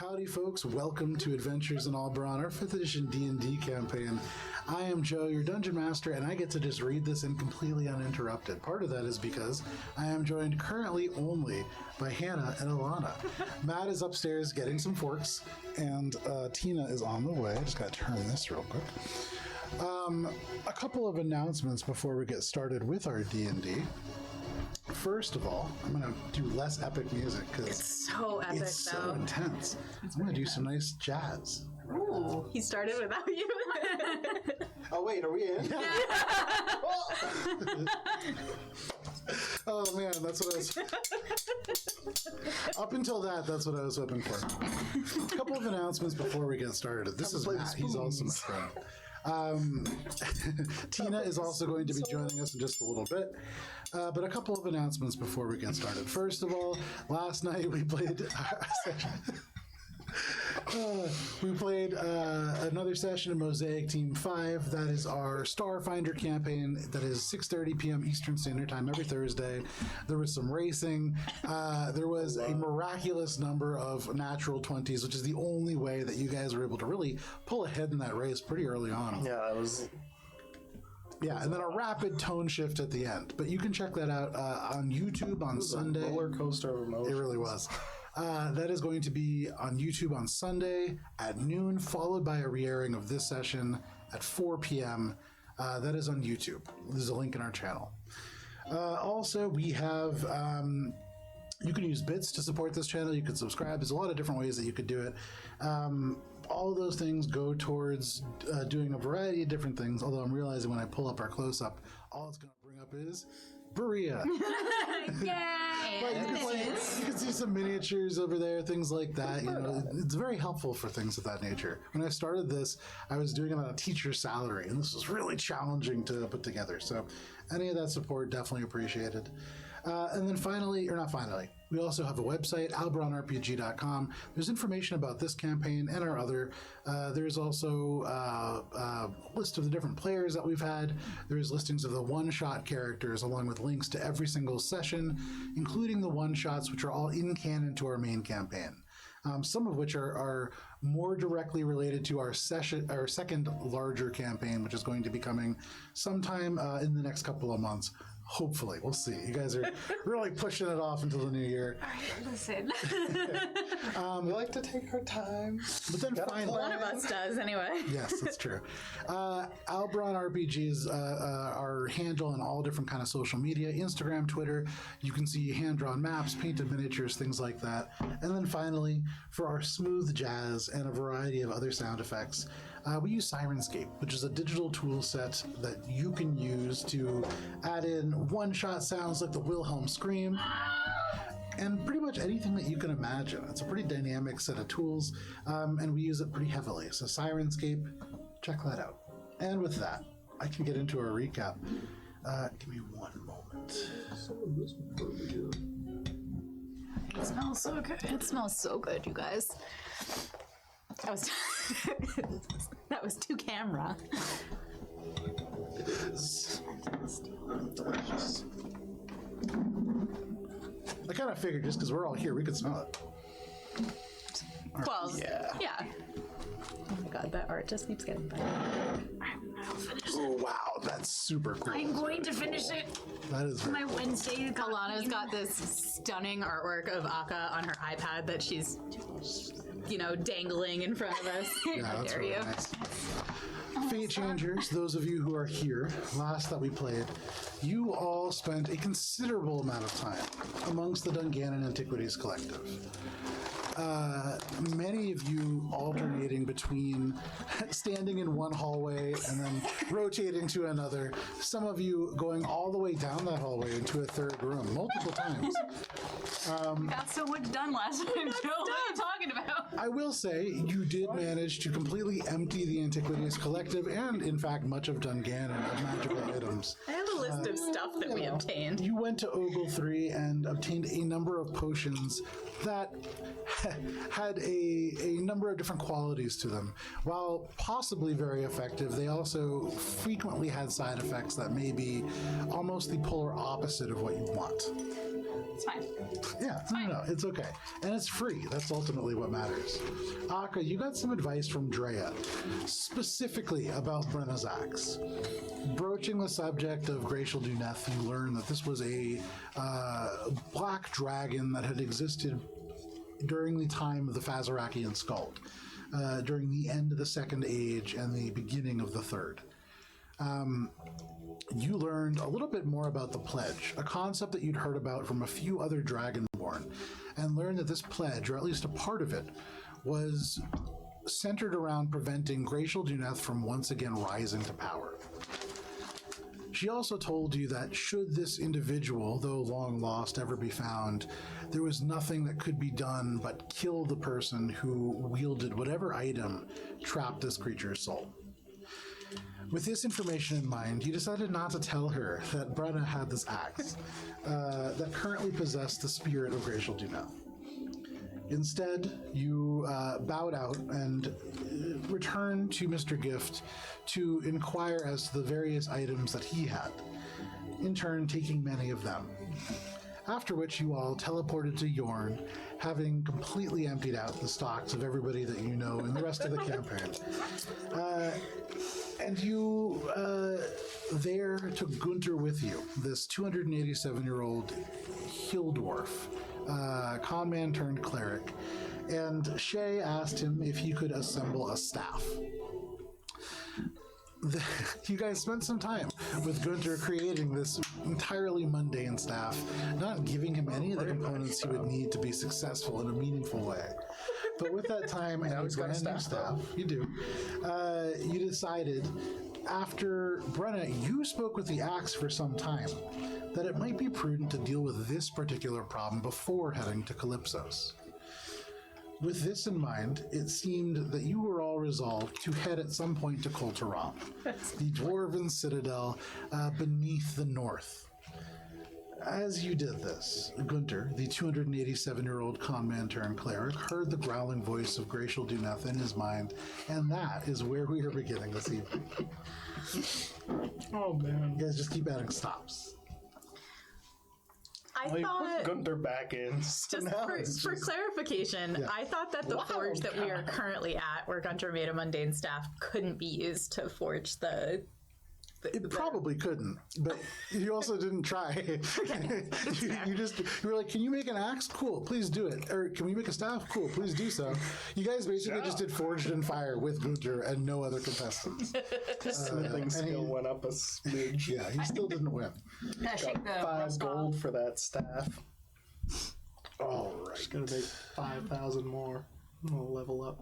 Howdy, folks. Welcome to Adventures in Alberon, our 5th edition D&D campaign. I am Joe, your Dungeon Master, and I get to just read this in completely uninterrupted. Part of that is because I am joined currently only by Hannah and Alana. Matt is upstairs getting some forks, and Tina is on the way. I just got to turn this real quick. A couple of announcements before we get started with our D&D. First of all, I'm going to do less epic music because it's so epic, it's so intense. I'm going to do some nice jazz. Ooh, he started without you. Oh, wait, are we in? Yeah. Oh, man, that's what I was... Up until that's what I was hoping for. A couple of announcements before we get started. This is Matt. He's also my friend. Tina is also going to be joining us in just a little bit. But a couple of announcements before we get started. First of all, last night we played... we played another session of Mosaic Team 5. That is our Starfinder campaign. That is 6:30 p.m. Eastern Standard Time every Thursday. There was some racing. There was a miraculous number of natural 20s, which is the only way that you guys were able to really pull ahead in that race pretty early on. Yeah, that was... Yeah, and then a rapid tone shift at the end. But you can check that out on YouTube on Sunday. Roller coaster of emotions. It really was. That is going to be on YouTube on Sunday at noon, followed by a re-airing of this session at 4 p.m. That is on YouTube. There's a link in our channel. Also, we have... you can use bits to support this channel. You can subscribe. There's a lot of different ways that you could do it. All of those things go towards doing a variety of different things, although I'm realizing when I pull up our close-up, all it's going to bring up is Berea. Yay! But you can see some miniatures over there, things like that. You know, it's very helpful for things of that nature. When I started this, I was doing it on a teacher's salary, and this was really challenging to put together. So any of that support, definitely appreciated. And then finally, or not finally, we also have a website, alberonrpg.com. There's information about this campaign and our other. There's also a list of the different players that we've had. There's listings of the one-shot characters along with links to every single session, including the one-shots, which are all in canon to our main campaign. Some of which are more directly related to our second larger campaign, which is going to be coming sometime in the next couple of months. Hopefully, we'll see. You guys are really pushing it off until the new year. All right, listen. We like to take our time. But then finally, one of us does, anyway. Yes, that's true. Alberon RPG is our handle on all different kind of social media, Instagram, Twitter. You can see hand-drawn maps, painted miniatures, things like that. And then finally, for our smooth jazz and a variety of other sound effects, we use Sirenscape, which is a digital tool set that you can use to add in one-shot sounds like the Wilhelm scream and pretty much anything that you can imagine. It's a pretty dynamic set of tools, and we use it pretty heavily. So Sirenscape, check that out. And with that, I can get into our recap. Give me one moment. It smells so good. It smells so good, you guys. That was to camera. It is. Delicious. I kind of figured just because we're all here, we could smell it. Well, Yeah. yeah. Oh my god, that art just keeps getting better. I'll finish it. Oh, wow, that's super cool. I'm going to finish it. That is very My Wednesday. Alana's got this stunning artwork of Akka on her iPad that she's, dangling in front of us. Yeah, How that's dare really you? nice. Fate Changers, those of you who are here, last that we played, you all spent a considerable amount of time amongst the Dungannon Antiquities Collective. Many of you alternating between standing in one hallway and then rotating to another. Some of you going all the way down that hallway into a third room multiple times. Got so much done last time, Joe. What are you talking about? I will say you did manage to completely empty the Antiquities Collective and, in fact, much of Dungannon of magical items. I have a list of stuff that we obtained. You went to Ogle 3 and obtained a number of potions that had a number of different qualities to them. While possibly very effective, they also frequently had side effects that may be almost the polar opposite of what you want. It's fine. Yeah, no, it's okay. And it's free. That's ultimately what matters. Akka, you got some advice from Drea, specifically about Brenna's axe. Broaching the subject of Graxxialduneth, you learn that this was a black dragon that had existed during the time of the Fazarakian Skald, during the end of the Second Age and the beginning of the Third. You learned a little bit more about the pledge, a concept that you'd heard about from a few other Dragonborn, and learned that this pledge, or at least a part of it, was centered around preventing Graxxialduneth from once again rising to power. She also told you that should this individual, though long lost, ever be found, there was nothing that could be done but kill the person who wielded whatever item trapped this creature's soul. With this information in mind, you decided not to tell her that Brenna had this axe that currently possessed the spirit of Graxxialduneth. Instead, you bowed out and returned to Mr. Gift to inquire as to the various items that he had, in turn taking many of them. After which you all teleported to Yorn, having completely emptied out the stocks of everybody that you know in the rest of the campaign. And you there took Gunter with you, this 287-year-old hill dwarf, con man turned cleric, and Shay asked him if he could assemble a staff. You guys spent some time with Gunter creating this entirely mundane staff, not giving him any of the components he would need to be successful in a meaningful way. But with that time and a brand new staff, you do, you decided, after Brenna, you spoke with the axe for some time, that it might be prudent to deal with this particular problem before heading to Calypso's. With this in mind, it seemed that you were all resolved to head at some point to Kol Tiran, the dwarven citadel beneath the north. As you did this, Gunter, the 287-year-old conman turned cleric, heard the growling voice of Graxxialduneth in his mind, and that is where we are beginning this evening. Oh man. You guys just keep adding stops. I We thought, put Gunter back in. So just now for, it's for just- clarification, Yeah. I thought that the forge that we are currently at, where Gunter made a mundane staff, couldn't be used to forge the It probably couldn't, but you also didn't try. you were like, can you make an axe? Cool, please do it. Or can we make a staff? Cool, please do so. You guys basically just did Forged in Fire with Gunter and no other contestants. Smithing and skill he- went up a smidge. Yeah, he still didn't win. Gotta shake the 5 rust off. gold for that staff. All right. Just gonna make 5,000 more. We'll level up.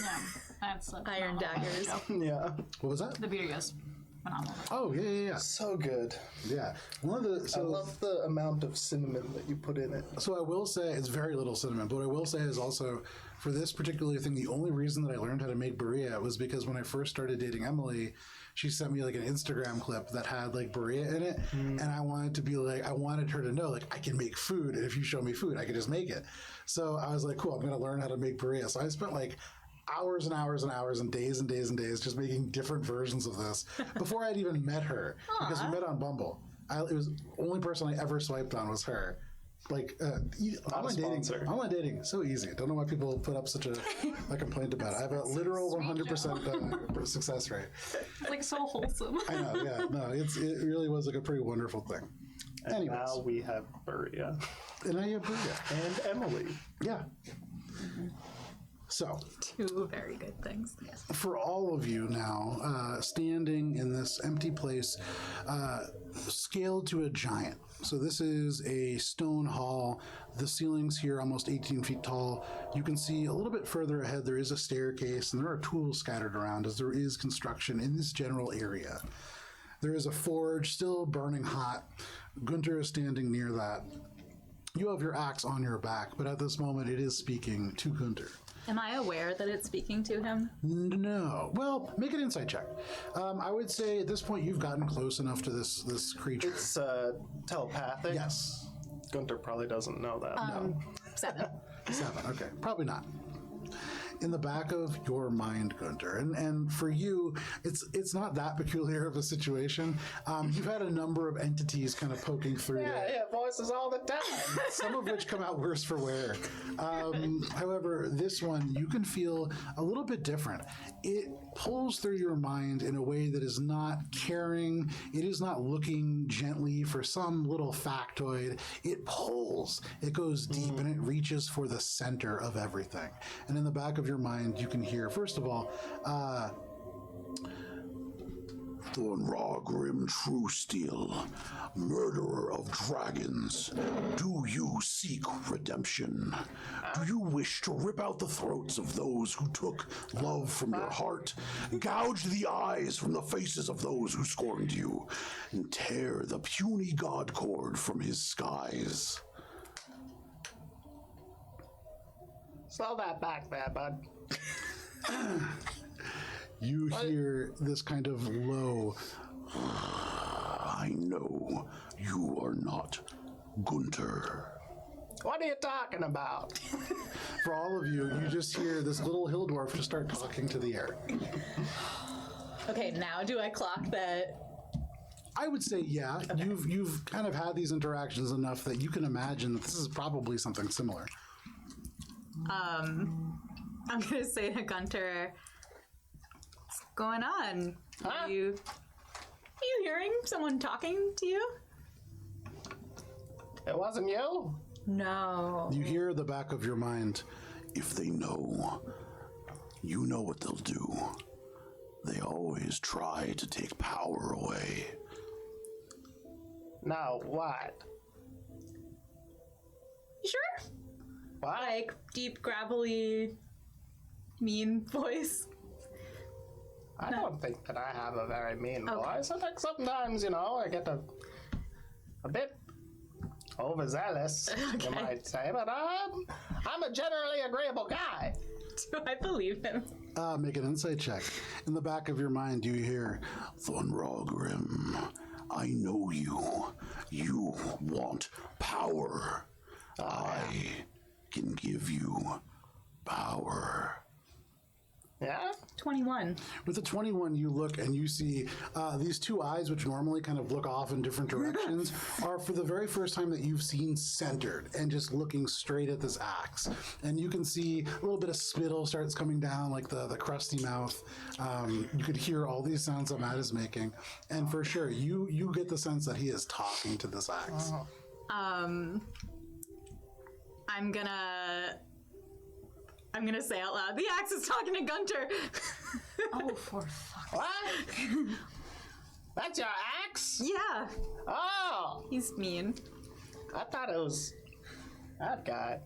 Yeah, that's iron daggers. Yeah. What was that? The beauty is phenomenal. Oh, yeah. So good. Yeah. One of the I love the amount of cinnamon that you put in it. So I will say it's very little cinnamon, but what I will say is also for this particular thing, the only reason that I learned how to make burrito was because when I first started dating Emily, she sent me like an Instagram clip that had like burrito in it, and I wanted to be like, I wanted her to know like I can make food, and if you show me food, I can just make it. So I was like, cool, I'm gonna learn how to make burrito. So I spent like hours and hours and hours and days just making different versions of this before I'd even met her, because we met on Bumble. It was the only person I ever swiped on was her. Like online dating, so easy. Don't know why people put up such a complaint about it. I have a literal 100% success rate. It's like so wholesome. I know, yeah, no, it really was like a pretty wonderful thing. And Anyways. now we have Buria And now you have Bria. and Emily. Yeah. So, Two very good things. for all of you now, standing in this empty place, scaled to a giant. So this is a stone hall. The ceiling's here almost 18 feet tall. You can see a little bit further ahead there is a staircase, and there are tools scattered around as there is construction in this general area. There is a forge still burning hot. Gunter is standing near that. You have your axe on your back, but at this moment it is speaking to Gunter. Am I aware that it's speaking to him? No. Well, make an insight check. I would say at this point you've gotten close enough to this creature. It's telepathic. Yes. Gunter probably doesn't know that. 7. 7. Okay. Probably not. in the back of your mind, Gunter. And for you, it's not that peculiar of a situation. You've had a number of entities kind of poking through Yeah, I there, hear voices all the time. some of which come out worse for wear. However, this one, you can feel a little bit different. It pulls through your mind in a way that is not caring. It is not looking gently for some little factoid. It pulls. It goes deep and it reaches for the center of everything. And in the back of your mind, you can hear, first of all, Thornrogrim Truesteel, murderer of dragons, do you seek redemption? Do you wish to rip out the throats of those who took love from your heart, gouge the eyes from the faces of those who scorned you, and tear the puny god cord from his skies? Slow that back there, bud. you hear this kind of low, I know you are not Gunter. What are you talking about? for all of you, you just hear this little hill dwarf just start talking to the air. Okay, now do I clock that? I would say, yeah, Okay. you've kind of had these interactions enough that you can imagine that this is probably something similar. I'm gonna say to Gunter, what's going on? Huh? Are you hearing someone talking to you? It wasn't you? No. You hear the back of your mind, If they know, you know what they'll do. They always try to take power away. No, what? You sure? What? Like deep, gravelly, mean voice. I don't think that I have a very mean Okay. voice. I think sometimes, I get a bit overzealous, you might say, but I'm a generally agreeable guy. Do I believe him? make an insight check. In the back of your mind, you hear, Thornrogrim, I know you. You want power. I can give you power. Yeah? 21. with a 21, you look and you see these two eyes, which normally kind of look off in different directions, are for the very first time that you've seen centered and just looking straight at this axe. And you can see a little bit of spittle starts coming down, like the crusty mouth. You could hear all these sounds that Matt is making. And for sure, you get the sense that he is talking to this axe. I'm gonna say out loud, the axe is talking to Gunter. Oh, for fuck's What? That's your axe? Yeah, Oh, he's mean. I thought it was that guy.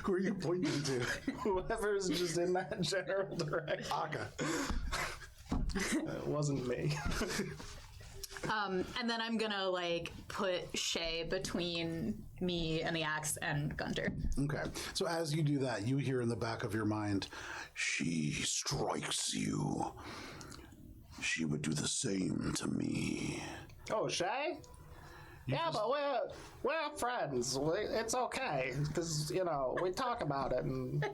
Who are you pointing to? Whoever's just in that general direction. Aka. It wasn't me. And then I'm gonna put Shay between me and the axe and Gunter. Okay. So as you do that, you hear in the back of your mind, She strikes you. She would do the same to me. Oh, Shay? Yeah, but we're friends. It's okay, because, we talk about it. And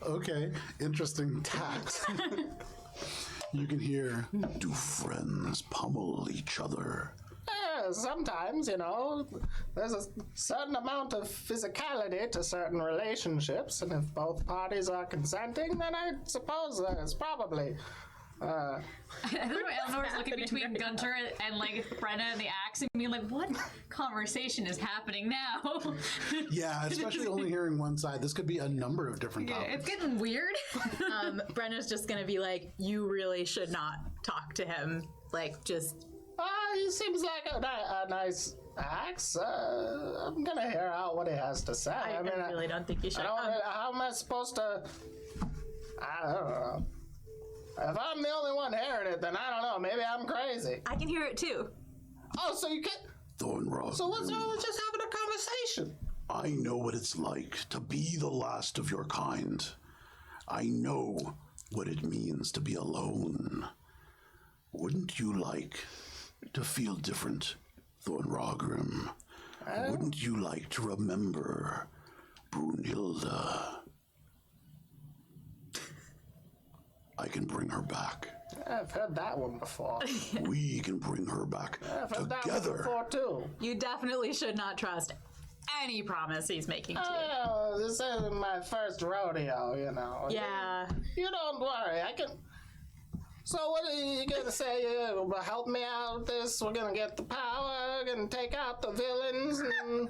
okay, interesting tact. You can hear, Do friends pummel each other? sometimes, there's a certain amount of physicality to certain relationships, and if both parties are consenting, then I suppose there's probably... I don't know. Eleanor's looking between Gunter and Brenna and the axe and being like, what conversation is happening now? yeah, especially only hearing one side. This could be a number of different Yeah, topics. it's getting weird. Brenna's just gonna be like, you really should not talk to him. Just he seems like a nice axe. I'm gonna hear out what he has to say. I really don't think you should. How am I supposed to... I don't know. If I'm the only one hearing it, then I don't know. Maybe I'm crazy. I can hear it too. Oh, so you can't... Thornrogrim, So what's wrong with just having a conversation? I know what it's like to be the last of your kind. I know what it means to be alone. Wouldn't you like to feel different, Thornrogrim? Wouldn't you like to remember Brunhilde. I can bring her back. I've heard that one before. We can bring her back I've heard that one together. before too. You definitely should not trust any promise he's making to you. Oh, this isn't my first rodeo, you know. Yeah. You don't worry, I can... So what are you gonna say? You'll help me out with this? We're gonna get the power, gonna take out the villains, and...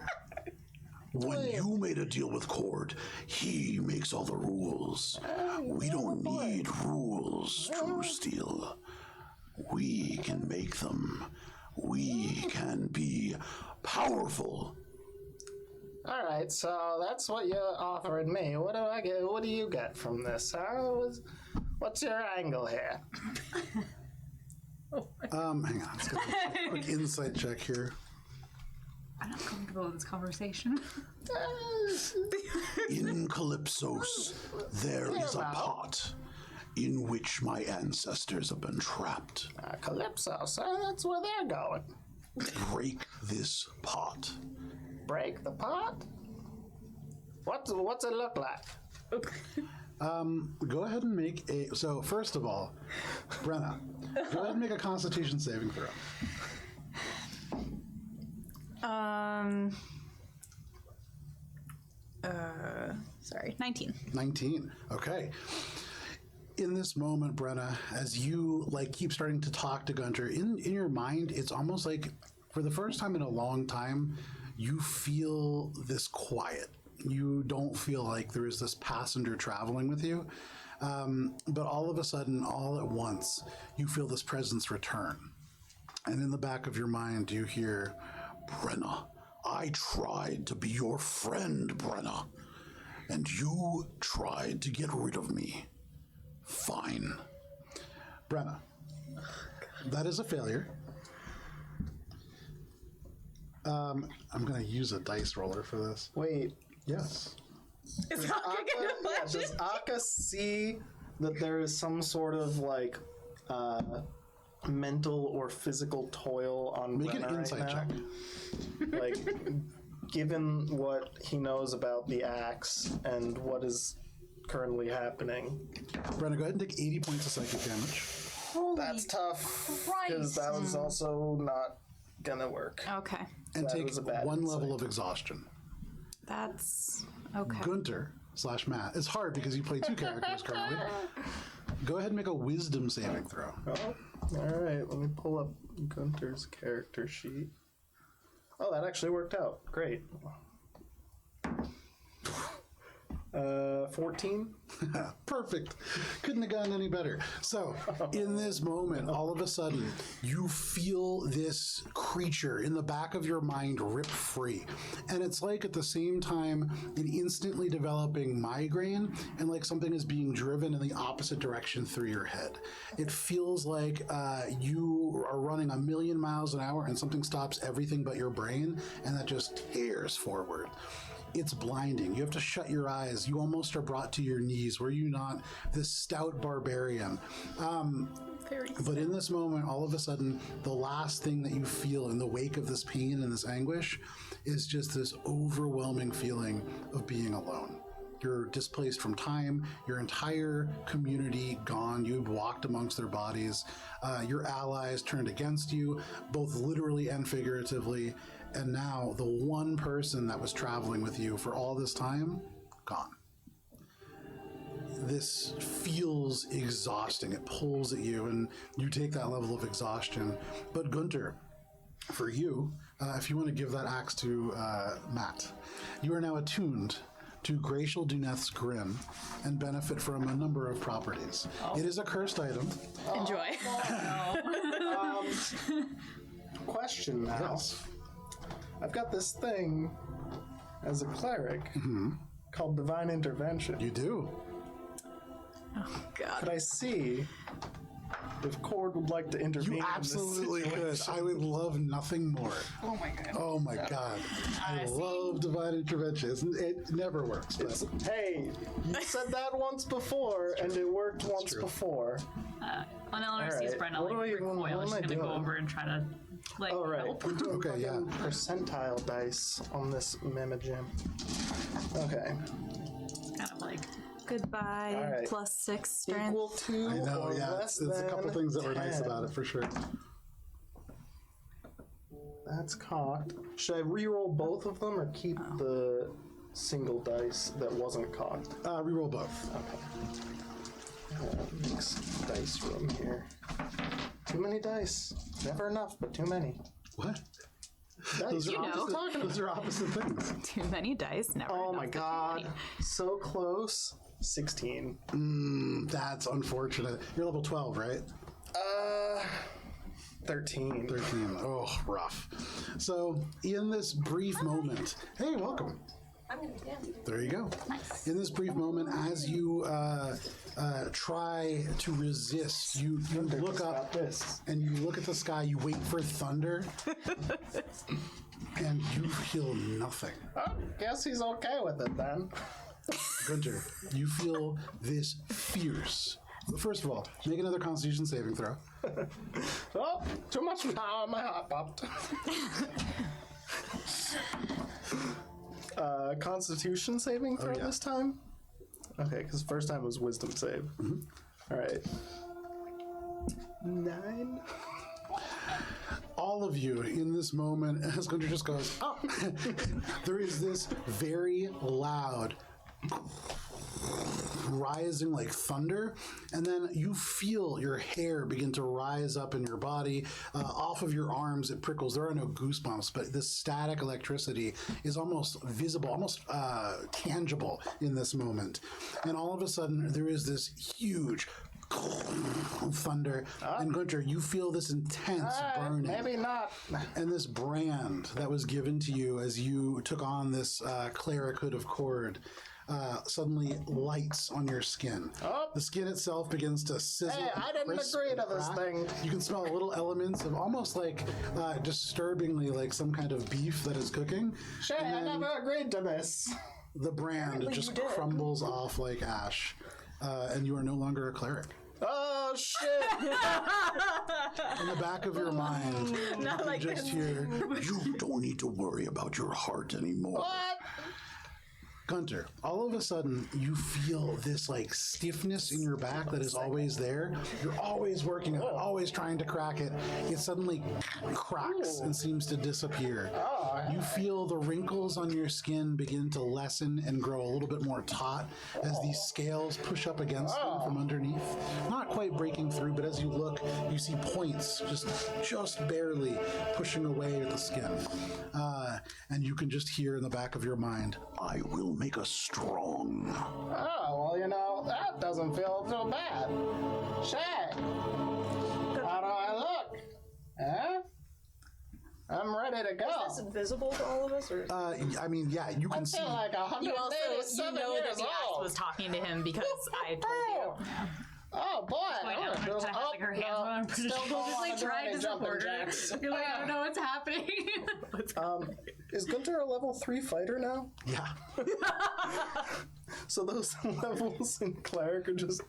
When you made a deal with Cord, he makes all the rules. We don't need rules, True Steel. We can make them. We can be powerful. All right, so that's what you're offering me. What do I get? What do you get from this? Huh? What's your angle here? Hang on. Let's get a quick insight check here. I'm not comfortable with this conversation. In Calypsos, there is a pot in which my ancestors have been trapped. Calypso, so that's where they're going. Break this pot. Break the pot? What's it look like? Go ahead and make a... So, first of all, Brenna, go ahead and make a Constitution saving throw. Sorry, 19. 19. Okay. In this moment, Brenna, as you keep starting to talk to Gunter, in your mind, it's almost like for the first time in a long time, you feel this quiet. You don't feel like there is this passenger traveling with you. But all of a sudden, all at once, you feel this presence return. And in the back of your mind, you hear, Brenna, I tried to be your friend, Brenna, and you tried to get rid of me. Fine. Brenna, that is a failure. I'm going to use a dice roller for this. Wait, Yes. Is Akka gonna punch does it? Akka see that there is some sort of mental or physical toil on Make Brenna an insight right now? check. Given what he knows about the axe and what is currently happening. Brenna, go ahead and take 80 points of psychic damage. That's tough, because that was also not gonna work. Okay. And That take was a bad one insight. level of exhaustion. That's okay. Gunter / Matt. It's hard because you play two characters currently. Go ahead and make a wisdom saving throw. Oh, all right. Let me pull up Gunter's character sheet. Oh, that actually worked out. Great. 14. Perfect. Couldn't have gotten any better. So, in this moment, all of a sudden, you feel this creature in the back of your mind rip free. And it's like at the same time, an instantly developing migraine and like something is being driven in the opposite direction through your head. It feels like you are running 1,000,000 miles an hour and something stops everything but your brain, and that just tears forward. It's blinding. You have to shut your eyes. You almost are brought to your knees. Were you not this stout barbarian? But in this moment, all of a sudden, the last thing that you feel in the wake of this pain and this anguish is just this overwhelming feeling of being alone. You're displaced from time, your entire community gone. You've walked amongst their bodies. Your allies turned against you, both literally and figuratively. And now the one person that was traveling with you for all this time, gone. This feels exhausting. It pulls at you, and you take that level of exhaustion. But Gunter, for you, if you want to give that axe to Matt, you are now attuned to Graxxialduneth's Grin and benefit from a number of properties. It is a cursed item. Enjoy. Question now. Yes. I've got this thing as a cleric called Divine Intervention. You do. Oh, God. Could I see if Cord would like to intervene? You absolutely in could. this I would love nothing more. Oh my god. Oh my God. I love divine intervention. It never works. But Hey, you said that once before, and it worked once true. before. When Eleanor sees Alright, Brenda what do I- recoil, what am she's I gonna go doing? over and try to All right, help. I'm doing Okay, yeah. fucking percentile dice on this Mimagem. Okay. Kind of like Goodbye. All right. Plus 6 strength. Equal to I know, or yeah. less It's a couple than things that were nice 10. about it, for sure. That's cocked. Should I re-roll both of them or keep the single dice that wasn't cocked? Reroll both. Mix dice room here. Too many dice. Never enough, but too many. What? Dice. Those are opposite things. Too many dice. Never. Oh enough my to god. keep. So close. 16. That's unfortunate. You're level 12, right? 13. 13. Oh, rough. So, in this brief moment, hey, welcome. There you go. nice. In this brief moment, as you try to resist, you look up This. and you look at the sky, you wait for thunder, and you feel nothing. Oh, guess he's okay with it then. Gunter, you feel this fierce. First of all, make another Constitution saving throw. Oh, too much power, my heart popped. Constitution saving throw yeah. this time? Okay, because first time was wisdom save. All right. 9. All of you in this moment, as Gunter just goes, oh, there is this very loud rising like thunder, and then you feel your hair begin to rise up in your body. Off of your arms, it prickles. There are no goosebumps, but this static electricity is almost visible, almost tangible in this moment. And all of a sudden, there is this huge thunder, and Gunter, you feel this intense burning. Maybe not. And this brand that was given to you as you took on this cleric hood of cord suddenly lights on your skin. Oh. The skin itself begins to sizzle. Hey, and I didn't crisp agree and to this crack. thing. You can smell little elements of almost like disturbingly like some kind of beef that is cooking. Shay, I never agreed to this. The brand just crumbles off like ash, and you are no longer a cleric. Oh, shit. In the back of your mind, Not like you just this. hear, You don't need to worry about your heart anymore. What? Gunter, all of a sudden you feel this like stiffness in your back that is always there. You're always working on it, always trying to crack it. It suddenly cracks and seems to disappear. You feel the wrinkles on your skin begin to lessen and grow a little bit more taut as these scales push up against them from underneath. Not quite breaking through, but as you look, you see points just barely pushing away at the skin. And you can just hear in the back of your mind, I will make us strong. Oh, well, you know, that doesn't feel so bad. Shay, how do I look? Huh? I'm ready to go. Is this invisible to all of us? Or? I mean, yeah, you I can see. feel like You also 187 know that years the axe old. was talking to him because I told you. Oh, boy. Wait, I'm Eleanor gonna just do- has like her hands no, on her still shoulders, don't just like wanna do trying any to jumping support her. jacks. You're like, I don't know what's happening. Is Gunter a level 3 fighter now? Yeah. So those levels in cleric are just...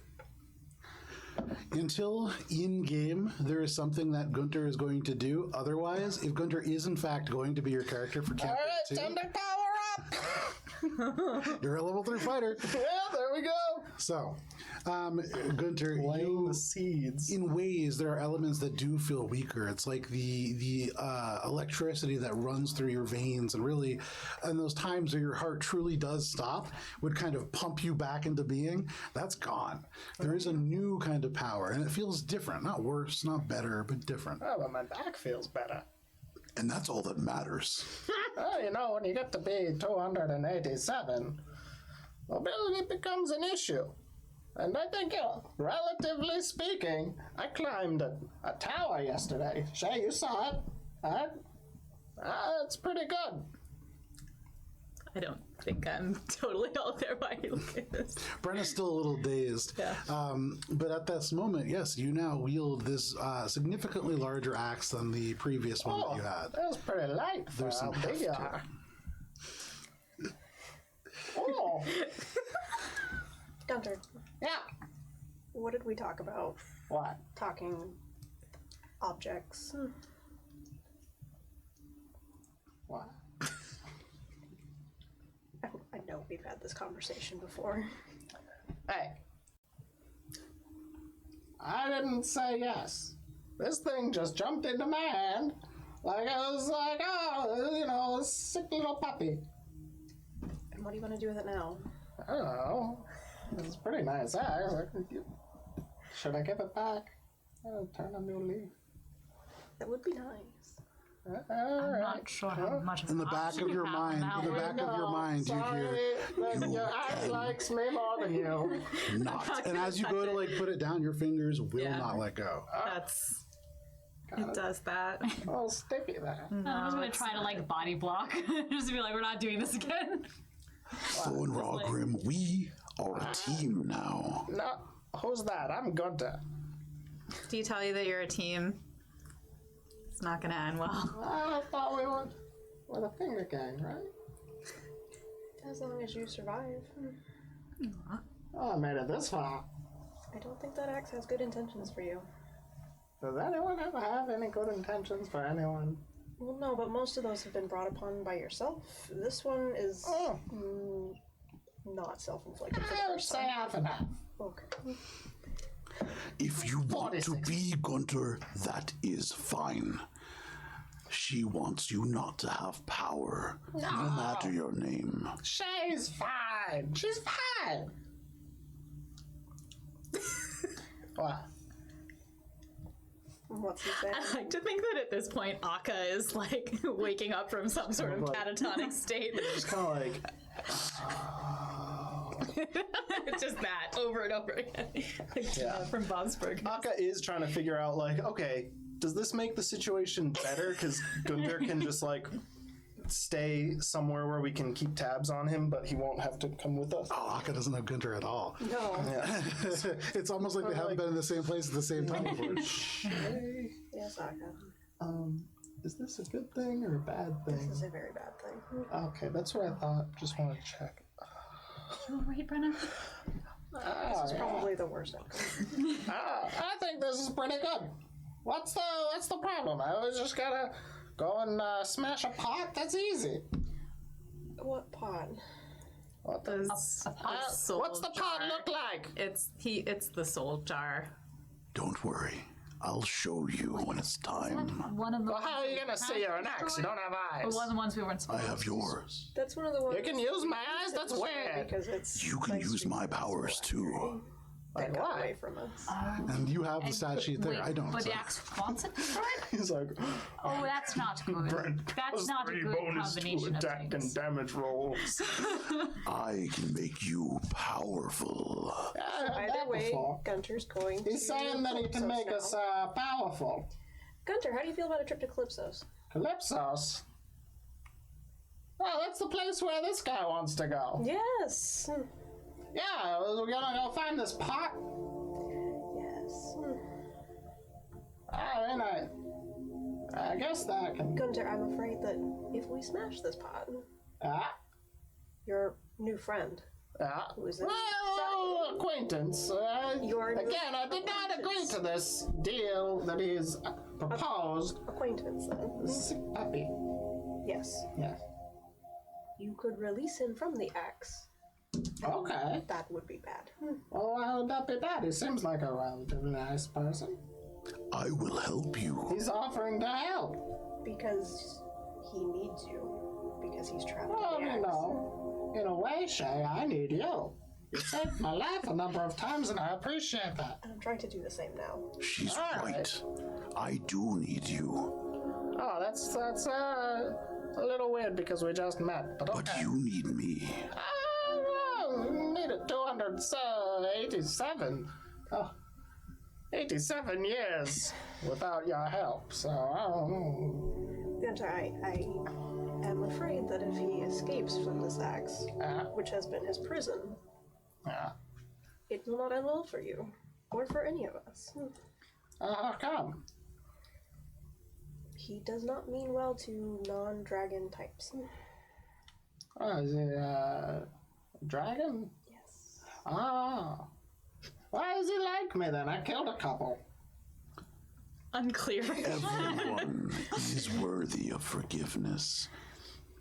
Until in game, there is something that Gunter is going to do. Otherwise, if Gunter is in fact going to be your character for All campaign right, 2, time to power up. you're a level 3 fighter. Yeah, there we go. So, Gunter, Laying you, the seeds. in ways, there are elements that do feel weaker. It's like the electricity that runs through your veins, and really, in those times where your heart truly does stop, would kind of pump you back into being. That's gone. There is a new kind of power, and it feels different. Not worse, not better, but different. Oh, but my back feels better. And that's all that matters. Oh, you know, when you get to be 287, mobility becomes an issue. And I think, relatively speaking, I climbed a tower yesterday. Shay, you saw it. It's pretty good. I don't think I'm totally all there while you look at this. Brenna's still a little dazed. Yeah. But at this moment, yes, you now wield this significantly larger axe than the previous one that you had. That was pretty light for There's how some big you heft to are. Oh, Gunter, yeah. what did we talk about? What? Talking objects. What? I don't we've had this conversation before. Hey. I didn't say yes. This thing just jumped into my hand like I was like, a sick little puppy. And what do you want to do with it now? I don't know. It's a pretty nice axe. Should I give it back? Turn a new leaf. That would be nice. I'm not sure how much of In the back of your mind, you hear Your axe likes me more than you. not. And as you go to like put it down, your fingers will not let go. That's it does that. Oh, sticky there. I'm just gonna try to like body block. Just be like, we're not doing this again. Thor and Rogrim, we are a team now. No, who's that? I'm Gunter. Do you tell you that you're a team? It's not gonna end well. I thought we were the finger gang, right? As long as you survive. Oh, I made it this far. I don't think that axe has good intentions for you. Does anyone ever have any good intentions for anyone? Well, no, but most of those have been brought upon by yourself. This one is not self-inflicted for the I would first say time. half and half. Okay. If you want to be Gunter, that is fine. She wants you not to have power, no matter your name. She's fine. She's fine. What? What's he saying? I like to think that at this point, Akka is like waking up from some sort of catatonic state. Just kind of like, It's just that over and over again. Like, from Bob's Burgers. Akka is trying to figure out, like, okay, does this make the situation better? Because Gunter can just, like, stay somewhere where we can keep tabs on him, but he won't have to come with us. Oh, Akka doesn't have Gunter at all. No. It's almost like they haven't been in the same place at the same time before. Yes, Akka. Is this a good thing or a bad This thing? is a very bad thing. Okay, that's what I thought. Just want to check. You alright, Brenna? This is probably the worst outcome. I think this is pretty good. What's the problem? I was just gotta go and smash a pot. That's easy. What pot? What The soul what's the pot jar. look like? It's the soul jar. Don't worry. I'll show you when it's time. One of the Well, how are you gonna see you're an axe? You don't have eyes. one of the ones we weren't I supposed have yours. That's one of the ones. You can use my eyes? That's weird. Because it's You can use my powers too. that Like got what? away from us. And you have the stat sheet there. Wait, I don't. But so. the axe wants it destroyed? He's like, Oh, that's not good. That's not a good combination of things. damage rolls. I can make you powerful. Either way, Gunter's going to. He's saying that he can Calypsos make now. us powerful. Gunter, how do you feel about a trip to Calypso's? Calypsos? Oh, that's the place where this guy wants to go. Yes. Yeah, we're gonna go find this pot. Yes. I mean, I guess that can. Gunter, I'm afraid that if we smash this pot, your new friend, who is Well, acquaintance. Your new Again, I did not agree to this deal that he's proposed. acquaintance, then. Sick puppy. Yes. Yes. You could release him from the axe. Okay. That would be bad. Well, why would that be bad? He seems like a relatively nice person. I will help you. He's offering to help. Because he needs you. Because he's trapped Well, in the you axe. know, in a way, Shay, I need you. You saved my life a number of times, and I appreciate that. I'm trying to do the same now. She's All right. I do need you. Oh, that's a little weird because we just met, but But okay. you need me. Need it 287. Oh, 87 years without your help, so I don't know. Gunter, I am afraid that if he escapes from this axe, which has been his prison, Yeah. it will not end well for you. Or for any of us. How come? He does not mean well to non-dragon types. Oh, is he a dragon? Yes. Ah. Why is he like me then? I killed a couple. Unclear. Everyone is worthy of forgiveness.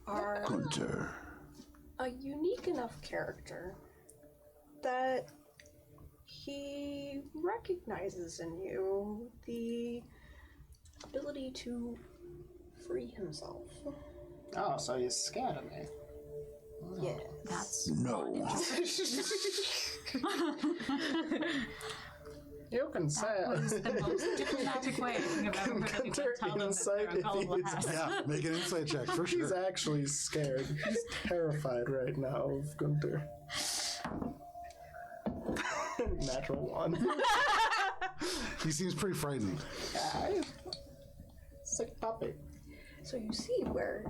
Are Gunter, a unique enough character that he recognizes in you the ability to free himself. Oh, so you're scared of me. Yes. That's No. You can say was the most diplomatic way I think I've ever heard of people tell them that Insight they're if he uncallable is- ass. Yeah, make an insight check for He's sure. actually scared. He's terrified right now of Gunther. Natural 1. He seems pretty frightened. Sick puppy. So you see where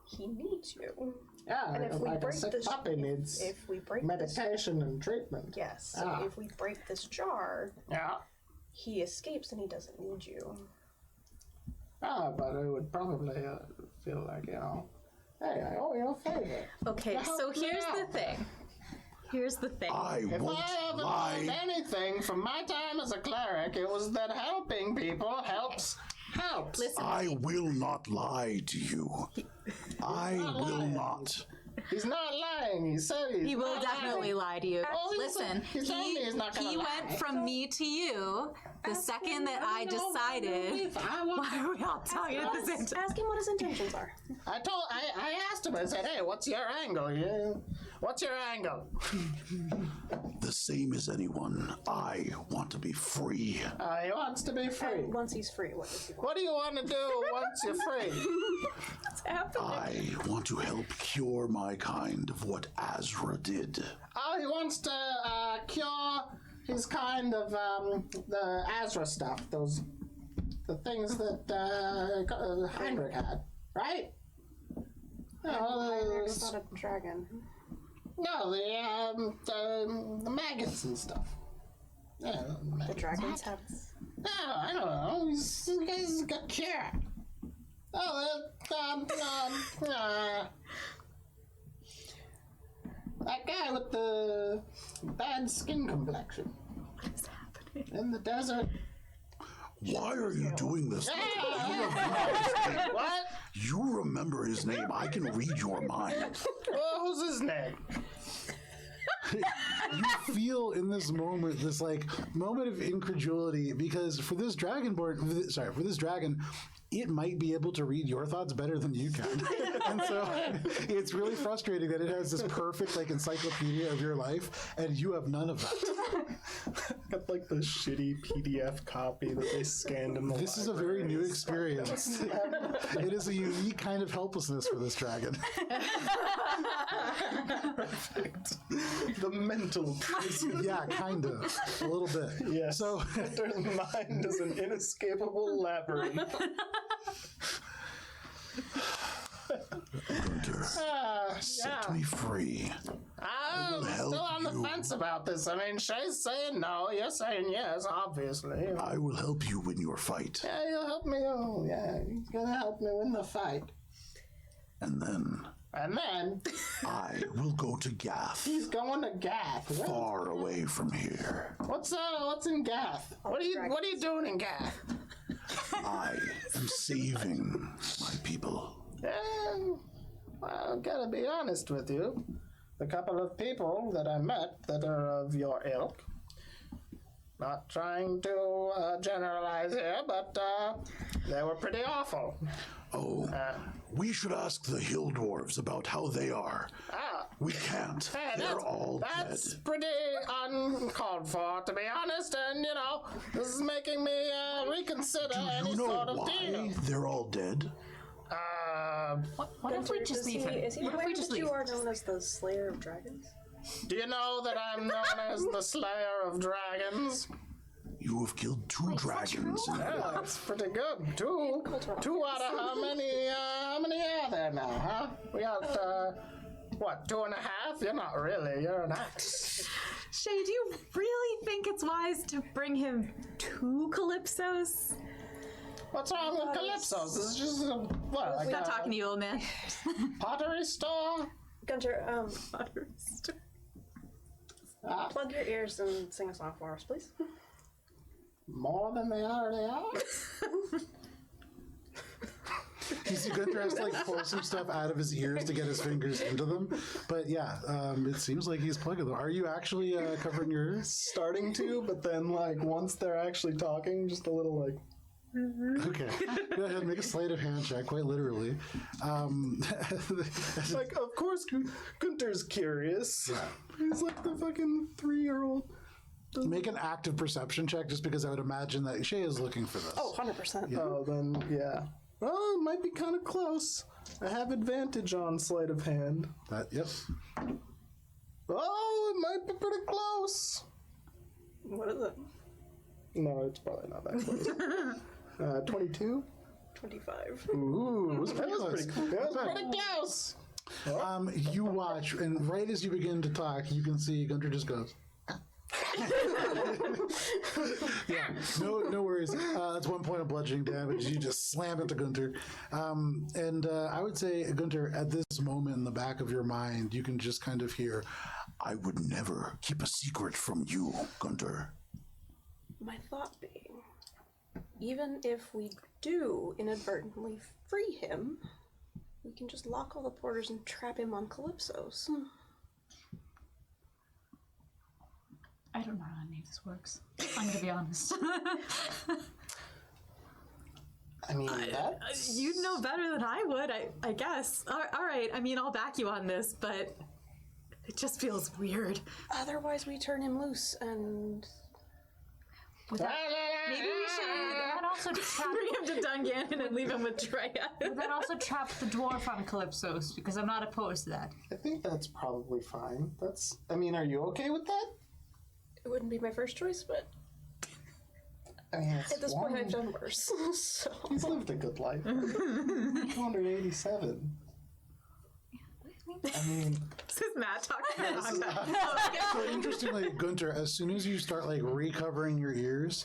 he needs you. Yeah, And if we like a break sick this, puppy needs if we break this, medication and treatment. yes. So Ah. if we break this jar, Yeah. he escapes and he doesn't need you. But it would probably feel like, hey, I owe you a favor. Okay, Help so me here's the out. thing. Here's the thing. I If won't I ever learned lie. anything from my time as a cleric, it was that helping people helps. Listen, I will not lie to you. I will not. He's not lying. He said he will not definitely lying. lie to you. Oh, Listen, he told me he's not gonna he lie. went from me to you the second that I decided. Why are we all talking at the same time? Ask him what his intentions are. I asked him. I said, "Hey, what's your angle? What's your angle?" The same as anyone. I want to be free. He wants to be free. And once he's free, what does he want? What do you want to do once you're free? I want to help cure my kind of what Azra did. He wants to cure his kind of the Azra stuff. The things that Heinrich had, right? Heinrich's not a dragon. No, the maggots and stuff. Yeah, The dragons have. No, I don't know. He's got cure. That guy with the bad skin complexion. What is happening? In the desert. Why are you doing this? What? You remember his name. I can read your mind. Who's his name? You feel in this moment this moment of incredulity because for this dragon, it might be able to read your thoughts better than you can. And so it's really frustrating that it has this perfect encyclopedia of your life and you have none of that. Got the shitty PDF copy that they scanned in the This is a very new experience. It is a unique kind of helplessness for this dragon. the mental prison. Yeah, kind of. A little bit. Yes. So Hunter's mind is an inescapable labyrinth. Gunter, set me free. I'm help still on the you. fence about this. I mean, Shay's saying no, you're saying yes, obviously. I will help you win your fight. Yeah, you'll help me. Oh, yeah, he's gonna help me win the fight. And then And then I will go to Gath, he's going to Gath. far away from here. What's in Gath? What are you doing in Gath? I am saving my people. Well, gotta be honest with you. The couple of people that I met that are of your ilk, not trying to generalize here, but they were pretty awful. Oh, we should ask the hill dwarves about how they are. We can't. Hey, They're all that's dead. pretty uncalled for, to be honest, and this is making me reconsider Do any you know sort of why deal. they're all dead? What if we just leave him? Is he What if aware we just that leave? you are known as the Slayer of Dragons? Do you know that I'm known as the Slayer of Dragons? You have killed two dragons in your Yeah, life. that's pretty good. Two out of how many are there now, huh? We got, 2.5? You're not really, you're an axe. Shay, do you really think it's wise to bring him to Calypso's? What's wrong with Calypso's? This is just Stop talking to you, old man. pottery store? Gunter, plug your ears and sing a song for us, please. More than they already are? You see Gunter has to like pull some stuff out of his ears to get his fingers into them. But yeah, it seems like he's plugging them. Are you actually covering your ears? Starting to, but then like once they're actually talking, just a little like. Okay, go ahead and make a sleight of hand check, quite literally. Like, of course, Gunter's curious. Yeah. He's like the fucking 3-year-old. Make an active perception check, just because I would imagine that Shay is looking for this. Oh, 100%. Oh, then, yeah. Well, it might be kind of close. I have advantage on sleight of hand. Yep. Oh, it might be pretty close. What is it? No, it's probably not that close. 22? 25. Ooh, it was pretty close. Pretty close. You watch, and right as you begin to talk, you can see Gunter just goes. Yeah, no worries. That's 1 point of bludgeoning damage. You just slam into Gunter. And I would say, Gunter, at this moment in the back of your mind, you can just kind of hear, I would never keep a secret from you, Gunter. My thought being, even if we do inadvertently free him, we can just lock all the porters and trap him on Calypso's. I don't know how any of this works. I'm gonna be honest. I mean, that's... You'd know better than I would, I guess. All right, I mean, I'll back you on this, but it just feels weird. Otherwise, we turn him loose and... Maybe we should That also trap, bring him to Dungannon and leave him with Drea. that also trap the dwarf on Calypso's, because I'm not opposed to that. I think that's probably fine. That's... I mean, are you okay with that? It wouldn't be my first choice, but I mean, it's at this point, one- I've done worse. So He's lived a good life. 287. I mean... This is Matt talking about So interestingly, Gunter, as soon as you start like recovering your ears,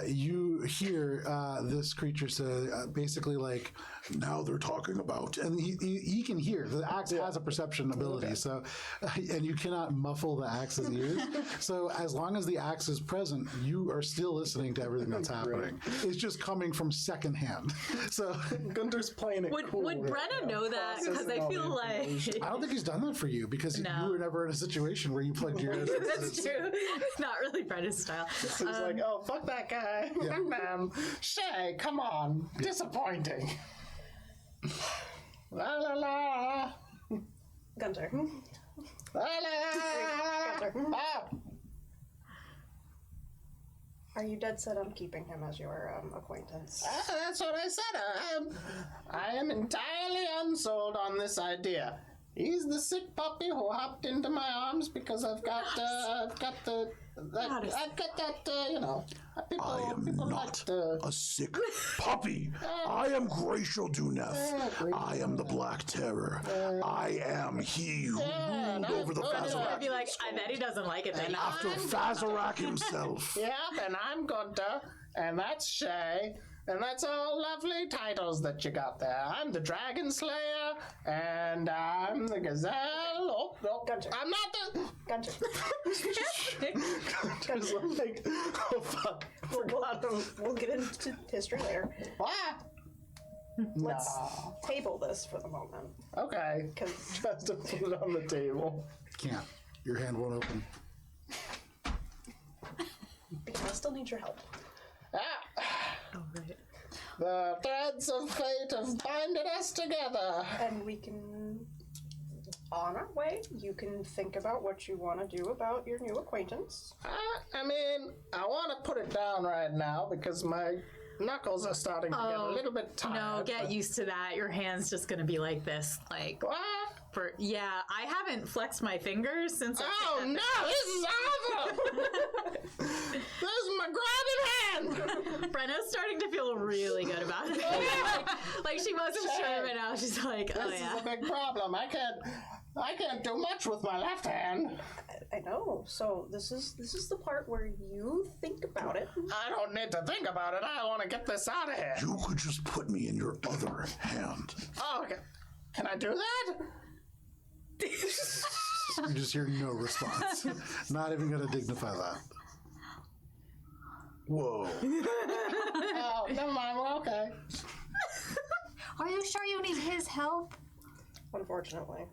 you hear this creature say basically like, Now they're talking about. and he can hear. The axe has a perception ability, so and you cannot muffle the axe's ears. So as long as the axe is present, you are still listening to everything that's happening. It's just coming from secondhand. So Gunter's playing it cool. Would Brenna know that? Because I feel like... I don't think he's done that for you because you were never in a situation where you plugged your ears. That's true. It's not really Brenna's style. He's like, oh, fuck that guy. Shay, come on. Disappointing. La la la. Gunter. La la. Gunter. Ah. Are you dead set on keeping him as your acquaintance? That's what I said. I am entirely unsold on this idea. He's the sick puppy who hopped into my arms because I've got that, you know. People, I am people not like a sick puppy. I am Graxxialduneth. I am the Black Terror. I am he who ruled over the I'd Fazarak. be like, I bet he doesn't like it then. After Fazarak himself. Yeah, and I'm Gunter, and that's Shay, and that's all lovely titles that you got there. I'm the Dragon Slayer, and I'm the Gazelle. Oh, no, Gunter. I'm not the... Gunter. Gunter's like, oh, fuck. We'll get into history later. What? Let's No. table this for the moment. Okay. Because Just to put it on the table. Can't. Your hand won't open. I still need your help. Oh, right. The threads of fate have binded us together. And we can, on our way, you can think about what you want to do about your new acquaintance. I mean, I want to put it down right now because my knuckles are starting to get a little bit tired. No, get used to that. Your hand's just gonna be like this, like What? for I haven't flexed my fingers since. Oh no, this is awful! This is my grabbing hand! Brenna's starting to feel really good about it. like she wasn't sure, but now she's like, oh This yeah. is a big problem. I can't do much with my left hand. I know. So this is the part where you think about it. I don't need to think about it. I want to get this out of here. You could just put me in your other hand. Oh, okay. Can I do that? You just hear no response. Not even going to dignify that. Whoa. Oh, never mind. Well, okay. Are you sure you need his help? Unfortunately.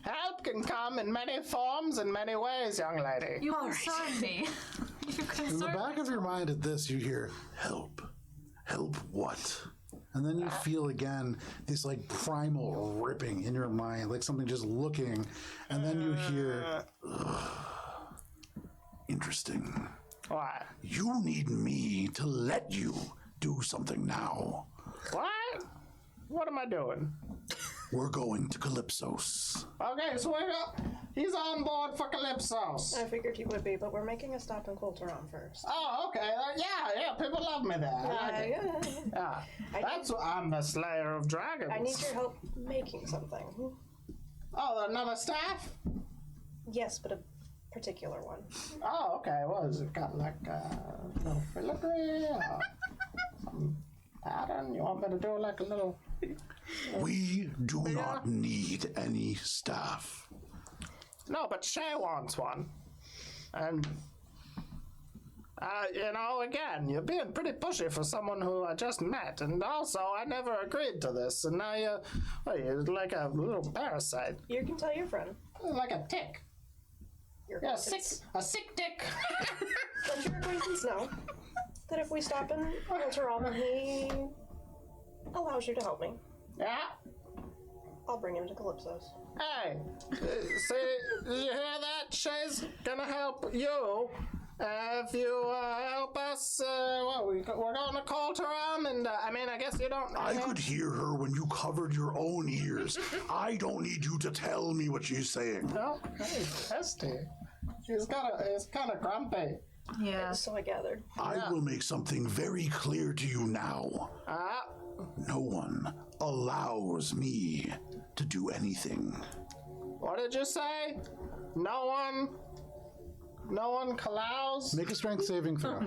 Help can come in many forms and many ways, young lady. You concern me. You In the concern back of your mind at this, you hear, Help. Help what? and then you feel again this like primal ripping in your mind, like something just looking, and then you hear, Interesting. What? You need me to let you do something now. What? What am I doing? We're going to Calypso's. Okay, so he's on board for Calypso's. I figured he would be, but we're making a stop in Colteron first. Oh, okay. Yeah, people love me there. I like it. Yeah. That's what I'm the Slayer of Dragons. I need your help making something. Oh, another staff? Yes, but a particular one. Oh, okay. What has it got, like little filigree or some pattern? You want me to do like a little... We do not need any staff. No, but Shay wants one. And, again, you're being pretty pushy for someone who I just met. And also, I never agreed to this. And now you're like a little parasite. You can tell your friend. Like a tick. Your Yeah, acquaintance. a sick tick. Let your acquaintance know that if we stop in Colteron, he allows you to help me. Yeah. I'll bring him to Calypso's. Hey, see, did you hear that? Shay's gonna help you. If you help us, we're going to Colteron, and I guess you don't. I could hear her when you covered your own ears. I don't need you to tell me what she's saying. No, he's testy. He's kind of grumpy. Yeah. So I gathered. I will make something very clear to you now. No one allows me to do anything. What did you say? No one allows? make a strength saving throw.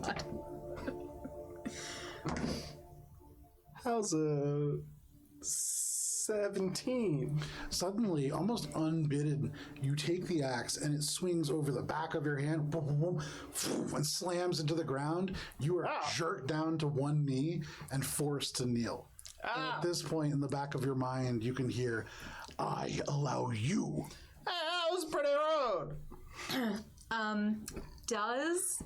God. How's a 17? Suddenly, almost unbidden, you take the axe and it swings over the back of your hand and slams into the ground. You are jerked down to one knee and forced to kneel. And at this point, in the back of your mind, you can hear, I allow you. Hey, that was pretty rude. Does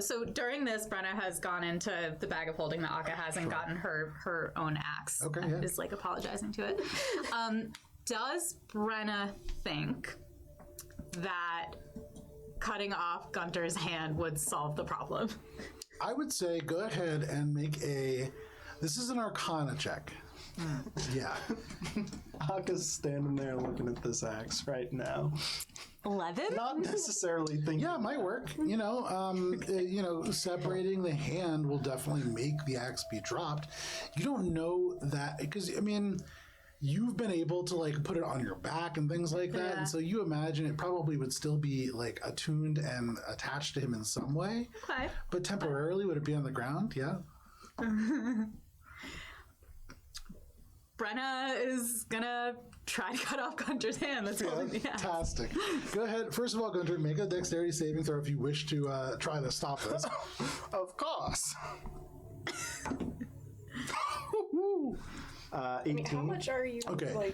so during this, Brenna has gone into the bag of holding that Akka has and gotten her own axe. Okay, and yeah. is like apologizing to it. Does Brenna think that cutting off Gunter's hand would solve the problem? I would say go ahead and make this is an Arcana check. Yeah. Aka's standing there looking at this axe right now. 11? Not necessarily thinking. Yeah, it might work. Separating the hand will definitely make the axe be dropped. You don't know that because you've been able to like put it on your back and things like that, and so you imagine it probably would still be like attuned and attached to him in some way. Okay. But temporarily, would it be on the ground? Yeah. Brenna is gonna try to cut off Gunter's hand. That's all. Yeah. Fantastic. Go ahead. First of all, Gunter, make a dexterity saving throw if you wish to try to stop this. Of course. 18. How much are you, Okay.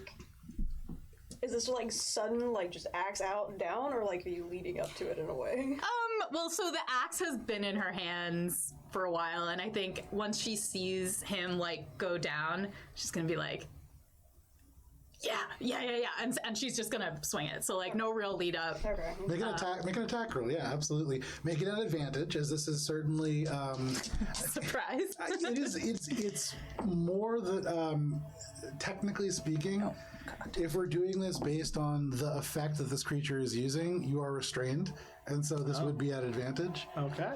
is this sudden, just axe out and down, or are you leading up to it in a way? Well, so the axe has been in her hands for a while, and I think once she sees him go down, she's gonna be like, yeah, and she's just gonna swing it. So no real lead up. Okay. Make an attack roll. Yeah, absolutely. Make it an advantage, as this is certainly Surprise. it is. It's more that technically speaking, if we're doing this based on the effect that this creature is using, you are restrained, and so this would be at advantage. Okay.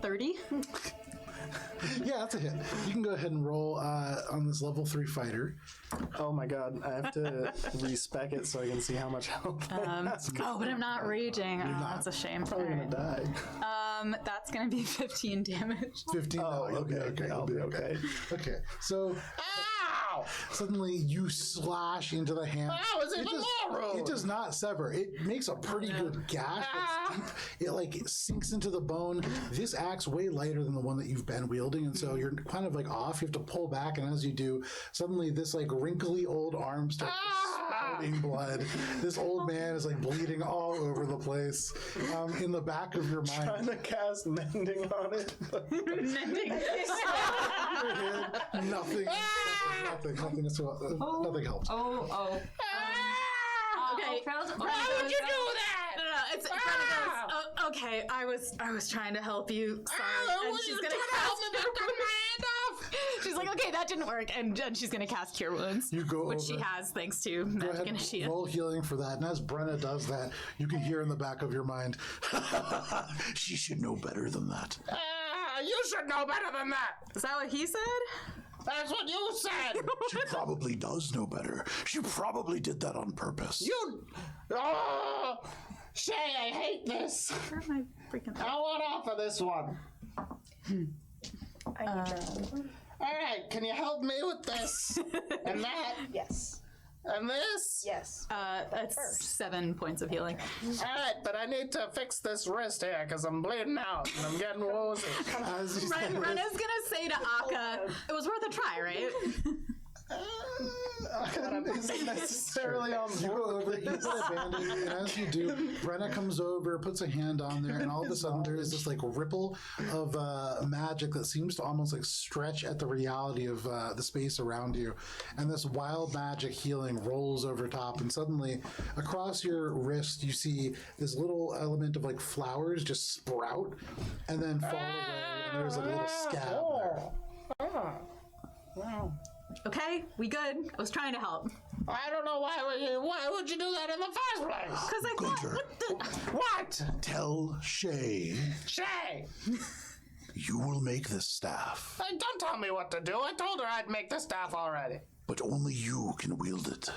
30. Yeah, that's a hit. You can go ahead and roll on this level 3 fighter. Oh my god, I have to respec it so I can see how much health I have. But I'm not raging. That's a shame. I'm gonna die. That's gonna be 15 damage. 15. Oh, okay, Okay. I'll be okay. Okay. So Ow! Suddenly, you slash into the hand. That was even more rude. It does not sever. It makes a pretty good gash. It's deep. It like sinks into the bone. This axe way lighter than the one that you've been wielding, and so you're kind of like off. You have to pull back, and as you do, suddenly this like wrinkly old arm starts spouting blood. This old man is like bleeding all over the place. In the back of your mind, Trying to cast mending on it. nothing helps. Okay. Why would you do that? No, it's Brenna goes, oh, okay, I was trying to help you. Sorry. And she's gonna cast She's like, okay, that didn't work, and she's gonna cast Cure Wounds, You go which over. she has thanks to Go Magic ahead, Initiative. roll healing for that. And as Brenna does that, you can hear in the back of your mind, She should know better than that. You should know better than that. Is that what he said? That's what you said. She probably does know better. She probably did that on purpose. You. Oh, Shay, I hate this. Where am I freaking? I want off of this one. I need your All right, can you help me with this and that Yes. and this? Yes. That's 7 points of healing. All right, but I need to fix this wrist here because I'm bleeding out and I'm getting woozy. as you say Brenna's this, gonna say to Akka, it was worth a try, right? Isn't necessarily on you board. go over, you put a bandage, and as you do, Brenna comes over, puts a hand on there, and all of a sudden there is this like ripple of magic that seems to almost like stretch at the reality of the space around you, and this wild magic healing rolls over top, and suddenly across your wrist you see this little element of like flowers just sprout and then fall away, and there's like a little scab there. Okay, we good. I was trying to help. I don't know why would you do that in the first place? Because I thought, Gunter, What? tell Shay Shay, you will make this staff, don't tell me what to do. I told her I'd make the staff already. but only you can wield it.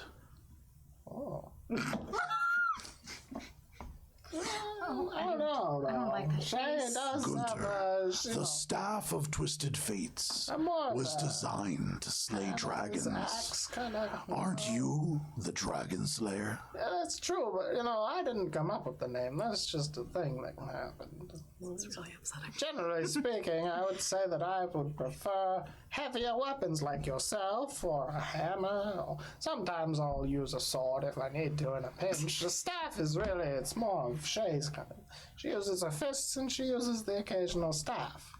I don't know. I don't like that Shay face. does have Gunter, you the know, staff of Twisted Fates I'm more was of a- designed to slay his dragons. axe kind of. Aren't you the Dragon Slayer? Yeah, that's true, but I didn't come up with the name. That's just a thing that happened. it's really upsetting. Generally speaking, I would say that I would prefer heavier weapons like yourself or a hammer. Or sometimes I'll use a sword if I need to in a pinch. The staff is really, it's more of Shay's kind of. She uses her fists and she uses the occasional staff.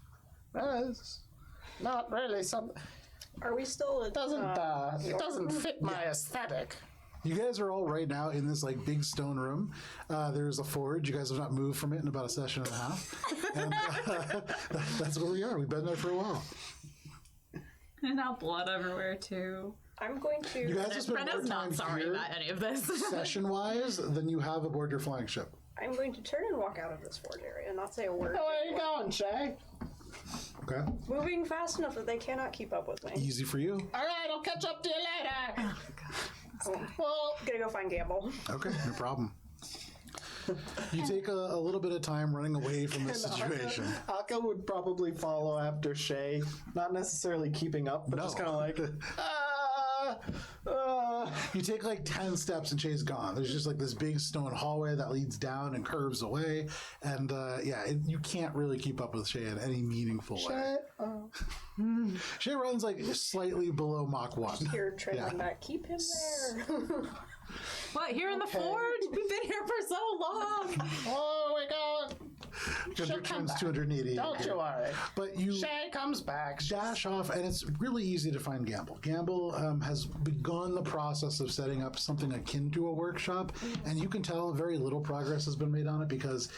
It's not really something. Are we still? It doesn't fit my aesthetic. You guys are all right now in this like big stone room. There's a forge. You guys have not moved from it in about a session and a half, and that's where we are. We've been there for a while. And now blood everywhere too. I'm going to. You guys have spent more Brenna's time not sorry here, about any of this. session-wise, than you have aboard your flying ship. I'm going to turn and walk out of this forge area and not say a word. Where are you going, Shay? Okay, Moving fast enough that they cannot keep up with me. easy for you. All right, I'll catch up to you later. Well, Gonna go find Gamble. Okay, no problem. You take a little bit of time running away from this situation. Akka would probably follow after Shay, not necessarily keeping up, but just No. kind of like, You take like 10 steps and Shay's gone. There's just like this big stone hallway that leads down and curves away. And you can't really keep up with Shay in any meaningful way. Shay runs like slightly below Mach 1. Here, trailing Yeah. back. Keep him there. What, here in the forge? We've been here for so long. oh, we go. Gunter turns 280. Don't you worry. But you Shay comes back. dash off, and it's really easy to find Gamble. Gamble has begun the process of setting up something akin to a workshop, and you can tell very little progress has been made on it because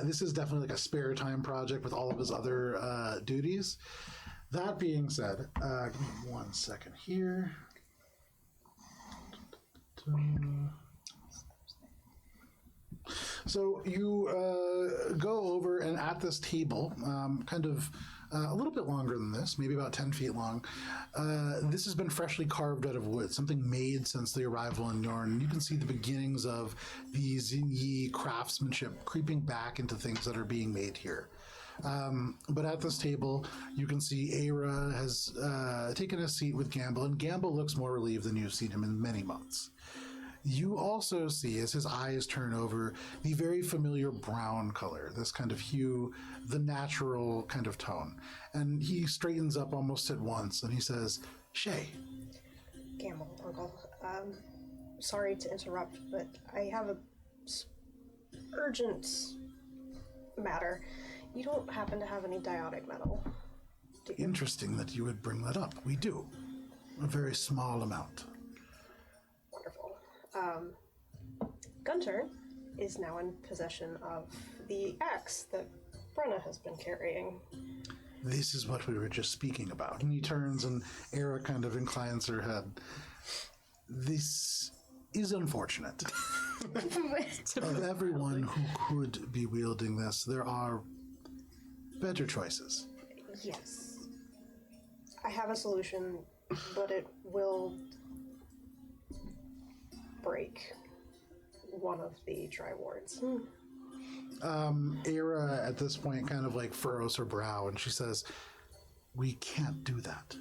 this is definitely like a spare time project with all of his other duties. That being said, give me 1 second here. So you go over, and at this table, kind of a little bit longer than this, maybe about 10 feet long, this has been freshly carved out of wood, something made since the arrival in Yorn. You can see the beginnings of the Xinyi craftsmanship creeping back into things that are being made here. But at this table, you can see Aira has taken a seat with Gamble, and Gamble looks more relieved than you've seen him in many months. You also see, as his eyes turn over, the very familiar brown color, this kind of hue, the natural kind of tone. And he straightens up almost at once, and he says, Shay. Gamble, Uncle. Sorry to interrupt, but I have a urgent matter. You don't happen to have any diotic metal, do you? Interesting that you would bring that up. We do. A very small amount. Wonderful. Gunter is now in possession of the axe that Brenna has been carrying. This is what we were just speaking about. And he turns and Era kind of inclines her head. This is unfortunate. Of everyone who could be wielding this, there are better choices. Yes. I have a solution, but it will break one of the tri-wards. Era at this point kind of like furrows her brow and she says, we can't do that.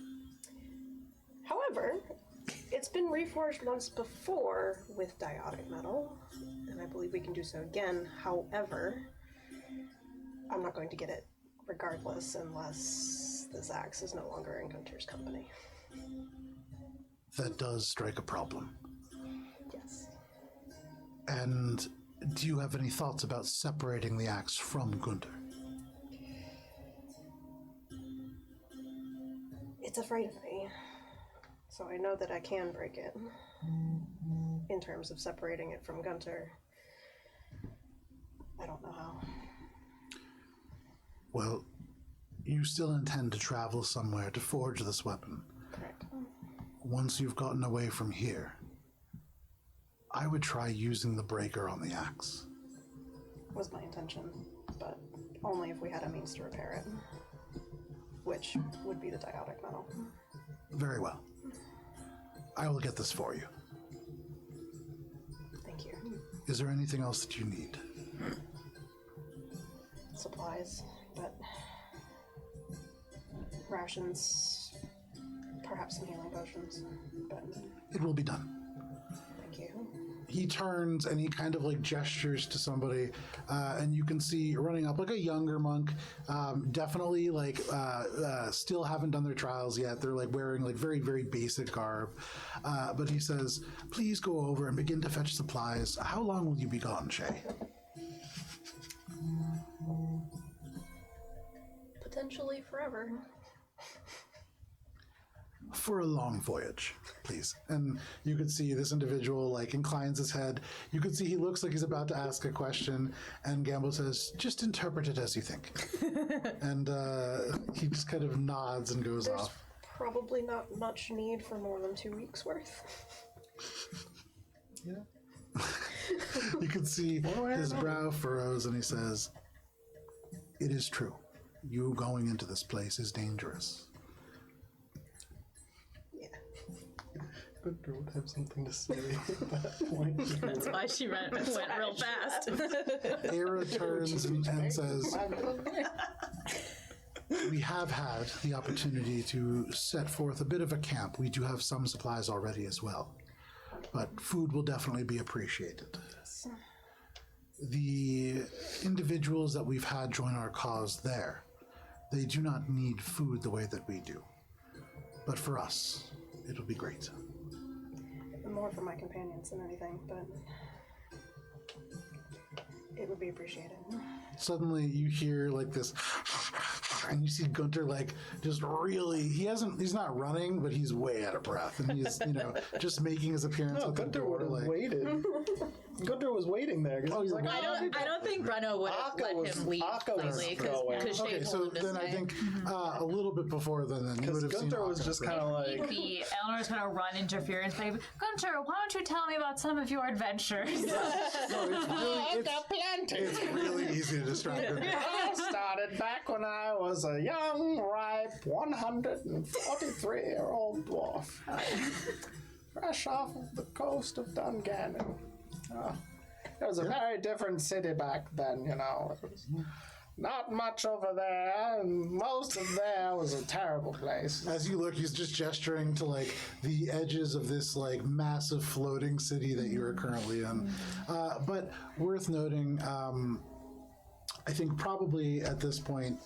However, it's been reforged once before with diotic metal, and I believe we can do so again. However, I'm not going to get it regardless unless this axe is no longer in Gunter's company. That does strike a problem. Yes. And do you have any thoughts about separating the axe from Gunter? It's afraid of me, so I know that I can break it. In terms of separating it from Gunter, I don't know how. Well, you still intend to travel somewhere to forge this weapon. Correct. Once you've gotten away from here, I would try using the breaker on the axe. Was my intention, but only if we had a means to repair it, which would be the diotic metal. Very well. I will get this for you. Thank you. Is there anything else that you need? Supplies, but rations, perhaps some healing potions, but It will be done. thank you. He turns and he kind of like gestures to somebody, and you can see running up like a younger monk, definitely like still haven't done their trials yet. They're like wearing like very, very basic garb. But he says, please go over and begin to fetch supplies. How long will you be gone, Shay? Potentially forever. For a long voyage, please. And you could see this individual like inclines his head. You could see he looks like he's about to ask a question, and Gamble says, just interpret it as you think. And he just kind of nods and goes There's off. probably not much need for more than 2 weeks worth. You can see his brow furrows and he says, it is true. You going into this place is dangerous. Gunter would have something to say at that point. That's why she went real fast. Era turns and says, we have had the opportunity to set forth a bit of a camp. We do have some supplies already as well. But food will definitely be appreciated. The individuals that we've had join our cause there, they do not need food the way that we do. But for us, it'll be great. More for my companions than anything, but it would be appreciated. Suddenly you hear like this, and you see Gunter like just really, he's not running, but he's way out of breath. And he's, just making his appearance No, at the Gunter door. would have Like, waited. Gunter was waiting there. Oh, He's you're like, right. I don't think Brenna would have Akka let was- him leave Akka was completely going. because Shay Okay, so told him to then I stay. think a little bit before then you because would have seen Gunter was Akka. just kind of like, Maybe Eleanor's gonna run interference, baby. Gunter, why don't you tell me about some of your adventures? It's really easy to distract Gunter. I started back when I was a young, ripe, 143-year-old dwarf. Fresh off of the coast of Dungannon. It was a very different city back then, It was Not much over there, and most of there was a terrible place. As you look, he's just gesturing to like the edges of this like massive floating city that you are currently in. But worth noting, I think probably at this point,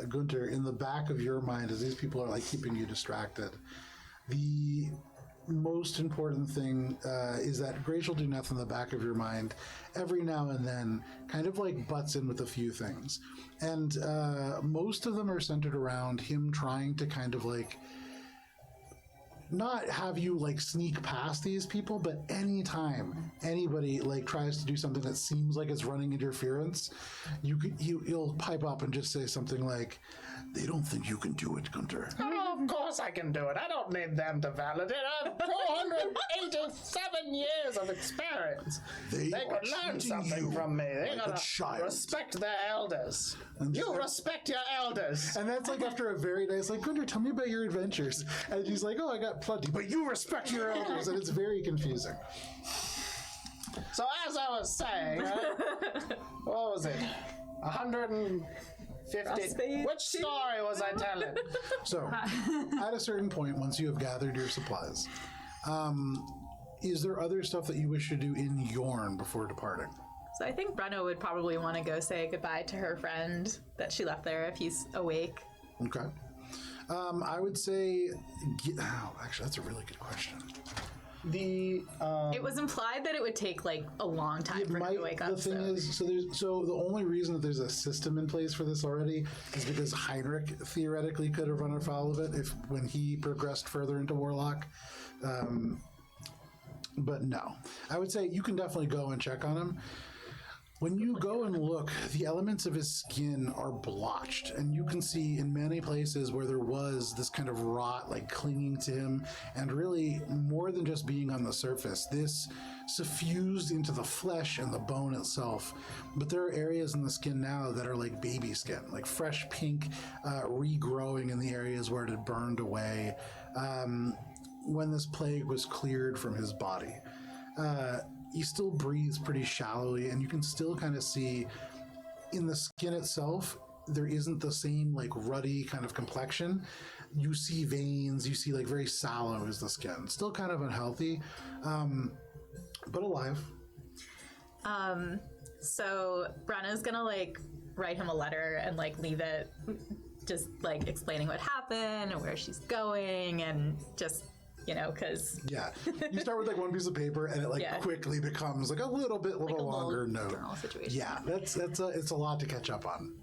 Gunter, in the back of your mind, as these people are like keeping you distracted, the most important thing is that Graxxialduneth in the back of your mind every now and then kind of like butts in with a few things. And most of them are centered around him trying to kind of like not have you like sneak past these people, but anytime anybody like tries to do something that seems like it's running interference, you'll pipe up and just say something like, They don't think you can do it, Gunter. Oh, of course I can do it. I don't need them to validate. I have 487 years of experience. They could learn something from me. They like a gotta child. respect their elders. You respect your elders. and that's like after a very nice, like, Gunter, tell me about your adventures. And he's like, oh, I got plenty, but you respect your elders. And it's very confusing. So as I was saying, what was it? 150. Which story was I telling? So, at a certain point, once you have gathered your supplies, is there other stuff that you wish to do in Yorn before departing? So I think Brenna would probably want to go say goodbye to her friend that she left there if he's awake. Okay. I would say, actually, that's a really good question. It was implied that it would take like a long time for him to wake up. The thing is, so the only reason that there's a system in place for this already is because Heinrich theoretically could have run afoul of it when he progressed further into Warlock. But no, I would say you can definitely go and check on him. When you go and look, the elements of his skin are blotched, and you can see in many places where there was this kind of rot like clinging to him, and really more than just being on the surface, this suffused into the flesh and the bone itself. But there are areas in the skin now that are like baby skin, like fresh pink, regrowing in the areas where it had burned away when this plague was cleared from his body. He still breathes pretty shallowly, and you can still kind of see in the skin itself, there isn't the same like ruddy kind of complexion. You see veins, you see like very sallow is the skin. Still kind of unhealthy, but alive. So Brenna's gonna like write him a letter and like leave it just like explaining what happened and where she's going and just, you know, because Yeah, you start with like one piece of paper, and it like quickly becomes like a little longer note. journal situation. Yeah, it's a lot to catch up on.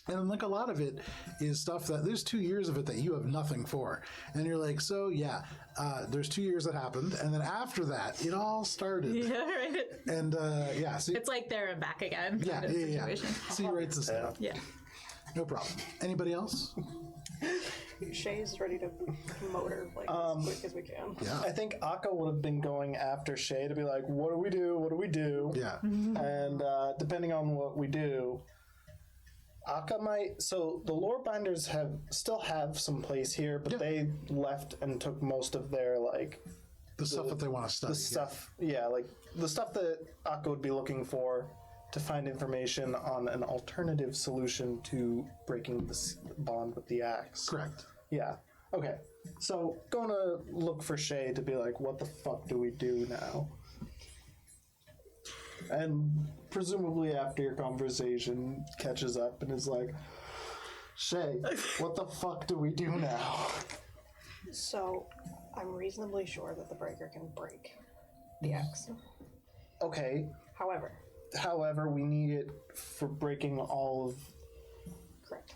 And like a lot of it is stuff that there's 2 years of it that you have nothing for. And you're like, so yeah, there's 2 years that happened. And then after that, it all started. Yeah, right. And so It's like there and back again. yeah, kind of yeah. situation. So he writes this down. Yeah. No problem. Anybody else? Shay's ready to motor like as quick as we can. Yeah. I think Akka would have been going after Shay to be like, what do we do? What do we do? Yeah. And depending on what we do, Akka might. So the lore binders still have some place here, but they left and took most of their like The stuff that they want to study. the stuff. Yeah, like the stuff that Akka would be looking for to find information on an alternative solution to breaking the bond with the axe. Correct. Yeah. Okay. So going to look for Shay to be like, what the fuck do we do now? And presumably after your conversation catches up and is like, Shay, what the fuck do we do now? So, I'm reasonably sure that the breaker can break the axe. Okay. However, We need it for breaking all of... correct.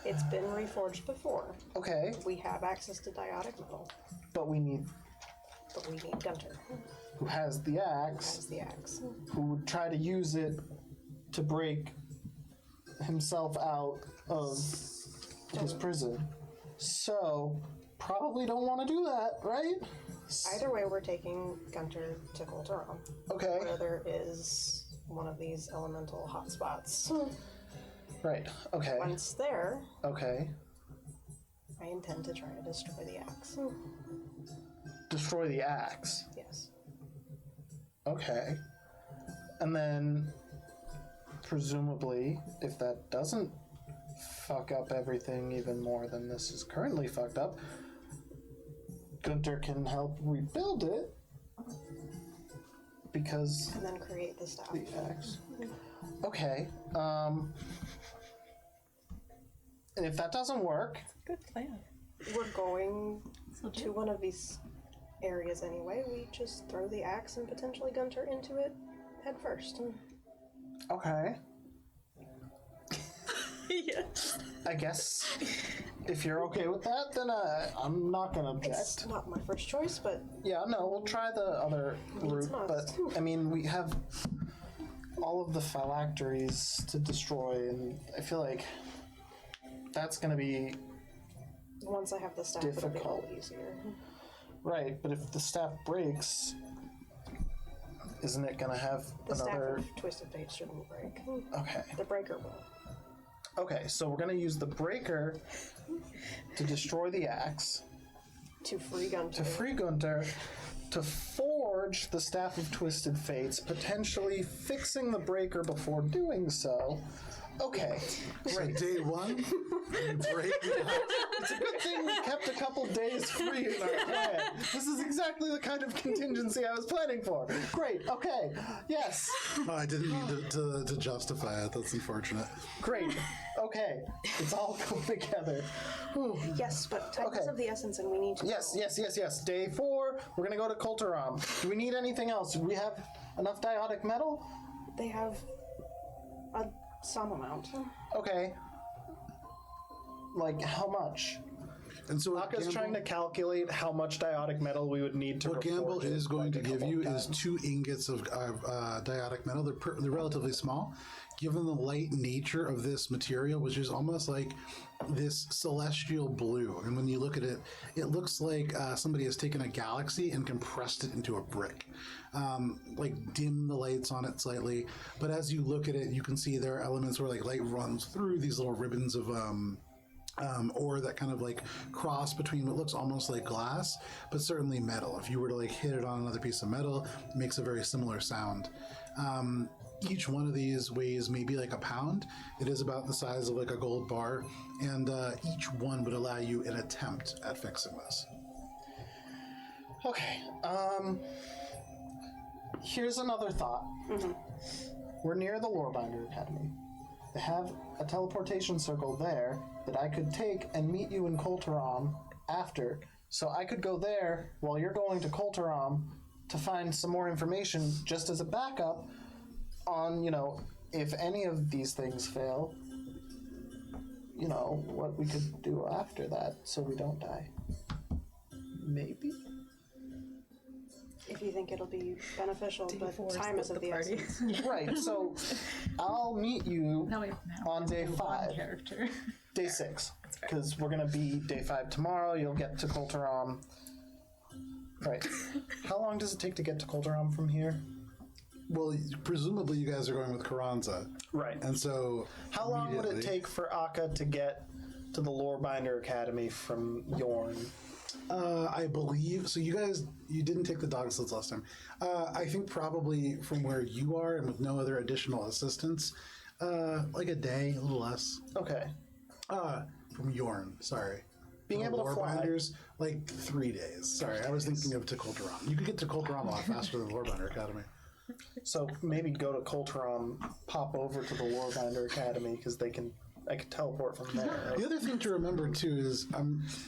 It's been reforged before. Okay. We have access to diotic metal, But we need but we need Gunter. who has the axe, That's the axe. who would try to use it to break himself out of his prison. So, probably don't want to do that, right? Either way, we're taking Gunter to Colteron, Okay. where there is one of these elemental hotspots. Right. Okay. Once there, Okay. I intend to try to destroy the axe. Destroy the axe. Yes. Okay. And then presumably, if that doesn't fuck up everything even more than this is currently fucked up, Gunter can help rebuild it because And then create the staff. the axe. Okay. And if that doesn't work, Good plan. We're going to one of these areas anyway. We just throw the axe and potentially Gunter into it head first. okay. Yes. I guess if you're okay with that, then I'm not gonna object. It's not my first choice, but Yeah, no, we'll try the other route, must. but I mean, we have all of the phylacteries to destroy, and I feel like that's gonna be once I have the staff, it'll be a Difficult. little easier. right. But if the staff breaks, isn't it gonna have The staff another? of Twisted Fate shouldn't break. Okay. The breaker will. Okay, so we're gonna use the breaker to destroy the axe, To free Gunter. to free Gunter, to forge the Staff of Twisted Fates, potentially fixing the breaker before doing so. Okay, So great. day one, you break the axe. It's a good thing we kept a couple days free in our plan. This is exactly the kind of contingency I was planning for. Great, okay, yes, Oh, I didn't mean to justify it. That's unfortunate. great, okay. It's all coming together. Whew. Yes, but time is Okay. of the essence, and we need to. Yes. Day 4, we're gonna go to Kulturam. Do we need anything else? Do we have enough diotic metal? They have some amount. Okay. Like, how much? And so what Aka's Gamble- trying to calculate how much diotic metal we would need to What Gamble reforge it, is going like, to a give couple you of is times. 2 ingots of diotic metal. They're relatively small. Given the light nature of this material, which is almost like this celestial blue, and when you look at it, it looks like somebody has taken a galaxy and compressed it into a brick. Like dim the lights on it slightly, but as you look at it, you can see there are elements where like light runs through these little ribbons of or that kind of like cross between what looks almost like glass, but certainly metal. If you were to like hit it on another piece of metal, it makes a very similar sound. Each one of these weighs maybe like a pound. It is about the size of like a gold bar, and each one would allow you an attempt at fixing this. Okay. Here's another thought. We're near the Lorebinder Academy. They have a teleportation circle there that I could take and meet you in Kulturam after. So I could go there while you're going to Kulturam to find some more information just as a backup on, if any of these things fail, what we could do after that so we don't die. Maybe? If you think it'll be beneficial, but D4 time is split of the the party. essence. Right, so I'll meet you Now we have on day 5, character. day 6, because we're gonna be day 5 tomorrow. You'll get to Kulturam. Right. How long does it take to get to Kulturam from here? Well, presumably you guys are going with Carranza, Right. and so How long would it immediately- take for Akka to get to the Lorebinder Academy from Yorn? I believe so. You didn't take the dog sleds last time. I think probably from where you are and with no other additional assistance, like a day, a little less. Okay. From Yorn, sorry. Being able to fly. Lorebinders, like 3 days. Sorry, I was thinking of to Kulturam. You could get to Kulturam a lot faster than the Lorebinder Academy. So maybe go to Kulturam, pop over to the Lorebinder Academy, because I could teleport from there. Right? The other thing to remember too is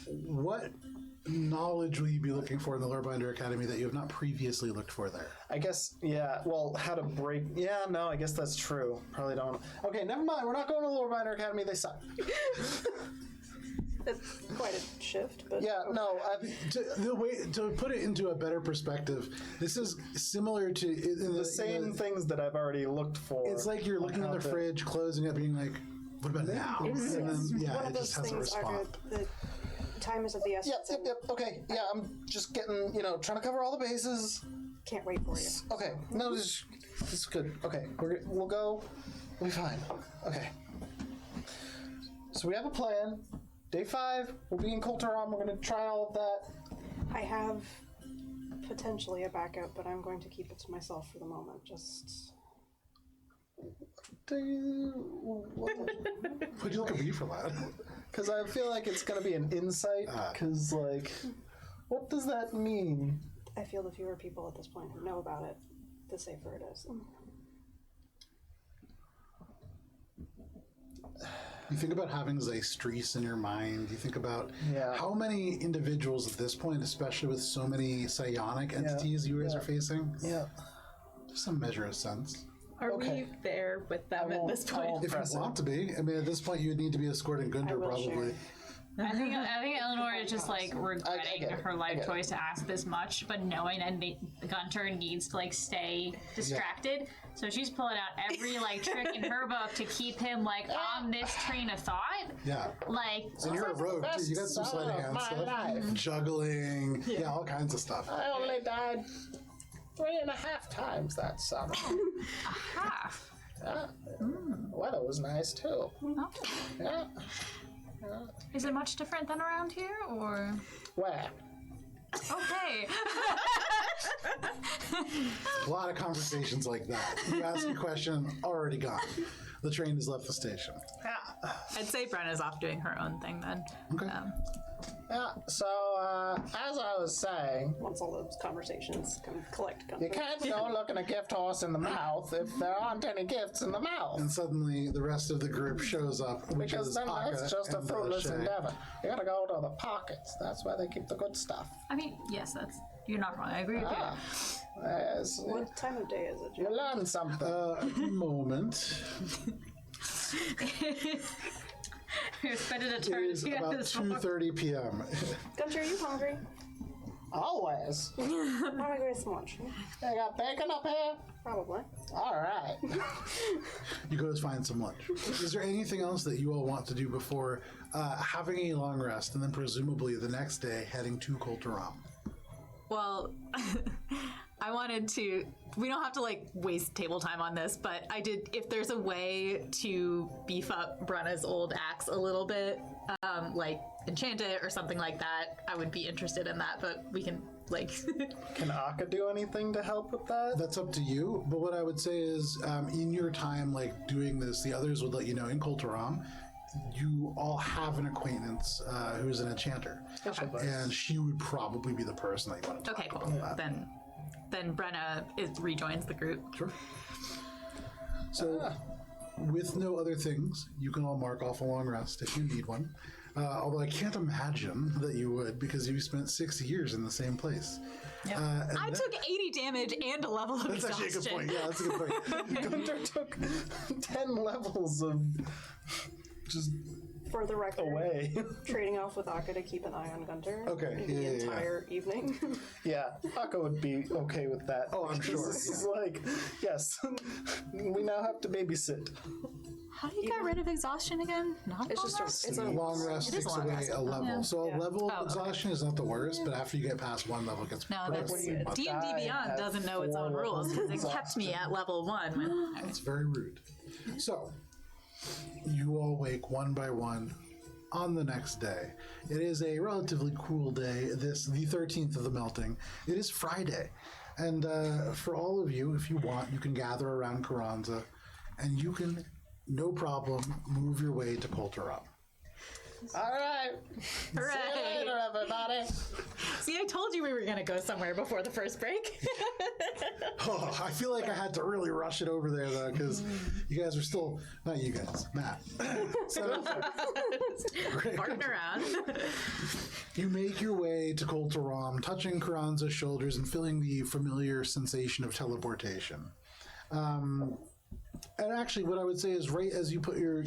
what knowledge will you be looking for in the Lorebinder Academy that you have not previously looked for there? I guess, yeah, well, how to break... Yeah, no, I guess that's true. Probably don't... Okay, never mind. We're not going to the Lorebinder Academy. They suck. It's quite a shift, but Yeah, no, To put it into a better perspective, this is similar to the same things that I've already looked for. It's like you're looking in how the to- fridge, closing it, being like, "What about now?" And then, yeah, one it of those just has a things are response. the time is of the essence. Yep. Okay, yeah, I'm just getting, trying to cover all the bases. Can't wait for you. Okay, no, this is good. Okay, we'll go. We'll be fine. Okay. So we have a plan. Day 5, we'll be in Kulturam. We're going to try all of that. I have potentially a backup, but I'm going to keep it to myself for the moment. Just Would you look at me for that? Because I feel like it's going to be an insight. Because, like, what does that mean? I feel the fewer people at this point who know about it, the safer it is. You think about having Zaystrees in your mind. You think about Yeah. how many individuals at this point, especially with so many psionic entities you guys are facing, Yeah. just some measure of sense. Are Okay. we there with them at this point? If you want to be. I mean, at this point, you would need to be escorting Gunter, will probably. share. I think Eleanor is just like regretting get it. her I life get it. choice to ask this much, but knowing that Gunter needs to like stay distracted, so she's pulling out every like trick in her book to keep him like on this train of thought. Yeah. Like, And you're a rogue, too. You got some sleight of hand my stuff. life. Juggling. Yeah, all kinds of stuff. I only died 3.5 times that summer. half. Yeah. Weather was nice too. Yeah. Is it much different than around here, or? Where? Okay. A lot of conversations like that. You ask a question, already gone. The train has left the station. I'd say Brenna's off doing her own thing then. Okay. Yeah. So as I was saying, Once all those conversations collect. you can't go looking a gift horse in the mouth if there aren't any gifts in the mouth. And suddenly, the rest of the group shows up, which Because is then that's Akka just a and fruitless Shay. endeavor. You gotta go to the pockets. That's where they keep the good stuff. I mean, yes, you're not wrong. I agree with Ah. Yes. What time of day is it, You Jim? learn something. A moment. you. We're spending It is eternity on about this one. 2:30 p.m. Gunter, are you hungry? Always. Why don't I go get some lunch? They got bacon up here? Probably. All right. You go to find some lunch. Is there anything else that you all want to do before having a long rest and then presumably the next day heading to Koltaram? Well, I wanted to. We don't have to like waste table time on this, but I did. If there's a way to beef up Brenna's old axe a little bit, like enchant it or something like that, I would be interested in that. But we can like. Can Akka do anything to help with that? That's up to you. But what I would say is, in your time, like doing this, the others would let you know in Koltaram, you all have an acquaintance who's an enchanter, and she would probably be the person that you want to. Okay, cool. Then Brenna rejoins the group. Sure. So, with no other things, you can all mark off a long rest if you need one. Although I can't imagine that you would, because you spent 6 years in the same place. And I took 80 damage and a level of That's exhaustion. actually a good point. Yeah, that's a good point. Gunter took 10 levels of just For the record, away. trading off with Akka to keep an eye on Gunter. Okay, The yeah. entire evening. Yeah, Akka would be okay with that. Oh, I'm sure, This is like, yes, we now have to babysit. How do you get rid of exhaustion again? Not It's just it's a Long rest It is takes long away rest. a level. Yeah. So a level of Oh, okay. exhaustion is not the worst, but after you get past one level, it gets No, progressive. that's when you D&D die, Beyond have doesn't know its own 4 rules because it levels kept me at level 1. When, That's very rude. So, you all wake one by one on the next day. It is a relatively cool day, the 13th of the melting. It is Friday. And for all of you, if you want, you can gather around Carranza, and you can, no problem, move your way to Koltaram. All right. See you Hooray! later, everybody. See, I told you we were going to go somewhere before the first break. Oh, I feel like I had to really rush it over there, though, because you guys are still, not you guys, Matt. So, Farting around. you make your way to Koltaram, touching Carranza's shoulders and feeling the familiar sensation of teleportation. And actually, what I would say is, right as you put your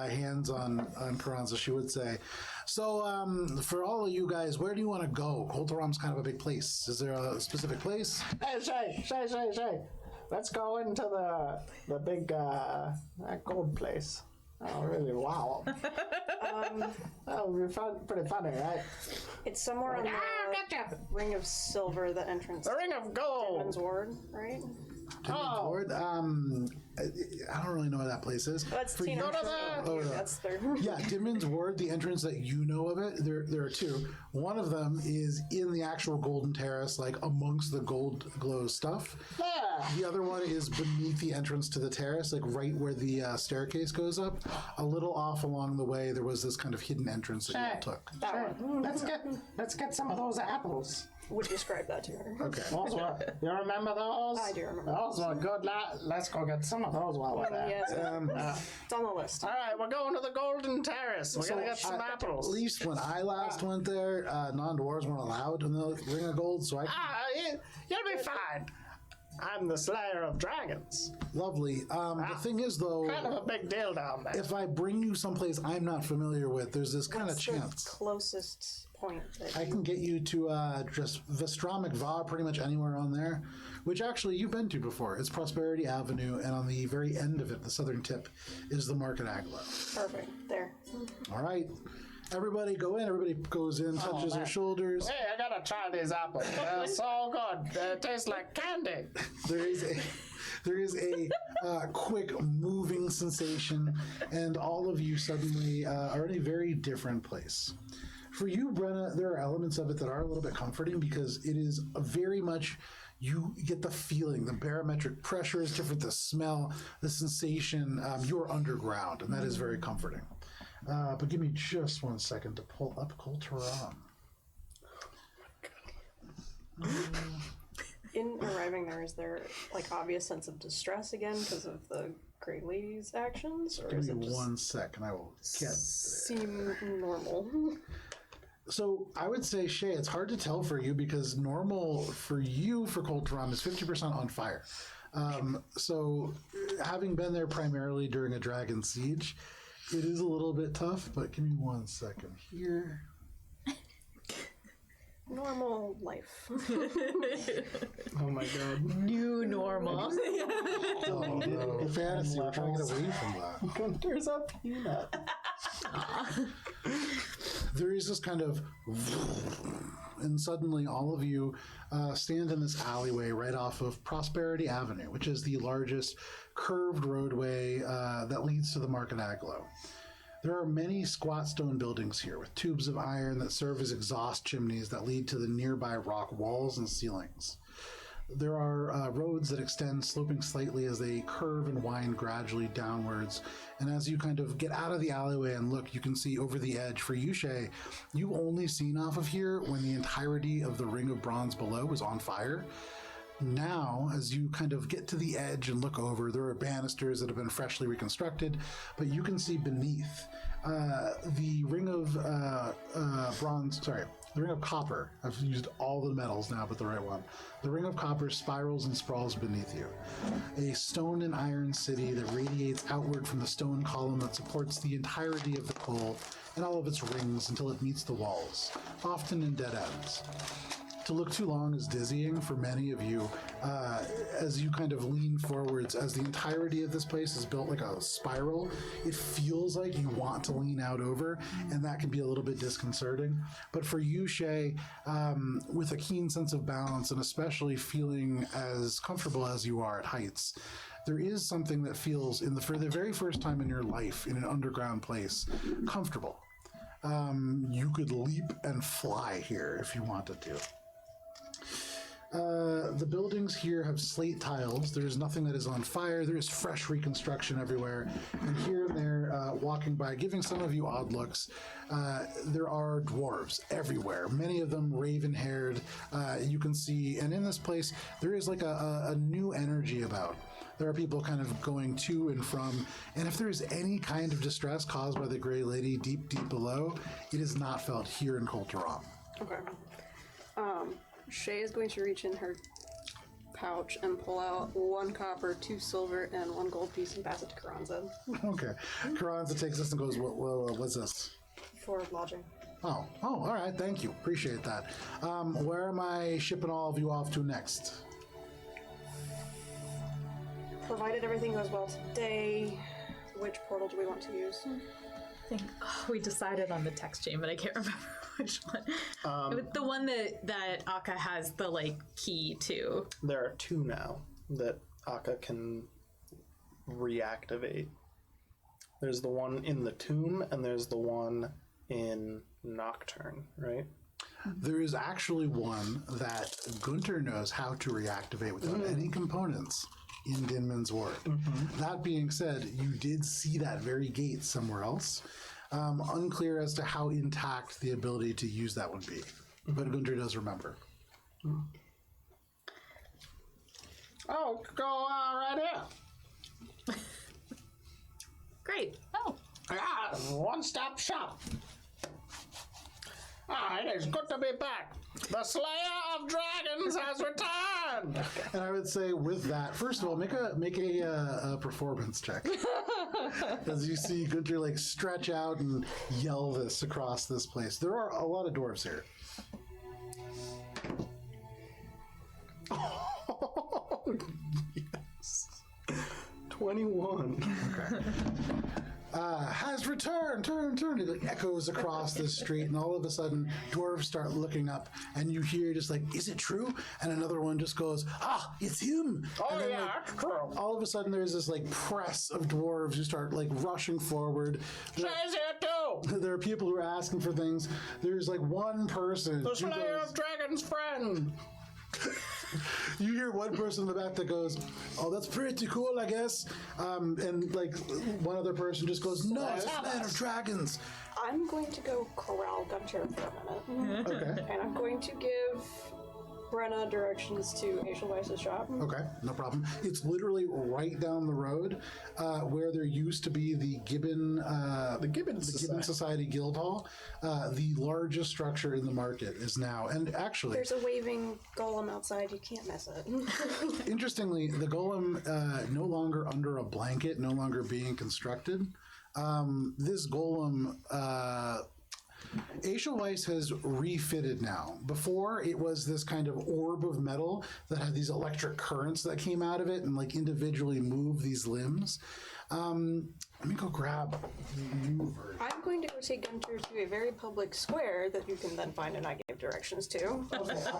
hands on Carranza, she would say, "So, for all of you guys, where do you want to go? Koltaram's kind of a big place. Is there a specific place?" Hey, Shay. Let's go into the big that gold place. Oh, really? Wow. That would be pretty funny, right? It's somewhere on the Gotcha. Ring of Silver, the entrance. The Ring of Gold. Demon's Ward, right? Tinman's Ward. I don't really know where that place is. That's For you- Tina. Oh, no. That's their. Yeah, Tinman's Ward, the entrance that you know of it, there are two. One of them is in the actual Golden Terrace, like amongst the gold glow stuff. Yeah. The other one is beneath the entrance to the terrace, like right where the staircase goes up. A little off along the way, there was this kind of hidden entrance that you all took. Sure. Let's get some of those apples. Would describe that to her. Okay. Those were, you remember those? I do remember. Those were good. Let's go get some of those while we're there. Yes, it's on the list. All right, we're going to the Golden Terrace. We're gonna get some apples. At least when I last went there, non-dwarves weren't allowed in the Ring of Gold, so You'll be fine. I'm the Slayer of Dragons. lovely. The thing is, though, Kind of a big deal down there. if I bring you someplace I'm not familiar with, there's this kind of What's the chance. closest point that I can get you to just Vestramic Va, pretty much anywhere on there, which actually you've been to before. It's Prosperity Avenue, and on the very end of it, the southern tip, is the Market Aglo. perfect there. All right. Everybody go in. Everybody goes in, touches their shoulders. Hey, I gotta try these apples. They're so good. They taste like candy. There is a quick moving sensation, and all of you suddenly are in a very different place. For you, Brenna, there are elements of it that are a little bit comforting because it is very much, you get the feeling, the barometric pressure is different, the smell, the sensation, you're underground, and that is very comforting. But give me just 1 second to pull up Colteron. In arriving there, is there like obvious sense of distress again because of the Grey Lady's actions, or Give is me it just 1 second, I will get. seem normal? So I would say, Shay, it's hard to tell for you because normal for you for Colteron is 50% on fire. So having been there primarily during a dragon siege, it is a little bit tough, but give me 1 second here. Normal life. Oh my god. New normal. Oh no, fantasy, we're trying to get away from that. There's a peanut. There is this kind of, and suddenly all of you stand in this alleyway right off of Prosperity Avenue, which is the largest curved roadway that leads to the Market Aglo. There are many squat stone buildings here with tubes of iron that serve as exhaust chimneys that lead to the nearby rock walls and ceilings. There are roads that extend, sloping slightly as they curve and wind gradually downwards. And as you kind of get out of the alleyway and look, you can see over the edge. For you, Shay, you've only seen off of here when the entirety of the ring of bronze below was on fire. Now, as you kind of get to the edge and look over, there are banisters that have been freshly reconstructed, but you can see beneath the ring of the ring of copper. I've used all the metals now, but the right one. The ring of copper spirals and sprawls beneath you. A stone and iron city that radiates outward from the stone column that supports the entirety of the coal and all of its rings until it meets the walls, often in dead ends. To look too long is dizzying for many of you as you kind of lean forwards. As the entirety of this place is built like a spiral, it feels like you want to lean out over, and that can be a little bit disconcerting. But for you, Shay, with a keen sense of balance and especially feeling as comfortable as you are at heights, there is something that feels, for the very first time in your life in an underground place, comfortable. You could leap and fly here if you wanted to. The buildings here have slate tiles. There's nothing that is on fire. There is fresh reconstruction everywhere. And here and there, walking by, giving some of you odd looks, there are dwarves everywhere. Many of them raven-haired. You can see, and in this place, there is like a new energy about. There are people kind of going to and from, and if there is any kind of distress caused by the Grey Lady deep, deep below, it is not felt here in Colteron. Okay. Shay is going to reach in her pouch and pull out 1 copper, 2 silver, and 1 gold piece and pass it to Karanza Okay. Karanza takes this and goes, what's this? for lodging. Oh, all right, thank you. Appreciate that. Where am I shipping all of you off to next? Provided everything goes well today, which portal do we want to use? I think we decided on the text chain, but I can't remember which one. The one that Akka has the key to. There are 2 now that Akka can reactivate. There's the one in the tomb, and there's the one in Nocturne, right? There is actually one that Gunter knows how to reactivate without any components in Dinman's work. That being said, you did see that very gate somewhere else. Unclear as to how intact the ability to use that would be, but Gunter does remember. Oh, go right here. Great. Oh, Ah, one-stop shop. Ah, it is good to be back. The Slayer of Dragons has returned. And I would say with that, first of all, make a performance check. As you see Gunter like stretch out and yell this across this place. There are a lot of dwarves here. Yes. 21. Okay. Has returned, turn. It like echoes across the street, and all of a sudden, dwarves start looking up, and you hear just like, "Is it true?" And another one just goes, "Ah, it's him!" Oh, and then, yeah, like, it's true. all of a sudden, there's this like press of dwarves who start like rushing forward. She's here too. There are people who are asking for things. There's like one person. The who Slayer goes- of Dragons' friend. You hear one person in the back that goes, "Oh, that's pretty cool, I guess." And like one other person just goes, "No, it's Slayer of Dragons." I'm going to go corral Gunter for a minute. Okay. And I'm going to give Brenna directions to Aishelweiss's shop. Okay, no problem. It's literally right down the road where there used to be the Gibbon Society Guild Hall. The largest structure in the market is now, and actually, There's a waving golem outside. You can't miss it. interestingly, the golem no longer under a blanket, no longer being constructed. This golem. Aishelweiss has refitted now. Before, it was this kind of orb of metal that had these electric currents that came out of it and like individually move these limbs. Let me go grab the new version. I'm going to go take Gunter to a very public square that you can then find and I gave directions to.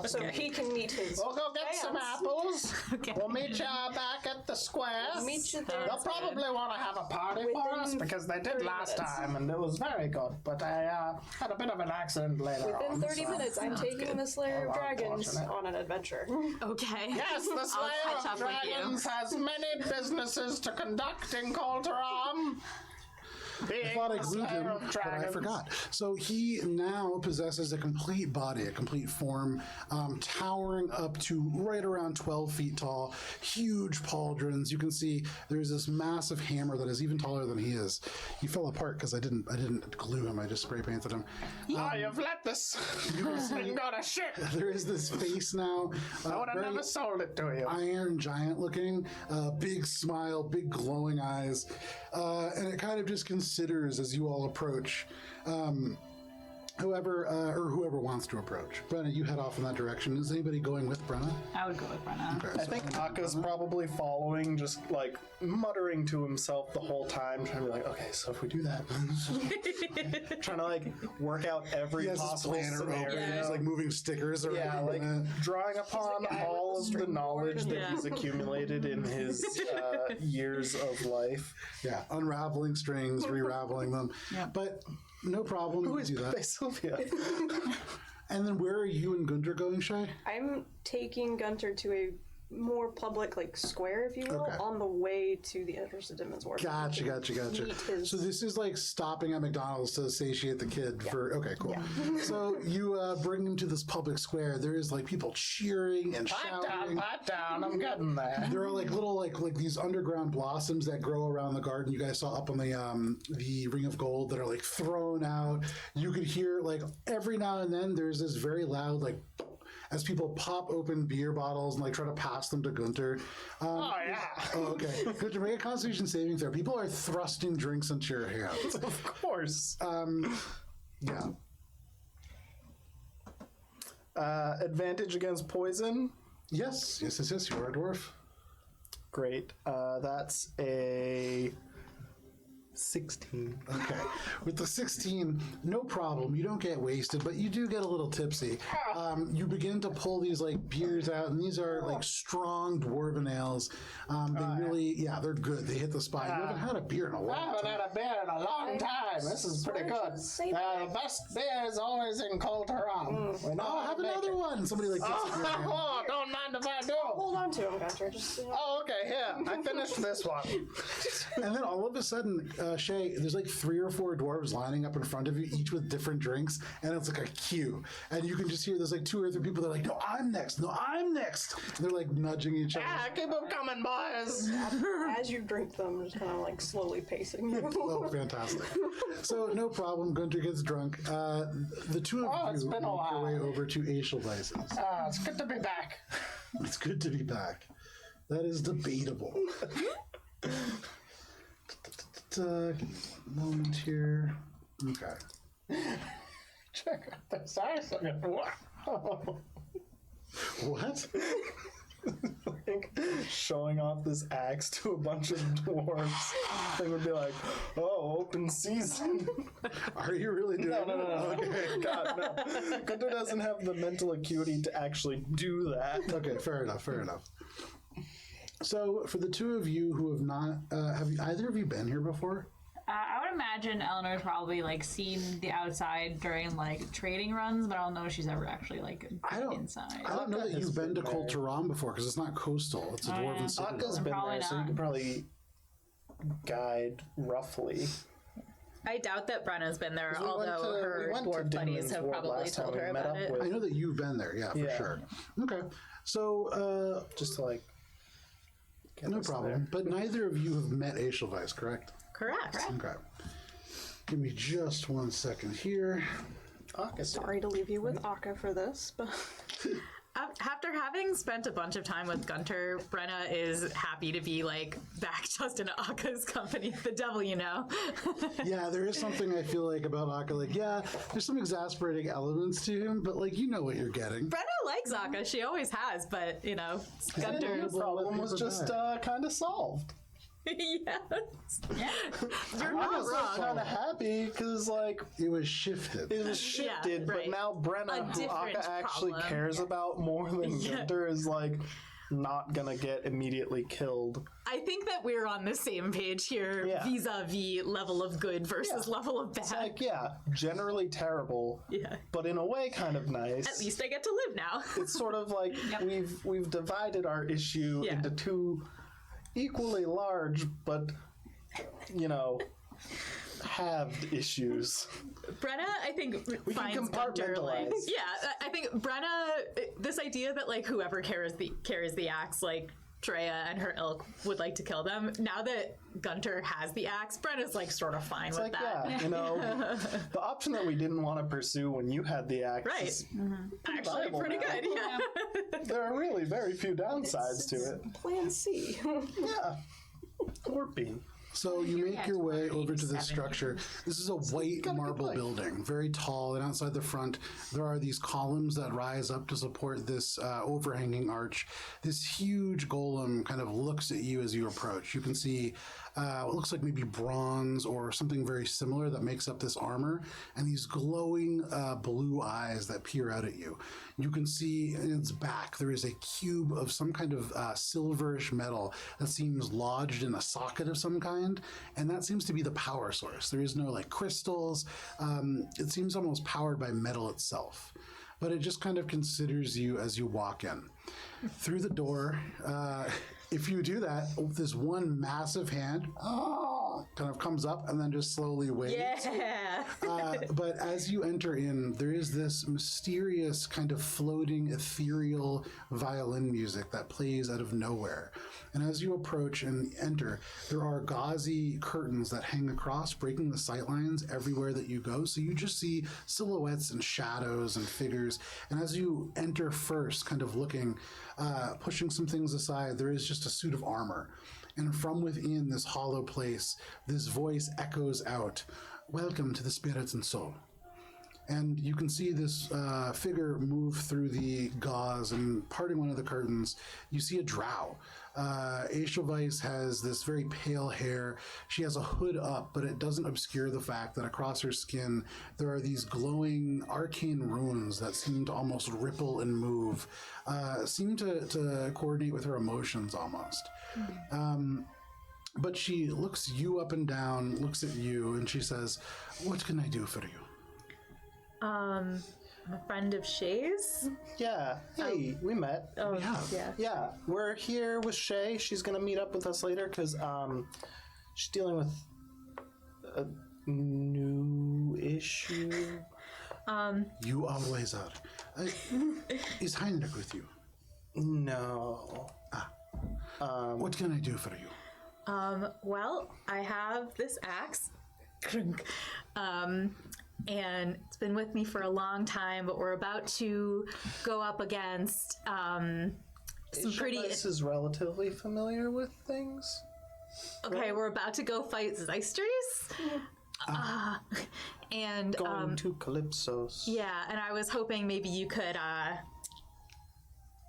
So he can meet his We'll go get some fans. apples. Okay. We'll meet you back at the square. Meet you there. They'll probably want to have a party for Within us because they did 30 last minutes. time and it was very good. But I had a bit of an accident later on. Within 30 so- minutes, I'm taking the Slayer of Oh, Dragons unfortunate. on an adventure. Okay. Yes, the Slayer catch of up with you. Dragons has many businesses to conduct in Colteron. I thought I glued him, but I forgot. So he now possesses a complete body, a complete form, towering up to right around 12 feet tall, huge pauldrons. You can see there's this massive hammer that is even taller than he is. He fell apart because I didn't glue him. I just spray painted him. Oh, you've let this thing go to shit. There is this face now. I would have very never sold it to you. Iron giant looking, big smile, big glowing eyes, and it kind of just considers as you all approach. Whoever wants to approach. Brenna, you head off in that direction. Is anybody going with Brenna? I would go with Brenna. Okay, I think Akka's probably following, just like muttering to himself the whole time, trying to be like, okay, so if we do that, trying to like work out every he has this possible planner open. scenario. He's like moving stickers around. Yeah, like drawing upon guy with all the of the string knowledge board. that Yeah. he's accumulated in his years of life. yeah, unraveling strings, re-raveling them. Yeah. But no problem. Who You is can do Pepe that. Sylvia? And then where are you and Gunter going, Shay? I'm taking Gunter to a more public, like, square, if you will, Okay. on the way to the entrance of Dimmon's Wharf. Gotcha. Meet his- So this is like stopping at McDonald's to satiate the kid for. Okay, cool. So you bring him to this public square. There is like people cheering and shouting. Pat down, I'm getting there. There are like little like these underground blossoms that grow around the garden. You guys saw up on the Ring of Gold that are like thrown out. You could hear like every now and then there's this very loud like as people pop open beer bottles and like try to pass them to Gunter. Oh, yeah. Oh, okay. Gunter, make a Constitution saving throw. People are thrusting drinks into your hands. Of course. Yeah. Advantage against poison. Yes. You're a dwarf. Great. That's a 16. Okay. With the 16, no problem. You don't get wasted, but you do get a little tipsy. You begin to pull these like beers out, and these are like strong dwarven ales. They really, they're good. They hit the spot. You haven't had a beer in a I long haven't time. had a beer in a long time. This is pretty good. The best beer is always in Col Haram. Oh, have another one. Somebody like gets it in your hand. Oh, don't mind if I do. Hold on to him, Gunter. Just Oh, okay, here. I finished this one. And then all of a sudden, Shay, there's like 3 or 4 dwarves lining up in front of you, each with different drinks, and it's like a queue. And you can just hear there's like 2 or 3 people that are like, no, I'm next. No, I'm next. And they're like nudging each other. Keep them coming, boys. as you drink them, just kind of like slowly pacing you. Oh, fantastic. So, no problem. Gunter gets drunk. The 2 of it's you make been a your way while. over to Aeschylweiss's. It's good to be back. It's good to be back. That is debatable. Give me a moment here. Okay. Check out this ice. Wow. What? Like, showing off this axe to a bunch of dwarves. They would be like, oh, open season. Are you really doing No. it? Okay, God, no. Gunter doesn't have the mental acuity to actually do that. Okay, fair enough. So, for the 2 of you who have not, have either of you been here before? I would imagine Eleanor's probably like seen the outside during like trading runs, but I don't know if she's ever actually like been inside. I don't know that you've been to Col Haram before because it's not coastal. It's a dwarven city. Aka's been Probably there, so you not. could probably guide roughly. I doubt that Brenna's been there, We went although to- her we went to dwarf buddies Dinman's have Ward probably last time told we her met about up it. with- I know that you've been there, for Yeah. sure. Okay, so Just to like. Get no us problem. there. But neither of you have met Aeschylweiss, correct? Correct. Okay. Give me just 1 second here. Sorry to leave you with Akka for this, but After having spent a bunch of time with Gunter, Brenna is happy to be like back just in Akka's company. The devil, you know. Yeah, there is something I feel like about Akka. Like, yeah, there's some exasperating elements to him, but like, you know what you're getting. Brenna likes Akka. She always has, but you know, Gunter's. The problem was just kind of solved. Yes. Yeah. You're I not was kind wrong. of happy because like It was shifted. it was shifted, right. but now Brenna, A who different Akka actually problem. cares about more than Yeah. Gunter, is like not gonna get immediately killed. I think that we're on the same page here, Yeah. vis-a-vis level of good versus level of bad. It's like, yeah, generally terrible, Yeah. but in a way kind of nice. At least I get to live now. It's sort of like we've divided our issue Yeah. into 2 equally large, but you know, halved issues. Brenna, I think, We can finds Gunter like, compartmentalize. yeah. I think Brenna, this idea that like whoever carries the axe, like Treya and her ilk, would like to kill them. Now that Gunter has the axe, Brenna's like sort of fine It's with like, that. yeah, you know, the option that we didn't want to pursue when you had the axe. Right. is- Actually, viable pretty now. good. Yeah. There are really very few downsides to it. Plan C. Yeah. Or B. So you make your way over to this structure. This is a white marble building, very tall, and outside the front there are these columns that rise up to support this overhanging arch. This huge golem kind of looks at you as you approach. You can see what looks like maybe bronze or something very similar that makes up this armor, and these glowing blue eyes that peer out at you. You can see in its back there is a cube of some kind of silverish metal that seems lodged in a socket of some kind, and that seems to be the power source. There is no like crystals. It seems almost powered by metal itself, but it just kind of considers you as you walk in. Through the door, if you do that, this one massive hand kind of comes up and then just slowly waves. Yeah. But as you enter in, there is this mysterious kind of floating, ethereal violin music that plays out of nowhere. And as you approach and enter, there are gauzy curtains that hang across, breaking the sightlines everywhere that you go. So you just see silhouettes and shadows and figures. And as you enter first, kind of looking, pushing some things aside, there is just a suit of armor. And from within this hollow place, this voice echoes out, "Welcome to the Spirits and Soul." And you can see this figure move through the gauze and parting one of the curtains. You see a drow. Edelweiss has this very pale hair. She has a hood up, but it doesn't obscure the fact that across her skin there are these glowing arcane runes that seem to almost ripple and move, seem to coordinate with her emotions almost. But she looks you up and down, looks at you, and she says, "What can I do for you?" I'm a friend of Shay's. Yeah. Hey, we met. Oh, Yeah. yeah. Yeah, we're here with Shay. She's gonna meet up with us later because she's dealing with a new issue. You always are. Is Heinrich with you? No. What can I do for you? Well, I have this axe. And it's been with me for a long time, but we're about to go up against some pretty... This is relatively familiar with things. Okay, we're about to go fight Zeisters. And Going to Calypso's. yeah, and I was hoping maybe you could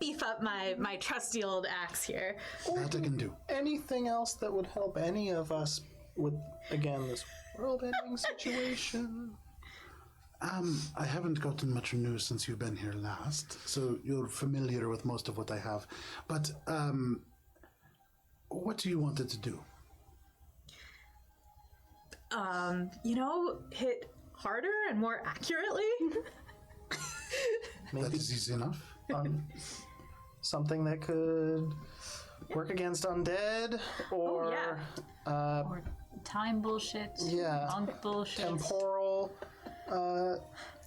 beef up my trusty old axe here. That I can do. Anything else that would help any of us with, again, this world-ending situation? I haven't gotten much news since you've been here last, so you're familiar with most of what I have. But what do you want it to do? Hit harder and more accurately. That is easy enough. Something that could work against undead or Or time bullshit. Yeah. Monk bullshit. temporal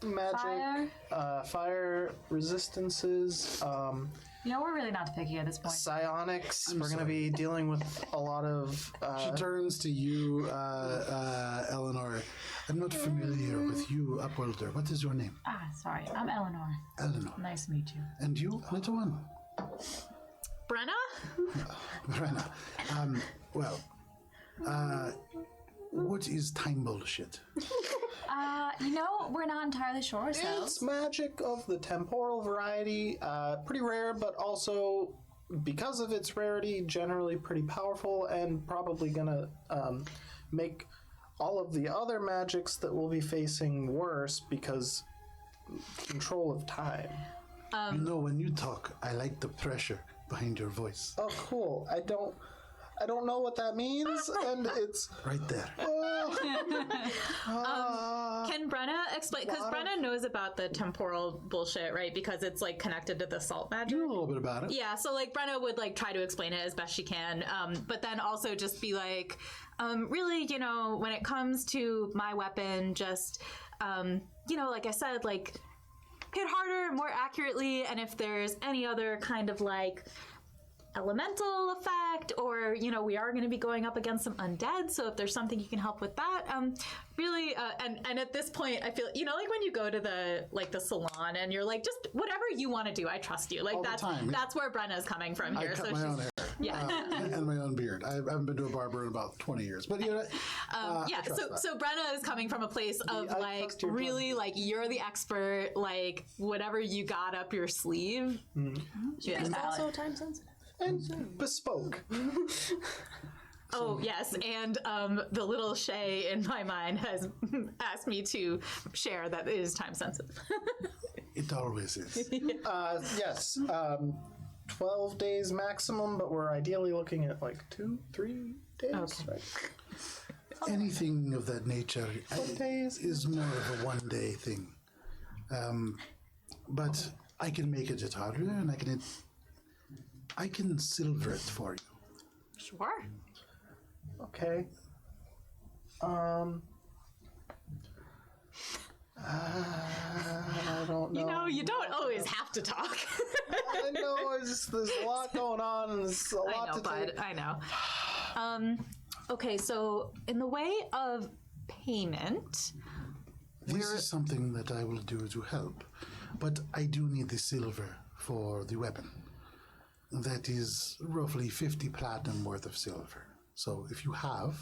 magic, Fire. Fire resistances, We're really not picky at this point. psionics. We're going to be dealing with a lot of. She turns to you, Eleanor. I'm not familiar with you, Upworlder. What is your name? Sorry. I'm Eleanor. Eleanor. Nice to meet you. And you, little one? Brenna? Brenna. What is time bullshit? We're not entirely sure ourselves. It's magic of the temporal variety, pretty rare, but also because of its rarity, generally pretty powerful, and probably gonna make all of the other magics that we'll be facing worse because control of time. When you talk, I like the pressure behind your voice. Oh, cool. I don't know what that means, and it's Right there. Can Brenna explain? Because Brenna knows about the temporal bullshit, right? Because it's like connected to the salt magic. You know a little bit about it. Yeah, so like Brenna would like try to explain it as best she can, but then also just be like, really, when it comes to my weapon, just, like I said, like hit harder, more accurately, and if there's any other kind of like elemental effect, or we are going to be going up against some undead, so if there's something you can help with that, really, and at this point I feel like when you go to the salon and you're like, just whatever you want to do, I trust you, like All the time. that's where Brenna's coming from here. I cut So my she's own hair. And my own beard. I haven't been to a barber in about 20 years, but yeah, I trust that. so Brenna is coming from a place of I like trust your really like you're the expert, like whatever you got up your sleeve. Yeah. It's also time sensitive. and bespoke. Oh yes, and the little Shay in my mind has asked me to share that it is time sensitive. It always is. Yes, 12 days maximum, but we're ideally looking at like 2-3 days. Okay. Right? Anything of that nature days? is more of a one-day thing. But I can make it harder, and I can silver it for you. Sure. Okay. I don't know. You don't always have to talk. I know, there's a lot going on, and there's a lot to take. I know. Okay, so in the way of payment, This is something that I will do to help, but I do need the silver for the weapon. That is roughly 50 platinum worth of silver. So if you have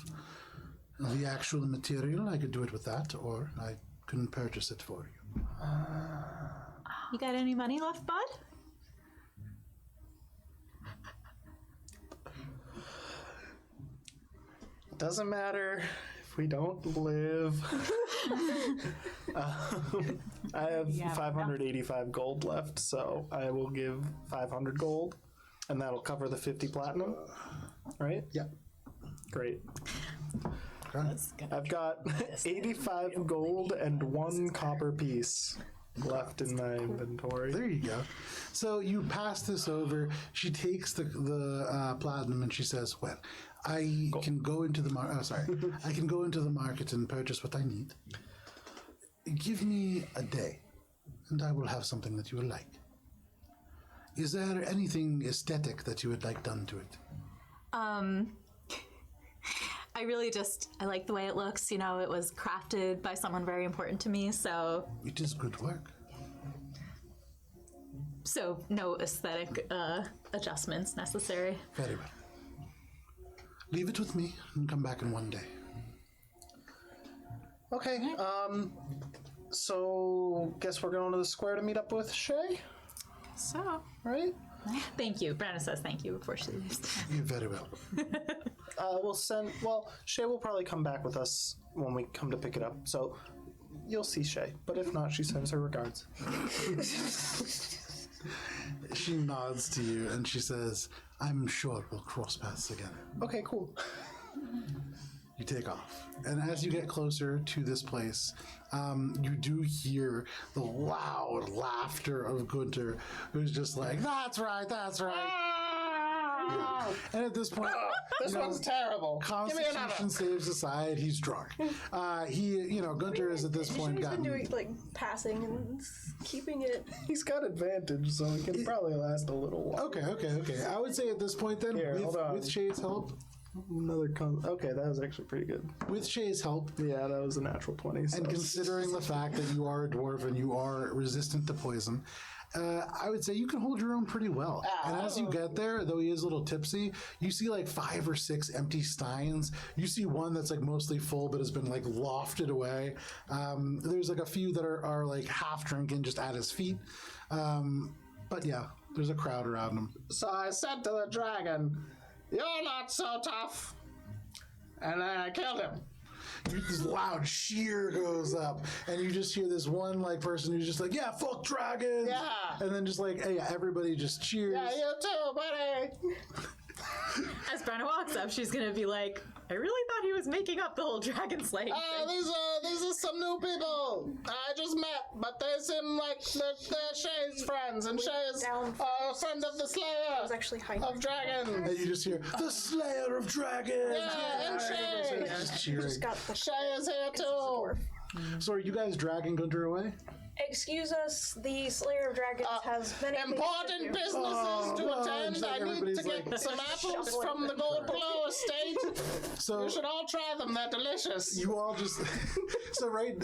the actual material, I could do it with that, or I can purchase it for you. You got any money left, bud? Doesn't matter if we don't live. I have 585 gold left, so I will give 500 gold, and that'll cover the 50 platinum, right? Yeah. Great. I've got 85 gold and 1 copper piece left in my inventory. There you go. So you pass this over. She takes the platinum and she says, "Well, I can go into the I can go into the market and purchase what I need. Give me a day, and I will have something that you will like. Is there anything aesthetic that you would like done to it?" I really I like the way it looks. You know, it was crafted by someone very important to me, so It is good work. no aesthetic adjustments necessary. Very well. Leave it with me and come back in one day. Okay, so guess we're going to the square to meet up with Shay, So, right? thank you. Brandon says thank you before she leaves. You're very well. Shay will probably come back with us when we come to pick it up, so you'll see Shay, but if not, she sends her regards. She nods to you and she says, "I'm sure we'll cross paths again." Okay, cool. You take off. And as you get closer to this place, you do hear the loud laughter of Gunter, who's just like, "That's right, that's right." Yeah. And at this point, This one's terrible. Give me another. Constitution saves aside, he's drunk. Gunter is at this point He's been gotten... doing like passing and keeping it. He's got advantage, so he can probably last a little while. Okay. I would say at this point then, Here, hold on. with Shay's help, Okay, that was actually pretty good. with Shay's help, Yeah, that was a natural 20. So. and considering the fact that you are a dwarf and you are resistant to poison, I would say you can hold your own pretty well. And as you get there, though he is a little tipsy, you see like 5 or 6 empty steins. You see one that's like mostly full but has been like lofted away. There's like a few that are like half drinking just at his feet. But yeah, there's a crowd around him. So I said to the dragon, "You're not so tough." And then I killed him. This loud cheer goes up, and you just hear this one like person who's just like, "Yeah, fuck dragons!" Yeah. And then just like, hey, everybody just cheers. Yeah, you too, buddy. As Brenna walks up, she's gonna be like, I really thought he was making up the whole dragon slaying thing. These are some new people I just met, but they seem like they're Shay's friends, and Shay is down. a friend of the Slayer It was actually high. of Dragons. And you just hear the Slayer of Dragons. Yeah, and Shay. Just cheering. Just got the Shay is here too. dwarf. So are you guys dragging Gunter away? Excuse us, the Slayer of Dragons has many things to Important do. businesses to attend. it's like I need everybody's to get like- some apples from the Gold Below estate. So You should all try them. They're delicious. you all just so right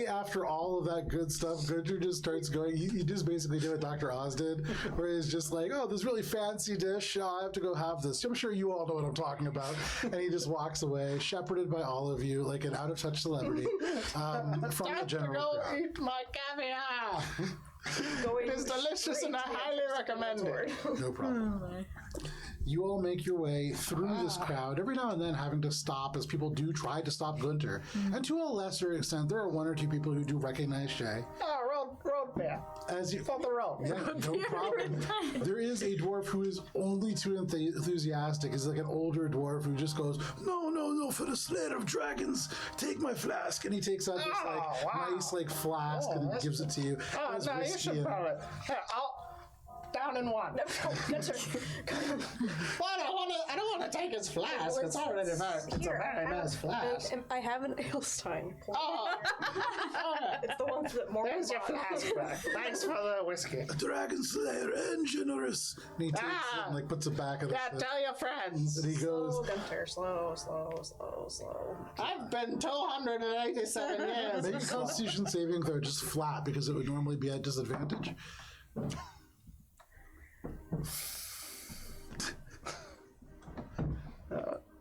after all of that good stuff, Gunter just starts going. He just basically did what Dr. Oz did, where he's just like, "Oh, this really fancy dish. I have to go have this." I'm sure you all know what I'm talking about. And he just walks away, shepherded by all of you, like an out of touch celebrity from the Time to general go crowd. eat my caviar. Going It is delicious and I straight to highly recommend it. No problem. You all make your way through this crowd, every now and then having to stop as people do try to stop Gunter. And to a lesser extent, there are 1 or 2 people who do recognize Shay. Oh, road beer. As you, For the road. yeah, no problem. There is a dwarf who is only too enthusiastic. He's like an older dwarf who just goes, "No, for the Slayer of Dragons, take my flask." And he takes out this Oh, wow. nice flask and that's- gives it to you. Oh, Has no, you whiskey should in it. borrow it. Here, down in one. What? I don't want to take his flask. It's already it's a very nice flask. I have an Ailstein. Oh, It's the ones that more. there's your flask back. Thanks for the whiskey. Dragon Slayer and generous. And he takes it and like puts it back in the Yeah, fist. tell your friends. And he Slow, goes, Gunter. Slow. I've been 287 years. make a Constitution saving throw just flat because it would normally be at disadvantage.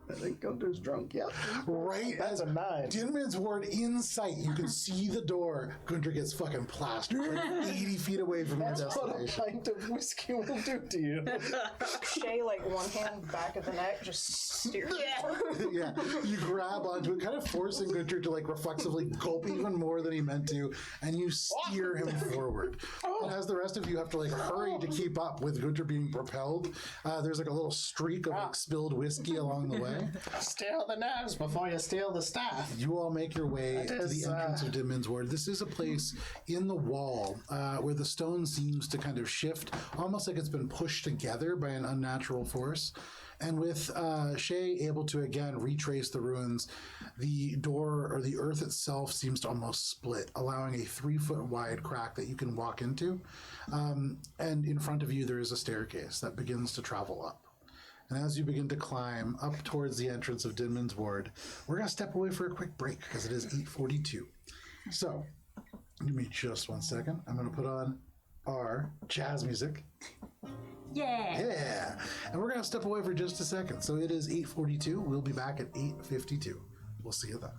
I think Gunter's drunk. Yep. Right That's as a 9. Dinman's ward in sight, you can see the door. Gunter gets fucking plastered like 80 feet away from your That's what a destination. pint of whiskey will do to you. Shay, like one hand back of the neck, just steers. Yeah, you grab onto it, kind of forcing Gunter to like reflexively gulp even more than he meant to, and you steer him forward. And as the rest of you have to like hurry to keep up with Gunter being propelled, there's like a little streak of like spilled whiskey along the way. Steal the knives before you steal the staff. You all make your way That to is, the entrance of Dinman's Ward. This is a place in the wall where the stone seems to kind of shift, almost like it's been pushed together by an unnatural force. And with Shay able to again retrace the ruins, the door or the earth itself seems to almost split, allowing a 3-foot wide crack that you can walk into. And in front of you, there is a staircase that begins to travel up. And as you begin to climb up towards the entrance of Dinman's Ward, we're going to step away for a quick break because it is 8:42. So, give me just 1 second. I'm going to put on our jazz music. Yeah. Yeah. And we're going to step away for just a second. So it is 8:42. We'll be back at 8:52. We'll see you then.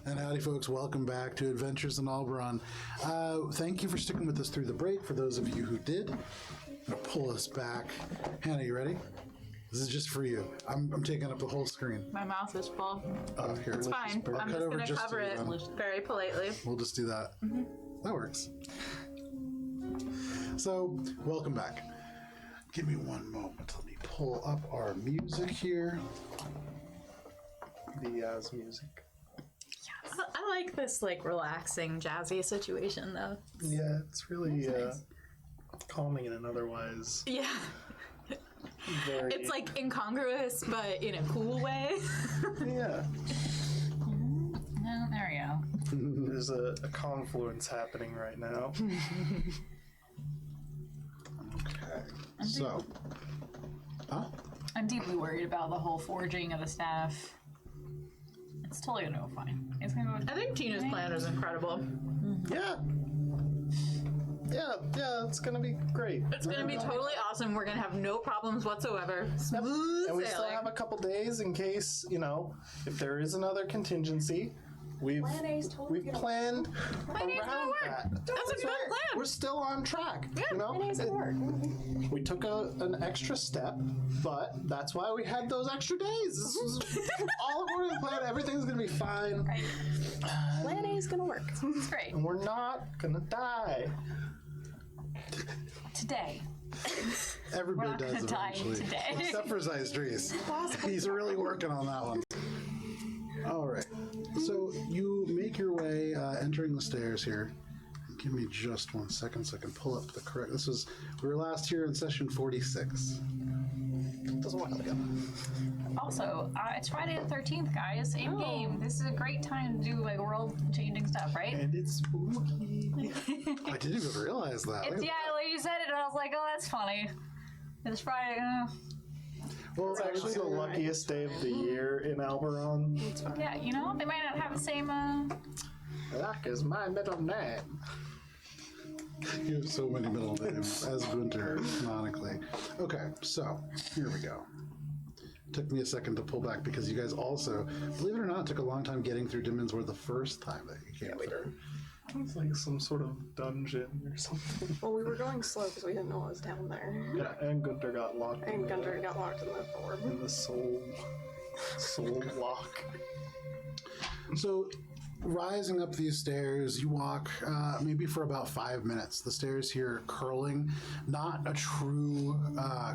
And howdy, folks. Welcome back to Adventures in Alberon. Thank you for sticking with us through the break. For those of you who did, I'm going to pull us back. Hannah, you ready? This is just for you. I'm taking up the whole screen. My mouth is full. Here. It's fine. I'll I'm cut just over going to just cover to you it then. very politely. We'll just do that. That works. So, welcome back. Give me one moment. Let me pull up our music here. The Yaz music. I like this like relaxing, jazzy situation though. Yeah, it's really calming in an otherwise Yeah. very. It's like incongruous, but in a cool way. Yeah. Oh, there we go. There's a confluence happening right now. Okay. So. Huh? I'm deeply worried about the whole forging of the staff. It's totally gonna go fine. It's gonna go. I think Tina's plan is incredible. Yeah. Yeah, it's gonna be great. It's going to be totally awesome. We're going to have no problems whatsoever. Smooth And we still sailing. have a couple days in case, if there is another contingency. We've planned around that. That's a good plan. We're still on track. We took an extra step, but that's why we had those extra days. This was all according to plan. Everything's gonna be fine, Right. Plan A is gonna work. It's great. and we're not gonna die. Today. Everybody We're not does gonna die eventually. today. Except for Zystries. He's really working on that one. All right. So you make your way entering the stairs here. Give me just 1 second so I can pull up the correct. We were last here in session 46. That was a while ago. Also, it's Friday the 13th, guys. In game. This is a great time to do like world-changing stuff, right? And it's spooky. I didn't even realize that. Look at Yeah, like you said it, and I was like, oh, that's funny. It's Friday. Well, It's actually the luckiest day of the year in Alberon. Yeah, they might not have the same. Luck is my middle name. You have so many middle names as Gunter, canonically. Okay, so here we go. Took me a second to pull back because you guys also, believe it or not, took a long time getting through Demon's Ward the first time that you came through. It's like some sort of dungeon or something. Well, we were going slow because we didn't know what was down there. Yeah, and Gunter got locked. And Gunter got locked in the orb. in the soul lock. So, rising up these stairs, you walk maybe for about 5 minutes. The stairs here are curling, not a true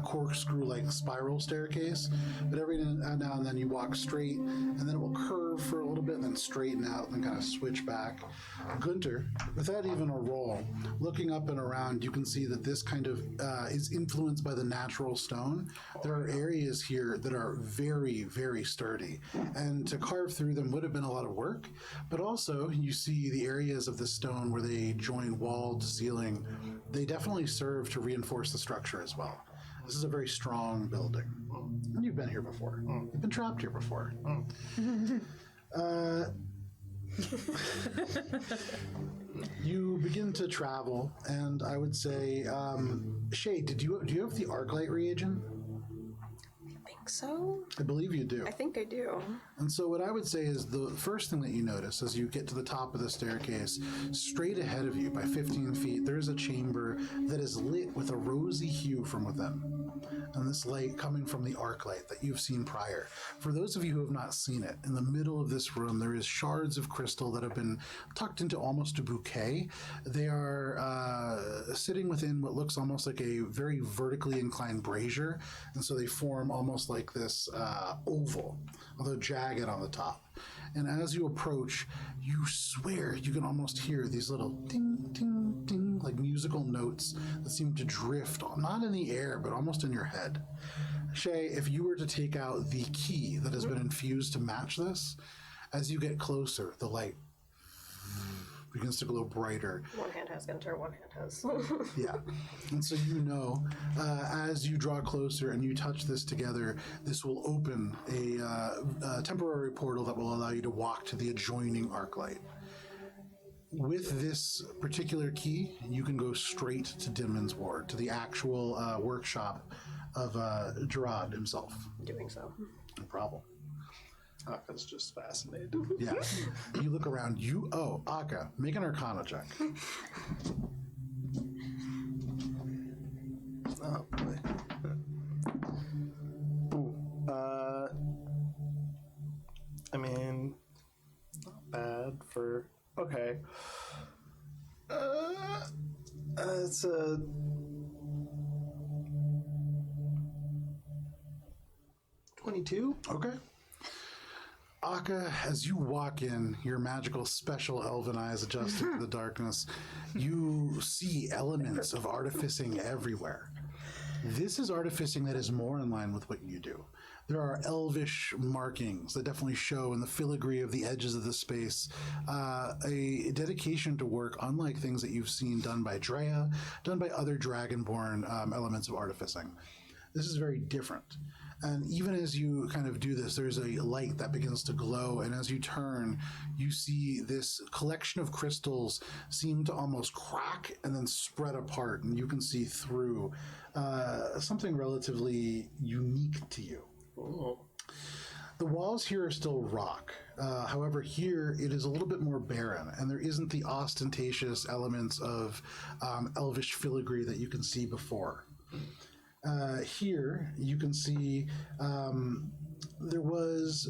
corkscrew-like spiral staircase, but every now and then you walk straight, and then it will curve for a little bit, and then straighten out, and then kind of switch back. Gunter, without even a roll, looking up and around, you can see that this kind of is influenced by the natural stone. There are areas here that are very, very sturdy, and to carve through them would have been a lot of work. But also, you see the areas of the stone where they join wall to ceiling. They definitely serve to reinforce the structure as well. This is a very strong building. And you've been here before. You've been trapped here before. You begin to travel, and I would say, Shay, do you have the Arclight reagent? I think so. I believe you do. I think I do. And so what I would say is the first thing that you notice as you get to the top of the staircase, straight ahead of you by 15 feet, there is a chamber that is lit with a rosy hue from within. And this light coming from the arc light that you've seen prior. For those of you who have not seen it, in the middle of this room, there is shards of crystal that have been tucked into almost a bouquet. They are sitting within what looks almost like a very vertically inclined brazier. And so they form almost like this oval, although jagged on the top. And as you approach, you swear you can almost hear these little ding, ding, ding, like musical notes that seem to drift, not in the air, but almost in your head. Shay, if you were to take out the key that has been infused to match this, as you get closer, the light begins to glow brighter. One hand has Gunter, one hand has. Yeah. And so you know, as you draw closer and you touch this together, this will open a temporary portal that will allow you to walk to the adjoining arc light. With this particular key, you can go straight to Dinman's Ward, to the actual workshop of Gerard himself. Doing so. No problem. Aka's just fascinated. Yeah. You look around. Akka, make an Arcana check. Oh boy. Ooh. I mean, not bad for. Okay. It's a. 22? Okay. Akka, as you walk in, your magical special elven eyes adjusted to the darkness, you see elements of artificing everywhere. This is artificing that is more in line with what you do. There are elvish markings that definitely show in the filigree of the edges of the space a dedication to work unlike things that you've seen done by Drea, done by other dragonborn elements of artificing. This is very different. And even as you kind of do this, there's a light that begins to glow. And as you turn, you see this collection of crystals seem to almost crack and then spread apart. And you can see through something relatively unique to you. Oh. The walls here are still rock. However, here it is a little bit more barren, and there isn't the ostentatious elements of elvish filigree that you can see before. Here you can see there was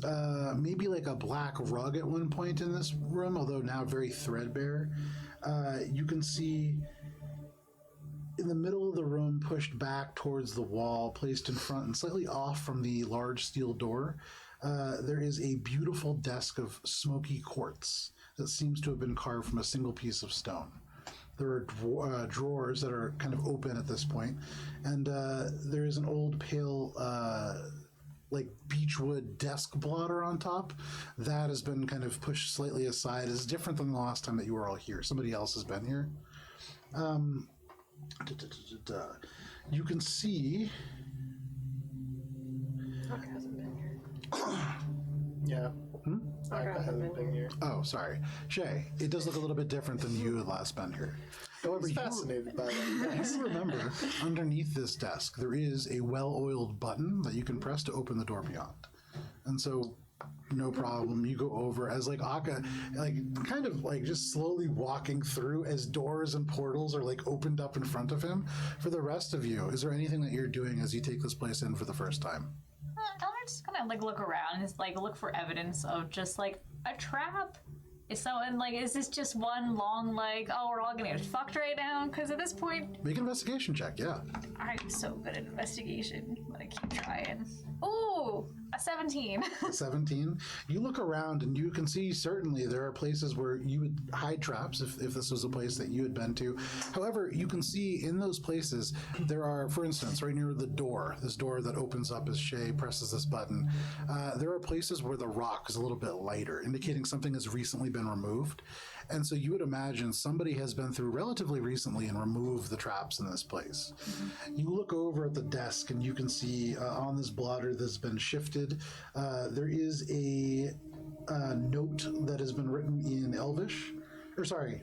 maybe like a black rug at one point in this room, although now very threadbare. You can see in the middle of the room, pushed back towards the wall, placed in front and slightly off from the large steel door, there is a beautiful desk of smoky quartz that seems to have been carved from a single piece of stone. There are drawers that are kind of open at this point, and there is an old pale, like beechwood desk blotter on top. That has been kind of pushed slightly aside. It's different than the last time that you were all here. Somebody else has been here. You can see. Akka hasn't been here. Yeah. Akka hasn't been here. Oh, sorry, Shay. It does look a little bit different than you had last been here. However, He's fascinated by that. you remember underneath this desk there is a well-oiled button that you can press to open the door beyond, and so. No problem. You go over as like Akka, like kind of like just slowly walking through as doors and portals are like opened up in front of him. For the rest of you, is there anything that you're doing as you take this place in for the first time? I'm just gonna like look around and just like look for evidence of just like a trap. Is this just one long like, oh, we're all gonna get fucked right now? Because at this point, Make an investigation check. Yeah. I'm so good at investigation. I'm gonna keep trying. Ooh, a 17. 17. You look around and you can see certainly there are places where you would hide traps if this was a place that you had been to. However, you can see in those places there are, for instance, right near the door, this door that opens up as Shay presses this button, there are places where the rock is a little bit lighter, indicating something has recently been removed. And so you would imagine somebody has been through relatively recently and removed the traps in this place. Mm-hmm. You look over at the desk and you can see on this blotter that's been shifted, there is a note that has been written in Elvish. Or sorry,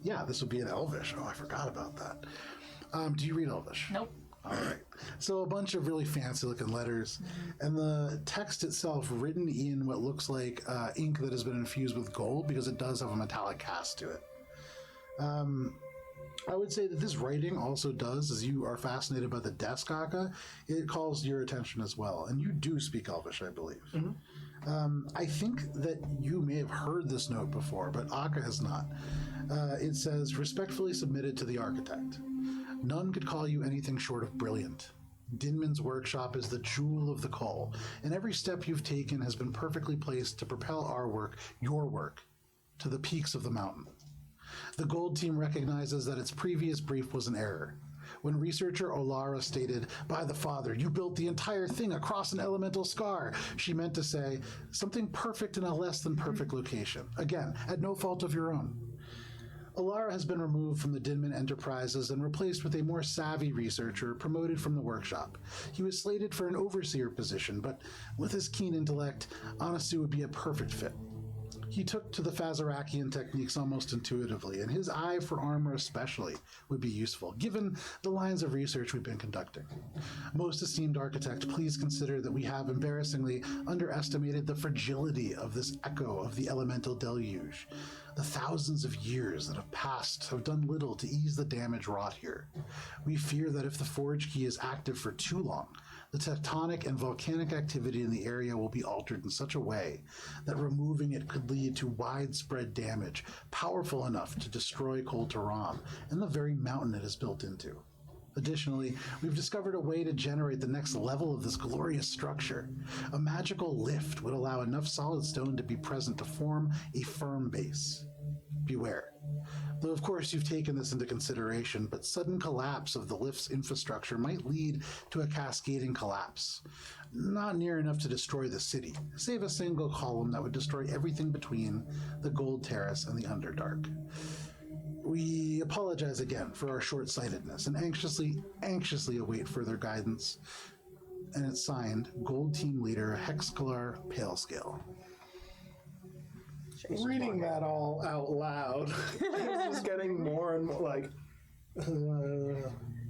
yeah, this would be in Elvish. Oh, I forgot about that. Do you read Elvish? Nope. All right. So a bunch of really fancy looking letters, and the text itself written in what looks like ink that has been infused with gold because it does have a metallic cast to it. I would say that this writing also does, as you are fascinated by the desk, Akka, it calls your attention as well. And you do speak Elvish, I believe. Mm-hmm. I think that you may have heard this note before, but Akka has not. It says, respectfully submitted to the architect. None could call you anything short of brilliant. Dinman's workshop is the jewel of the cull, and every step you've taken has been perfectly placed to propel our work, your work, to the peaks of the mountain. The Gold Team recognizes that its previous brief was an error. When researcher Olara stated, by the Father, you built the entire thing across an elemental scar, she meant to say, something perfect in a less than perfect location. Again, at no fault of your own. Olara has been removed from the Dinman Enterprises and replaced with a more savvy researcher promoted from the workshop. He was slated for an overseer position, but with his keen intellect, Anasu would be a perfect fit. He took to the Fazarakian techniques almost intuitively, and his eye for armor especially would be useful, given the lines of research we've been conducting. Most esteemed architect, please consider that we have embarrassingly underestimated the fragility of this echo of the elemental deluge. The thousands of years that have passed have done little to ease the damage wrought here. We fear that if the forge key is active for too long, the tectonic and volcanic activity in the area will be altered in such a way that removing it could lead to widespread damage, powerful enough to destroy Kol Taram and the very mountain it is built into. Additionally, we've discovered a way to generate the next level of this glorious structure. A magical lift would allow enough solid stone to be present to form a firm base. Beware. Though of course you've taken this into consideration, but sudden collapse of the lift's infrastructure might lead to a cascading collapse. Not near enough to destroy the city, save a single column that would destroy everything between the Gold Terrace and the Underdark. We apologize again for our short-sightedness and anxiously await further guidance. And it's signed, Gold Team Leader Hexcalar Palescale. Reading that all out loud, it's just getting more and more like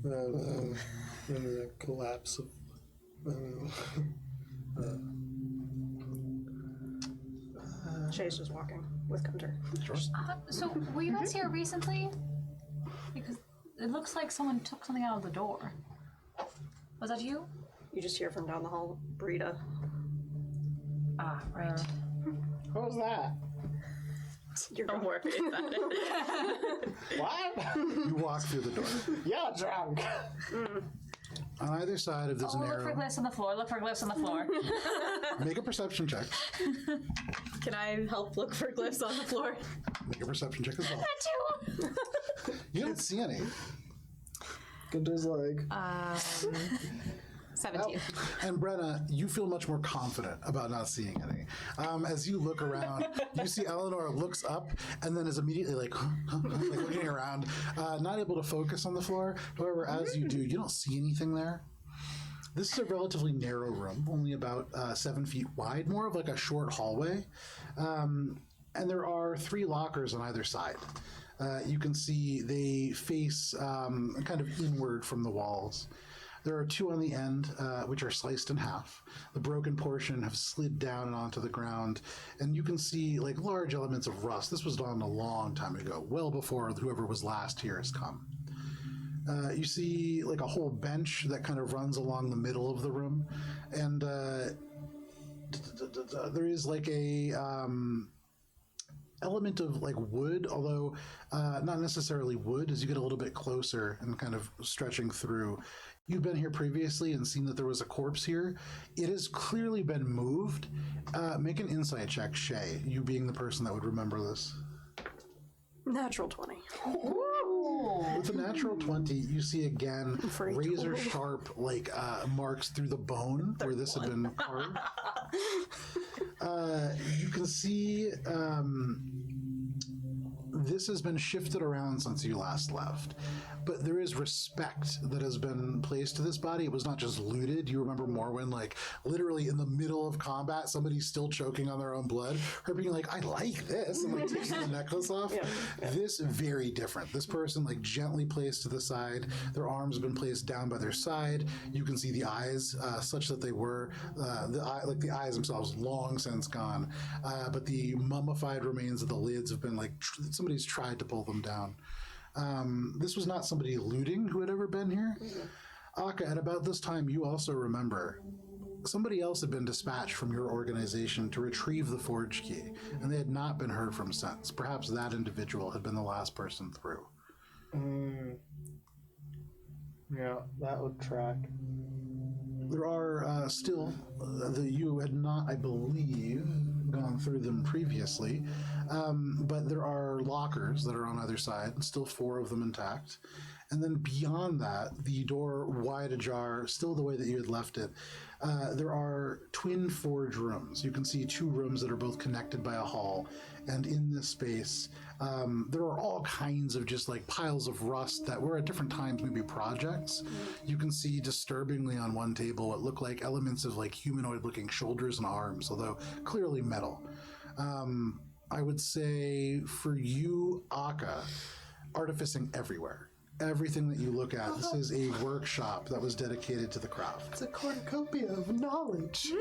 the collapse of. Shay's just walking with Gunter. So, were you guys here recently? Because it looks like someone took something out of the door. Was that you? You just hear from down the hall, Brita. Ah, right. What was that? You're Don't worry about it. What? You walk through the door. Yeah, drunk. On either side of this Look for narrow... glyphs on the floor. Look for glyphs on the floor. Make a perception check. Can I help look for glyphs on the floor? Make a perception check as well. Two. You don't see any. Gunter's like, 17. And Brenna, you feel much more confident about not seeing any. As you look around, you see Eleanor looks up and then is immediately like, like looking around, not able to focus on the floor. However, as you do, you don't see anything there. This is a relatively narrow room, only about 7 feet wide, more of like a short hallway. And there are 3 lockers on either side. You can see they face kind of inward from the walls. There are 2 on the end, which are sliced in half. The broken portion have slid down and onto the ground, and you can see like large elements of rust. This was done a long time ago, well before whoever was last here has come. You see like a whole bench that kind of runs along the middle of the room, and there is like a element of like wood, although not necessarily wood. As you get a little bit closer and kind of stretching through, you've been here previously and seen that there was a corpse here. It has clearly been moved. Make an insight check, Shay, you being the person that would remember this. Natural 20. With a natural 20, you see again razor sharp like marks through the bone where this had been carved. You can see this has been shifted around since you last left, but there is respect that has been placed to this body. It was not just looted. You remember Morwen, like literally in the middle of combat, somebody's still choking on their own blood, her being like, I like this, and like taking the necklace off. This very different. This person like gently placed to the side, their arms have been placed down by their side. You can see the eyes such that they were the eyes themselves long since gone, but the mummified remains of the lids have been like somebody's tried to pull them down. This was not somebody looting who had ever been here. Akka, at about this time, you also remember somebody else had been dispatched from your organization to retrieve the forge key, and they had not been heard from since. Perhaps that individual had been the last person through. Yeah, that would track. There are still, you had not, I believe, gone through them previously, but there are lockers that are on either side, still 4 of them intact. And then beyond that, the door wide ajar, still the way that you had left it, there are twin forge rooms. You can see 2 rooms that are both connected by a hall. And in this space, there are all kinds of just like piles of rust that were at different times maybe projects. You can see disturbingly on one table what look like elements of like humanoid looking shoulders and arms, although clearly metal. I would say for you, Akka, artificing everywhere. Everything that you look at, this is a workshop that was dedicated to the craft. It's a cornucopia of knowledge.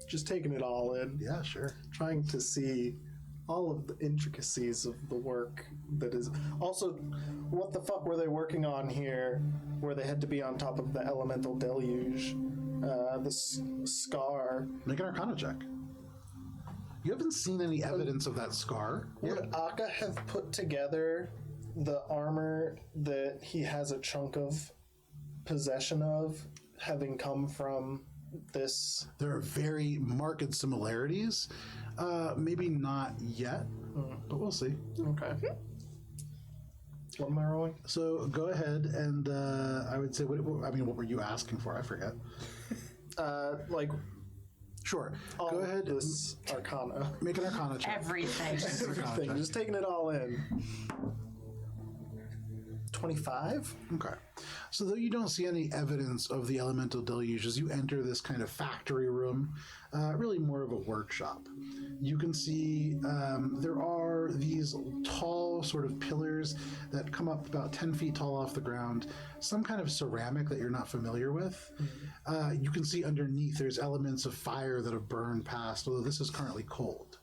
Just taking it all in. Yeah, sure. Trying to see all of the intricacies of the work that is. Also, what the fuck were they working on here where they had to be on top of the elemental deluge? Scar. Make an Arcana check. You haven't seen any evidence of that scar yet? Would Akka have put together the armor that he has a chunk of possession of, having come from this? There are very marked similarities. Maybe not yet, but we'll see. Okay. What am I rolling? So go ahead and I would say, what were you asking for? I forget. Like Sure. all Go ahead. this Arcana. Make an Arcana check. Everything. Everything. Just taking it all in. 25? Okay. So though you don't see any evidence of the elemental deluge as you enter this kind of factory room, really more of a workshop, you can see there are these tall sort of pillars that come up about 10 feet tall off the ground, some kind of ceramic that you're not familiar with. You can see underneath there's elements of fire that have burned past, although this is currently cold.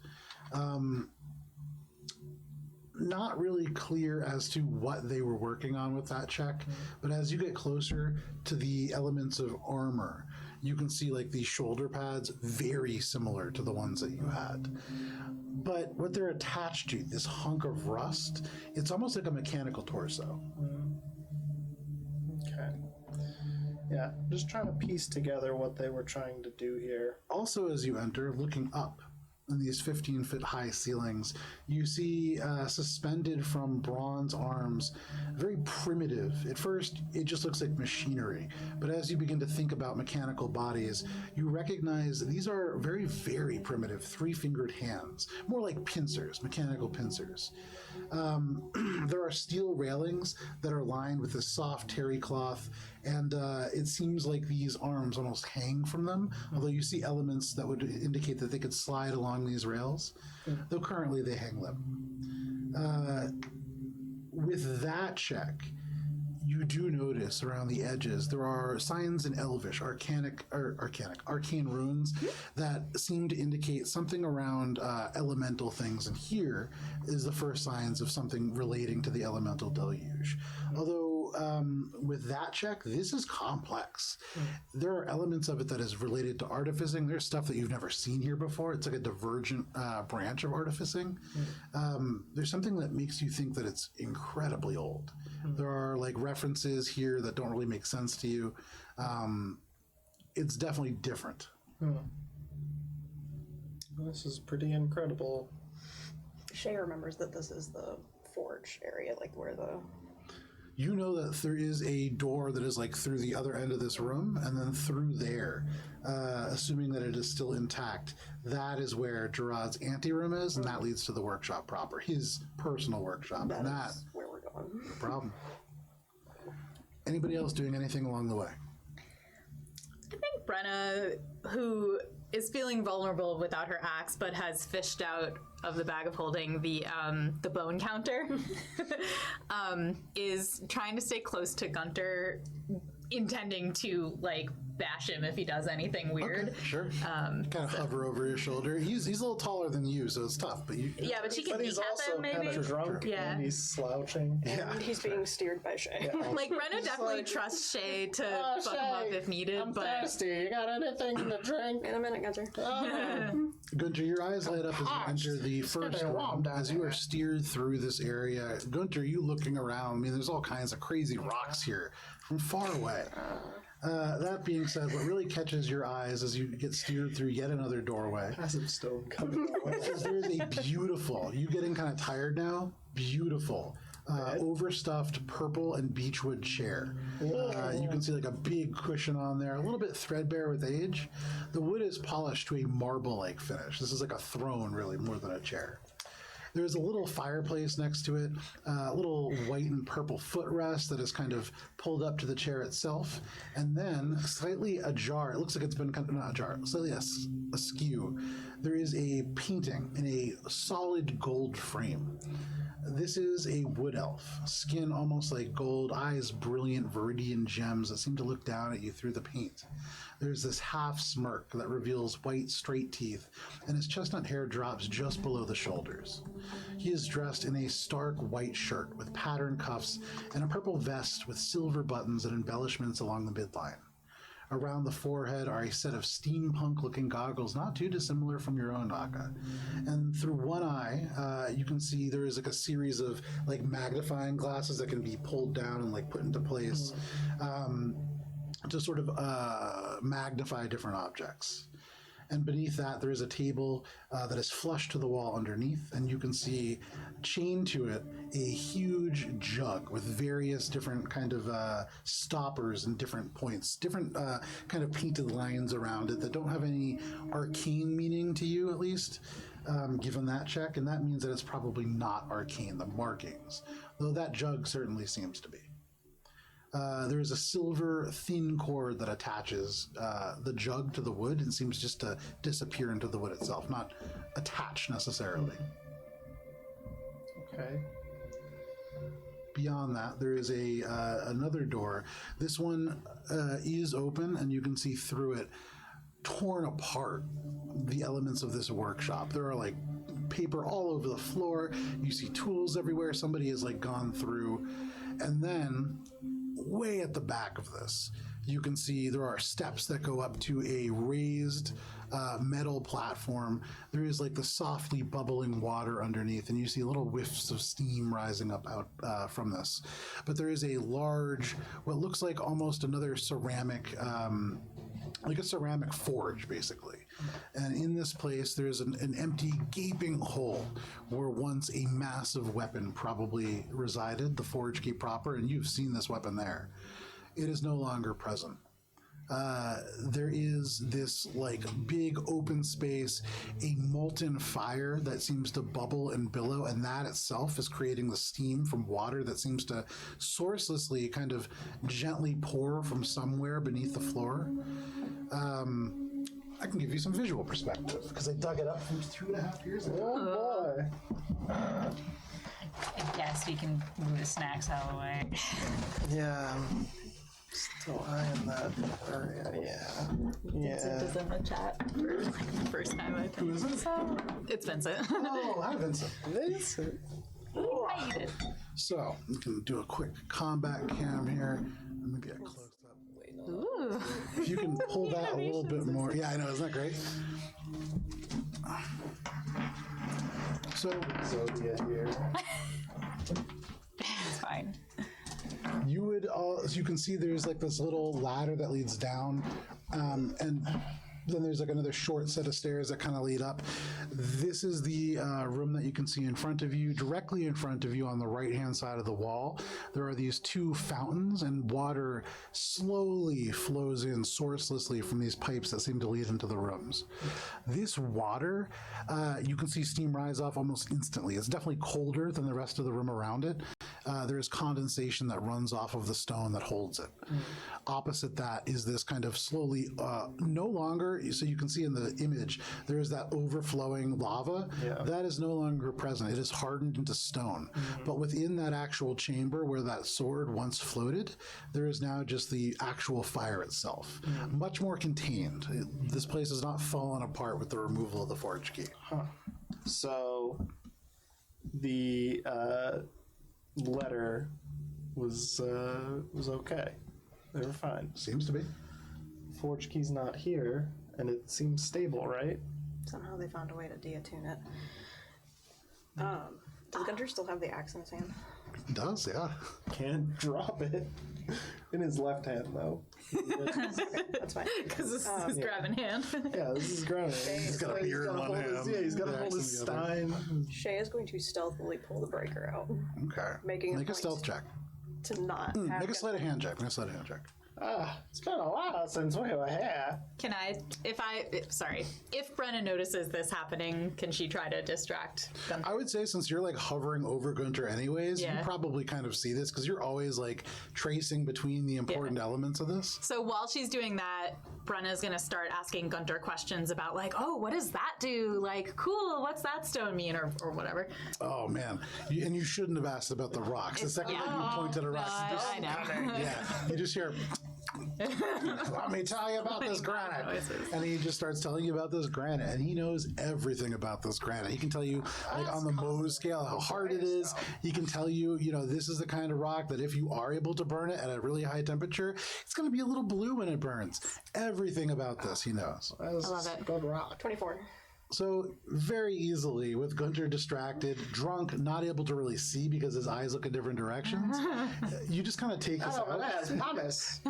Not really clear as to what they were working on with that check, but as you get closer to the elements of armor, you can see like these shoulder pads very similar to the ones that you had. But what they're attached to, this hunk of rust, it's almost like a mechanical torso. Okay. Yeah, just trying to piece together what they were trying to do here. Also, as you enter, looking up in these 15-foot high ceilings, you see suspended from bronze arms, very primitive. At first, it just looks like machinery, but as you begin to think about mechanical bodies, you recognize these are very, very primitive three-fingered hands, more like pincers, mechanical pincers. There are steel railings that are lined with this soft terry cloth, and it seems like these arms almost hang from them, although you see elements that would indicate that they could slide along these rails, though currently they hang limp. With that check, you do notice around the edges there are signs in Elvish, arcane runes that seem to indicate something around elemental things, and here is the first signs of something relating to the elemental deluge. Although with that check, this is complex. There are elements of it that is related to artificing. There's stuff that you've never seen here before. It's like a divergent branch of artificing. There's something that makes you think that it's incredibly old. There are like references here that don't really make sense to you. It's definitely different. This is pretty incredible. Shay remembers that this is the forge area, like where the... You know that there is a door that is like through the other end of this room and then through there, assuming that it is still intact. That is where Gerard's anteroom is, and that leads to the workshop proper, his personal workshop. And that is where we're going. no problem. Anybody else doing anything along the way? I think Brenna, who is feeling vulnerable without her axe, but has fished out of the bag of holding the bone counter, is trying to stay close to Gunter, intending to like bash him if he does anything weird. Okay, sure. Kind of hover over your shoulder. He's a little taller than you, so it's tough. But you. Yeah, but she can But he's kneecap also him maybe. kind of drunk Yeah. and he's slouching. And he's being steered by Shay. Like Brenna definitely trusts Shay to fuck him up if needed, I'm but thirsty. You got anything to drink? In a minute, Gunter. Gunter, your eyes light up as you enter the first getting warm room. down As you there. are steered through this area, Gunter, you looking around. I mean, there's all kinds of crazy rocks here from far away. That being said, what really catches your eyes as you get steered through yet another doorway Massive stone coming out. is there's a beautiful, you getting kind of tired now? Beautiful, overstuffed purple and beechwood chair. You can see like a big cushion on there, a little bit threadbare with age. The wood is polished to a marble-like finish. This is like a throne, really, more than a chair. There's a little fireplace next to it, a little white and purple footrest that is kind of pulled up to the chair itself, and then slightly ajar. It looks like it's been kind of not ajar, slightly askew. There is a painting in a solid gold frame. This is a wood elf, skin almost like gold, eyes brilliant viridian gems that seem to look down at you through the paint. There's this half smirk that reveals white, straight teeth, and his chestnut hair drops just below the shoulders. He is dressed in a stark white shirt with patterned cuffs and a purple vest with silver buttons and embellishments along the midline. Around the forehead are a set of steampunk-looking goggles, not too dissimilar from your own, Naka. And through one eye, you can see there is like a series of like magnifying glasses that can be pulled down and like put into place to sort of magnify different objects. And beneath that, there is a table that is flush to the wall underneath, and you can see chained to it a huge jug with various different kind of stoppers and different points, different kind of painted lines around it that don't have any arcane meaning to you, at least, given that check, and that means that it's probably not arcane, the markings, though that jug certainly seems to be. There is a silver thin cord that attaches the jug to the wood and seems just to disappear into the wood itself, not attached necessarily. Okay. Beyond that, there is another door. This one is open, and you can see through it, torn apart, the elements of this workshop. There are like paper all over the floor. You see tools everywhere. Somebody has like gone through, and then way at the back of this, you can see there are steps that go up to a raised metal platform. There is like the softly bubbling water underneath, and you see little whiffs of steam rising up out from this. But there is a large, what looks like almost another ceramic, like a ceramic forge, basically. And in this place, there's an empty, gaping hole where once a massive weapon probably resided, the forge key proper, and you've seen this weapon there. It is no longer present. There is this like big open space, a molten fire that seems to bubble and billow, and that itself is creating the steam from water that seems to sourcelessly kind of gently pour from somewhere beneath the floor. I can give you some visual perspective because I dug it up from 2.5 years ago. Oh boy. I guess we can move the snacks out of the way. Yeah. I'm still eyeing that area. Yeah. Vincent is in the chat for like the first time, I think. Who is it? So, it's Vincent. Oh, hi, Vincent. Vincent. Right. So, we can do a quick combat cam here. Maybe a close up. Ooh. If you can pull that a little bit more. Yeah, I know. Isn't that great? So Zodiac here. It's fine. you would, as you can see, there's like this little ladder that leads down, and then there's like another short set of stairs that kind of lead up. This is the room that you can see in front of you. Directly in front of you on the right-hand side of the wall, there are these two fountains, and water slowly flows in sourcelessly from these pipes that seem to lead into the rooms. This water, you can see steam rise off almost instantly. It's definitely colder than the rest of the room around it. There is condensation that runs off of the stone that holds it. Opposite that is this kind of slowly, no longer, so you can see in the image, there is that overflowing lava. Yeah. That is no longer present. It is hardened into stone. But within that actual chamber where that sword once floated, there is now just the actual fire itself. Much more contained. This place has not fallen apart with the removal of the forge key. So the letter was okay. They were fine. Seems to be. Forge key's not here, and it seems stable, right? Somehow they found a way to deattune it. Does Gunter still have the axe in his hand? It does, yeah. Can't drop it. In his left hand, though. That's fine. Because this is his grabbing hand. Yeah, this is grounded. He's got a beer in one hand. Yeah, he's got to the hold axe his in the other. stein. Shay is going to stealthily pull the breaker out, Okay. Making a Make a point. stealth check. to not have Make a sleight of hand check. Make a sleight of hand check. It's been a while since we were here. Can I, if Brenna notices this happening, can she try to distract Gunter? I would say since you're like hovering over Gunter anyways, you Yeah. probably kind of see this because you're always like tracing between the important elements of this. So while she's doing that, Brenna's gonna start asking Gunter questions about like, oh, what does that do? Like, cool, what's that stone mean, or whatever. Oh man, and you shouldn't have asked about the rocks. The second that you pointed a rock, you just, I know. yeah, you just hear. Let me tell you about this granite. And he just starts telling you about this granite, and he knows everything about this granite. He can tell you, like on the Mohs scale, how hard it is. He can tell you, this is the kind of rock that if you are able to burn it at a really high temperature, it's going to be a little blue when it burns. Everything about this he knows. I love it. Good rock. 24. So very easily, with Gunter distracted, drunk, not able to really see because his eyes look in different directions, you just kind of take this out. That's promise.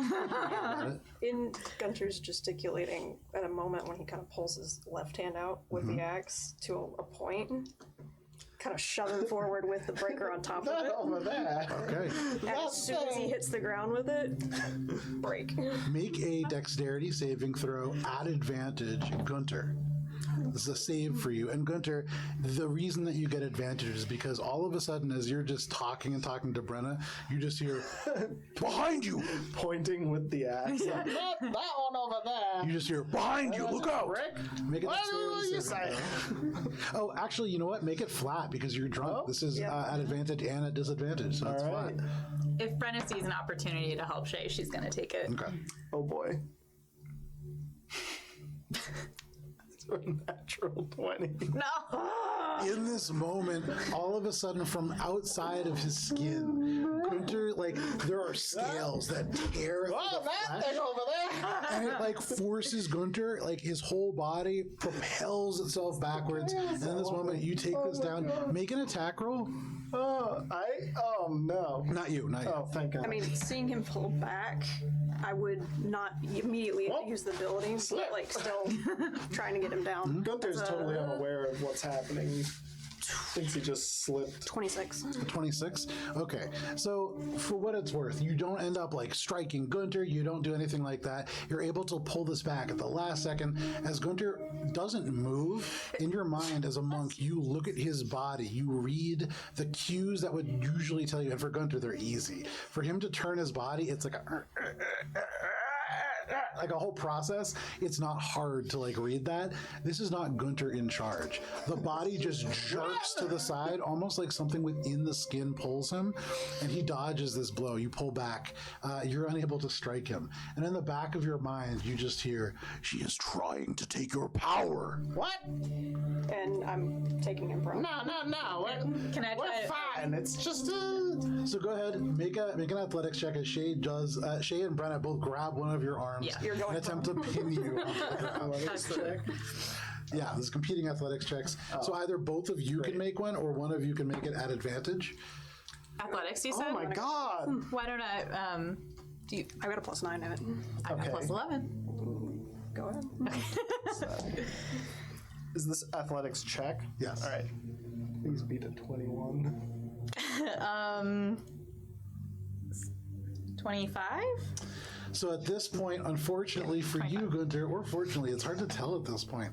In Gunter's gesticulating at a moment when he kind of pulls his left hand out with the axe to a point, kind of shoving forward with the breaker on top of Not it. over there. Okay. And as soon as he hits the ground with it, break. Make a dexterity saving throw at advantage, Gunter. This is a save for you. And Gunter, the reason that you get advantage is because all of a sudden, as you're just talking to Brenna, you just hear, behind you! Pointing with the axe. Like, not that one over there. You just hear, behind you, look out! Rick? Make a What dexterity do you saving say? throw. Oh, actually, you know what? Make it flat because you're drunk. This is at advantage and at disadvantage, so it's right. flat. If Brenna sees an opportunity to help Shay, she's gonna take it. Okay. Oh boy. Natural 20. No. In this moment, all of a sudden, from outside of his skin, Gunter, like, there are scales that tear Oh, the that flesh, thing over there. and it, like, forces Gunter, like, his whole body propels itself backwards, and in this moment, you take this down. Make an attack roll. Oh no. Not you, not you. Oh, thank God. I mean, seeing him pull back, I would not immediately use the ability, but like still trying to get him down. Gunther's totally unaware of what's happening. Thinks he just slipped. 26. 26? Okay. So, for what it's worth, you don't end up like striking Gunter. You don't do anything like that. You're able to pull this back at the last second. As Gunter doesn't move, in your mind as a monk, you look at his body. You read the cues that would usually tell you. And for Gunter, they're easy. For him to turn his body, it's like a whole process. It's not hard to like read that. This is not Gunter in charge. The body just jerks to the side, almost like something within the skin pulls him, and he dodges this blow. You pull back. You're unable to strike him. And in the back of your mind, you just hear, She is trying to take your power. What? And I'm taking him prone. No. Can I We're try? fine. It's just so go ahead, make an athletics check as Shay does. Shay and Brenna both grab one of your arms Yeah. You're going and attempt to pin you onto the ground. Absolutely. Yeah, there's competing athletics checks. So either both of you can make one, or one of you can make it at advantage. Athletics, you said? Oh my God. Why don't I? Do you? I got a +9 in it. I got Okay. plus 11. Go ahead. Is this athletics check? Yes. All right. Please beat a 21. 25. So at this point, unfortunately for you, Gunter, or fortunately, it's hard to tell at this point,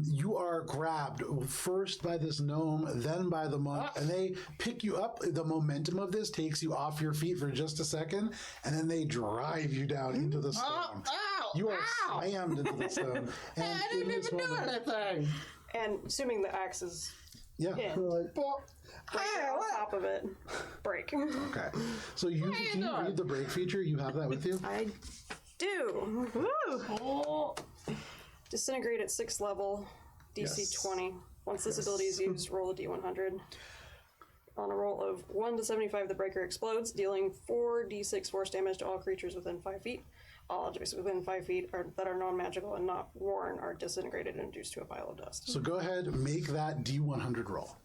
you are grabbed first by this gnome, then by the monk, and they pick you up. The momentum of this takes you off your feet for just a second, and then they drive you down into the stone. Ow! You are slammed into the stone. And I didn't in this even do moment, anything. And assuming the axe is yeah. in, Like, on top of it, break. Okay. So can you read the break feature? You have that with you? I do. Oh, Disintegrate at 6th level, DC Yes. 20. Once this ability is used, roll a d100. On a roll of 1 to 75, the breaker explodes, dealing 4d6 force damage to all creatures within 5 feet. All objects within 5 feet that are non-magical and not worn are disintegrated and reduced to a pile of dust. So go ahead, make that D100 roll.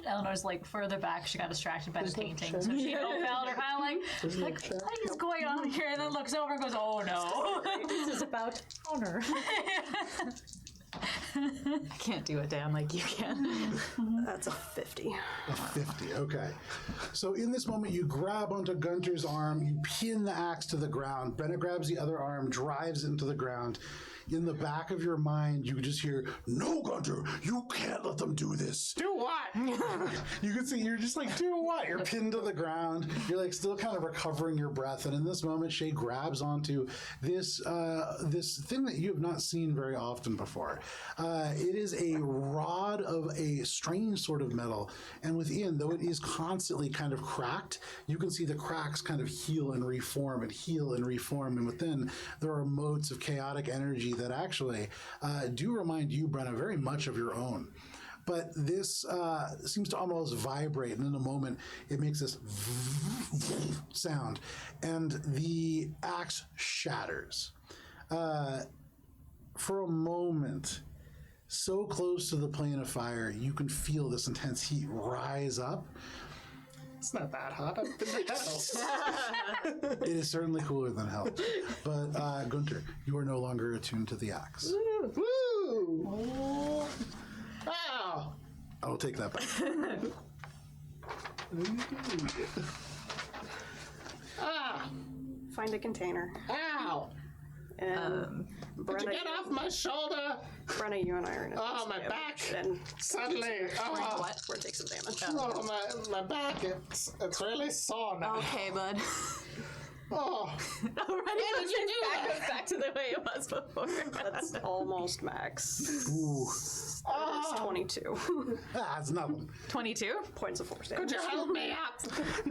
Eleanor's like further back. She got distracted by the painting, so she felt her kind of like what is going on here? And then looks over and goes, "Oh no, This is about honor. I can't do it, Dan, like you can. That's a 50. A 50, okay. So in this moment, you grab onto Gunter's arm, you pin the axe to the ground. Brenna grabs the other arm, drives into the ground. In the back of your mind, you just hear, No, Gunter, you can't let them do this. Do what? you can see you're just like, do what? You're pinned to the ground. You're like still kind of recovering your breath. And in this moment, Shay grabs onto this this thing that you have not seen very often before. It is a rod of a strange sort of metal. And within, though it is constantly kind of cracked, you can see the cracks kind of heal and reform and heal and reform. And within, there are motes of chaotic energy that actually do remind you, Brenna, very much of your own. But this seems to almost vibrate, and in a moment, it makes this sound, and the axe shatters. For a moment, so close to the plane of fire, you can feel this intense heat rise up. It's not that hot. I've been to hell. It is certainly cooler than hell. But Gunter, you are no longer attuned to the axe. Woo! Ow! I will take that back. Ah! Find a container. Ow! And Did you get off my shoulder? Brenna, you and I are in a Oh, my back! And Suddenly, oh, What? we're gonna take some damage. oh my back! It's really sore now. Okay, bud. Oh, Already, how did you do back that? goes back to the way it was before. That's almost max. Ooh, It's 22 that's nothing. 22? points of force Could damage. you help me up?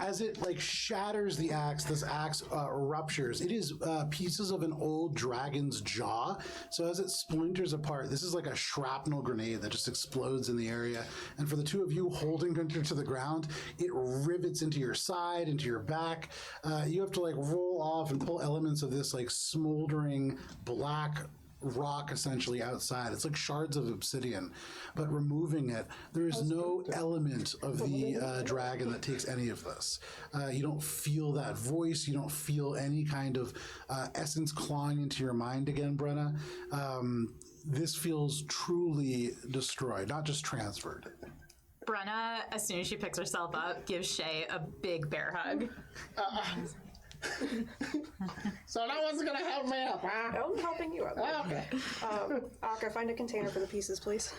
As it like shatters the axe, this axe ruptures. It is pieces of an old dragon's jaw. So as it splinters apart, this is like a shrapnel grenade that just explodes in the area. And for the two of you holding Gunter to the ground, it rivets into your side, into your back. You have to like roll off and pull elements of this like smoldering black rock essentially outside. It's like shards of obsidian, but removing it, there is no element of the dragon that takes any of this. You don't feel that voice. You don't feel any kind of essence clawing into your mind again, Brenna. This feels truly destroyed, not just transferred. Brenna, as soon as she picks herself up, gives Shay a big bear hug. So no one's gonna help me up, huh? I'm helping you out. Okay. Akka, find a container for the pieces, please.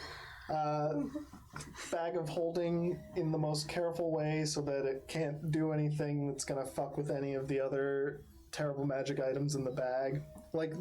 Bag of holding in the most careful way so that it can't do anything that's gonna fuck with any of the other terrible magic items in the bag. Like,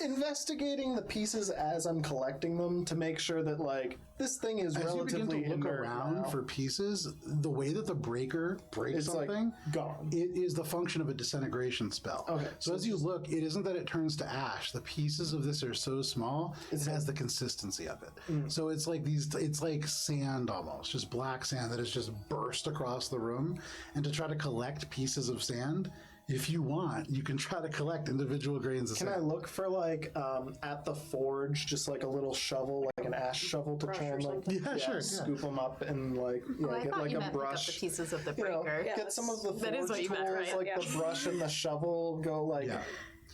investigating the pieces as I'm collecting them to make sure that, like, this thing is As you relatively begin to look inert around now. for pieces, the way that the breaker breaks It's like something, gone. it is the function of a disintegration spell. Okay, So as you look, it isn't that it turns to ash. The pieces of this are so small, it has the consistency of it. So it's like it's like sand almost, just black sand that has just burst across the room. And to try to collect pieces of sand, if you want, you can try to collect individual grains of Can sand. I look for, like, at the forge, just like a little shovel, like an ash shovel to try and, like, Yeah, sure, yeah. scoop them up and, like, I get thought like you a meant pick up brush. the pieces of the You know, breaker. get some of the forge That is what you tools, meant, right? like Yeah. the brush and the shovel, go, like,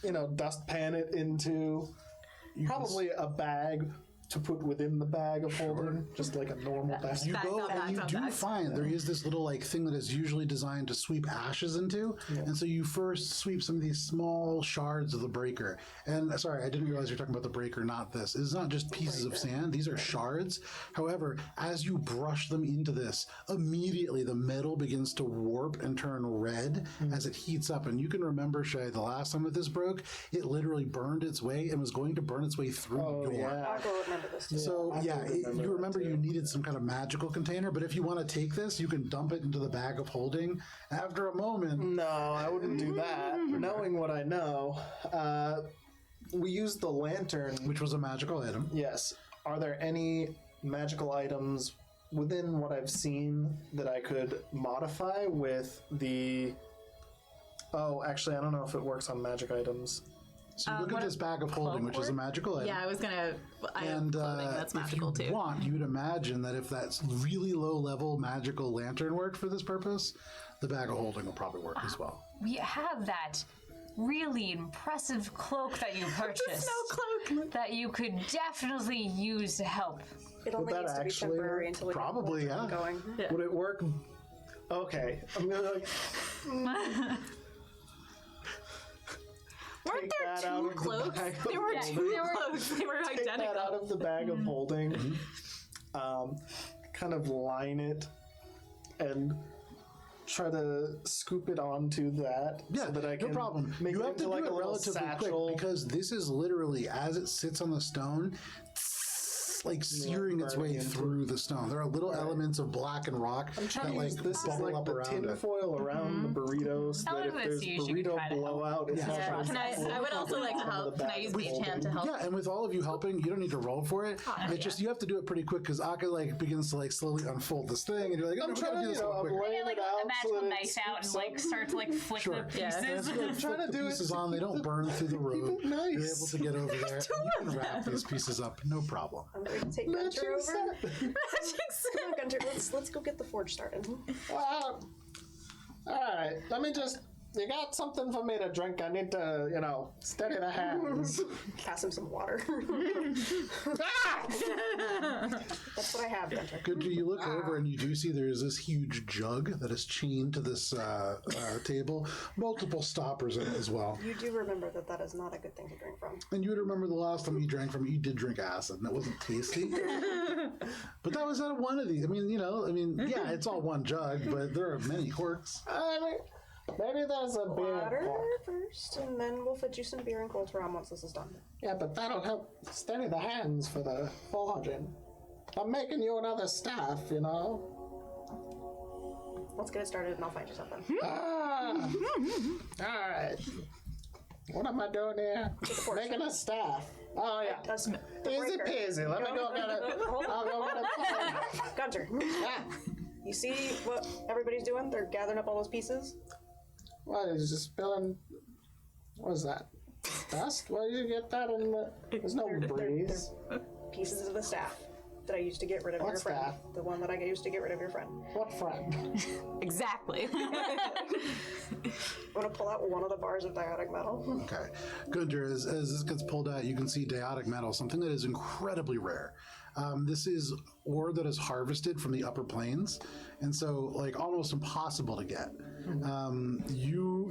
Yeah. dustpan it into probably a bag to put within the bag of holding, just like a normal bag. You Bags go on and bags you on do bags. find there is this little like thing that is usually designed to sweep ashes into, and so you first sweep some of these small shards of the breaker. And sorry, I didn't realize you're talking about the breaker, not this. It's not just pieces of sand; these are shards. However, as you brush them into this, immediately the metal begins to warp and turn red as it heats up. And you can remember, Shay, the last time that this broke, it literally burned its way and was going to burn its way through your. Yeah. Akka will remember this. So yeah, remember you remember that, you needed some kind of magical container, but if you want to take this, you can dump it into the bag of holding. After a moment, No, I wouldn't do that. Knowing what I know, we used the lantern. which was a magical item. Yes. Are there any magical items within what I've seen that I could modify with the... Oh, actually, I don't know if it works on magic items. So you look at what this bag of holding, which is a magical item. Yeah, I was gonna. I have And clothing that's magical if you too. want, you would imagine that if that's really low-level magical lantern worked for this purpose, the bag of holding will probably work as well. We have that really impressive cloak that you purchased. Snow cloak. That you could definitely use to help. It only that needs to be actually temporary until we Probably, get the yeah. going. Would it work? Okay, I'm gonna like Weren't take there that out two of the cloaks? bag of There were holding. two cloaks. They were Take that identical. out of the bag of holding. Kind of line it and try to scoop it onto that Yeah, so that I can no problem. make You it have to into like do a it little relatively satchel. quick because this is literally as it sits on the stone, like searing its way burning into through the stone. There are little elements of black and rock I'm trying that to like use this as bubble like up the around tin it. foil around the burrito so I that if would there's assume you could burrito try to help. blowout, it's not Yeah. gonna Can I would also like to help. Can I use Mage Hand to help? Yeah, and with all of you helping, you don't need to roll for it. It's just you have to do it pretty quick because Akka like begins to like slowly unfold this thing, and you're like, oh, I'm we trying gotta to, do this you a know, little I'm quicker. laying Like it a out so magical that it knife out and scoops like up. start to like flick Sure. the Yeah. pieces. Good. Trying to Put the do it pieces to on. They keep don't the- burn through the road. it nice. You're able to get over there. You can wrap these pieces up, no problem. I'm going to take Gunter Matching over. set. Come on, Gunter, let's go get the forge started. Alright, let me just. You got something for me to drink? I need to, you know, steady the hands. Pass him some water. Ah! That's what I have, Gunter. Good. You look over and you do see there's this huge jug that is chained to this table. Multiple stoppers in it as well. You do remember that that is not a good thing to drink from. And you would remember the last time you drank from it, you did drink acid, and it wasn't tasty. But that was out of one of these. Yeah, it's all one jug, but there are many quirks. I mean, maybe there's a beer. Water cork. first, and then we'll fit you some beer and cold rum once this is done. Yeah, but that'll help steady the hands for the forging. I'm making you another staff, you know. Let's get it started, and I'll find you something. Alright. What am I doing here? Making a staff. Oh, yeah. A smith. Easy peasy. Let me go get it. I'll go get it. Gunter, Yeah. you see what everybody's doing? They're gathering up all those pieces. What is just spilling? What is that? Dust? Where did you get that in the? There's no breeze. Pieces of the staff that I used to get rid of What your friend. staff? The one that I used to get rid of your friend. What friend? Exactly. I'm gonna pull out one of the bars of diotic metal. Okay. Gunter, as this gets pulled out, you can see diotic metal, something that is incredibly rare. This is ore that is harvested from the upper plains, and so like almost impossible to get.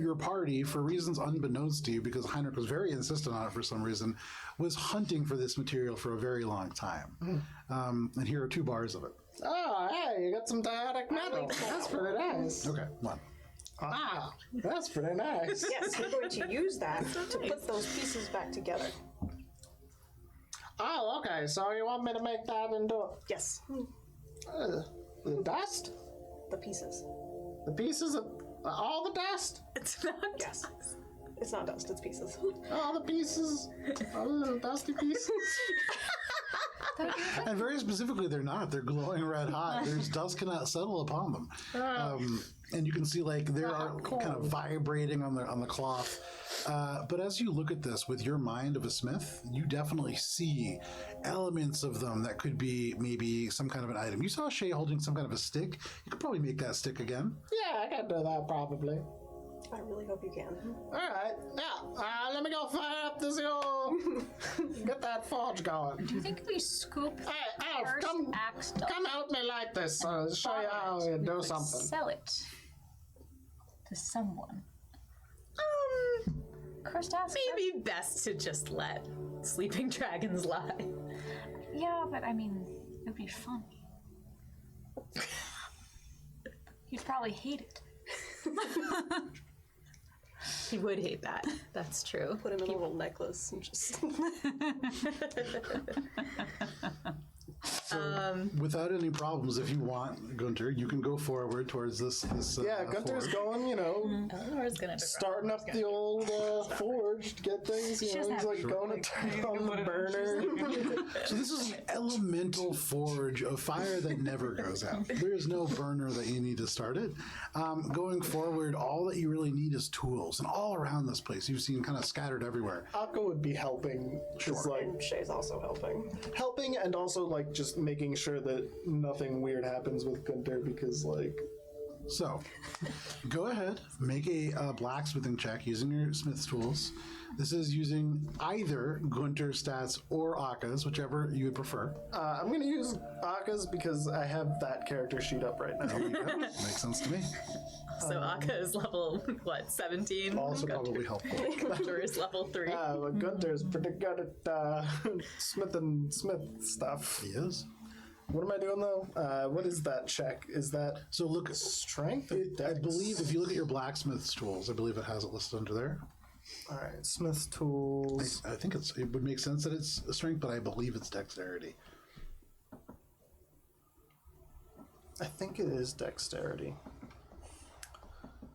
Your party, for reasons unbeknownst to you, because Heinrich was very insistent on it for some reason, was hunting for this material for a very long time. And here are 2 bars of it. Oh, hey, you got some diotic metal. That's pretty nice. Okay, 1. Ah, that's pretty nice. Yes, we're going to use that to put those pieces back together. Oh, okay. So you want me to make that into Yes, the dust? the pieces. The pieces of all the dust? It's not. Yes. It's not dust, it's pieces. All the pieces? All the dusty pieces? And very specifically, they're not. They're glowing red hot. There's dust cannot settle upon them. And you can see like they are kind of vibrating on the cloth. But as you look at this with your mind of a smith, you definitely see elements of them that could be maybe some kind of an item. You saw Shay holding some kind of a stick. You could probably make that stick again. Yeah, I can do that probably. I really hope you can. Alright, now, let me go fire up this old... Get that forge going. Do you think we scoop Hey, Alf, first come axe dust, help me like this. Show you how you do something. sell it to someone? Cursed ass. Maybe best to just let sleeping dragons lie. Yeah, but I mean, it would be fun. You'd probably hate it. He would hate that. That's true. Put him in a little necklace and just. Without any problems, if you want, Gunter, you can go forward towards this Yeah, Gunter's forge. going, you know, Eleanor's gonna starting up the old forge to get things, you know, doesn't he's have like going to turn on the burner. So this is an elemental forge of fire that never goes out. There is no burner that you need to start it. Going forward, all that you really need is tools, and all around this place you've seen kind of scattered everywhere. Akko would be helping, just like And Shay's also helping. and also like just making sure that nothing weird happens with Gunter because like So, go ahead, make a blacksmithing check using your smith's tools. This is using either Gunter's stats or Akka's, whichever you would prefer. I'm going to use Akka's because I have that character sheet up right now. Makes sense to me. So Akka is level, 17? Also probably helpful. Gunter is level 3. Well, Gunter's pretty good at smith stuff. He is. What am I doing though? What is that check? Is that So look, strength? Or I dex? believe if you look at your blacksmith's tools, I believe it has it listed under there. All right, smith tools. I think it would make sense that it's a strength, but I believe it's dexterity. I think it is dexterity.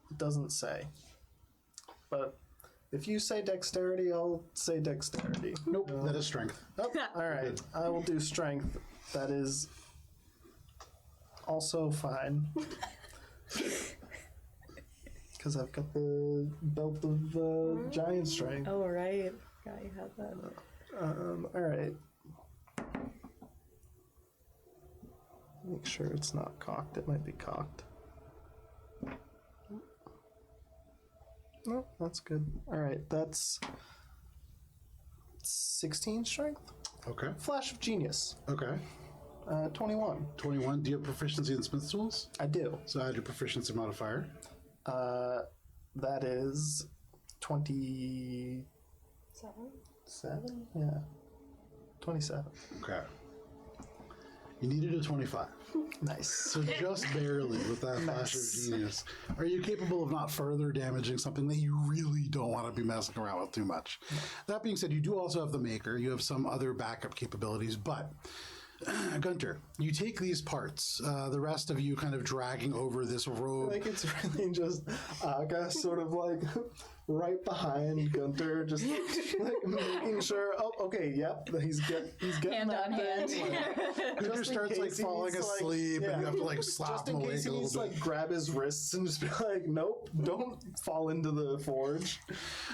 It doesn't say. But if you say dexterity, I'll say dexterity. Nope, that is strength. Oh, all right, I will do strength. That is also fine. Because I've got the belt of giant strength. Oh, right. Yeah, you have that. All right. Make sure it's not cocked. It might be cocked. No, that's good. All right, that's 16 strength. Okay. Flash of genius. Okay. 21. 21. Do you have proficiency in smith's tools? I do. So add your proficiency modifier. That is 27. Yeah, 27. Okay. You needed a 25. Nice. So just barely with that flash of genius. Are you capable of not further damaging something that you really don't want to be messing around with too much? That being said, you do also have the maker. You have some other backup capabilities, but Gunter, you take these parts, the rest of you kind of dragging over this robe. Like it's really just Aga sort of like right behind Gunter, just like making sure. Oh, okay, yep, he's getting Hand that on hand. thing. Gunter Just in starts like case he falling needs to, like- asleep, and you yeah. have to like slap Just him in awake case a he little needs to bit. like grab his wrists and just be like, nope, don't fall into the forge.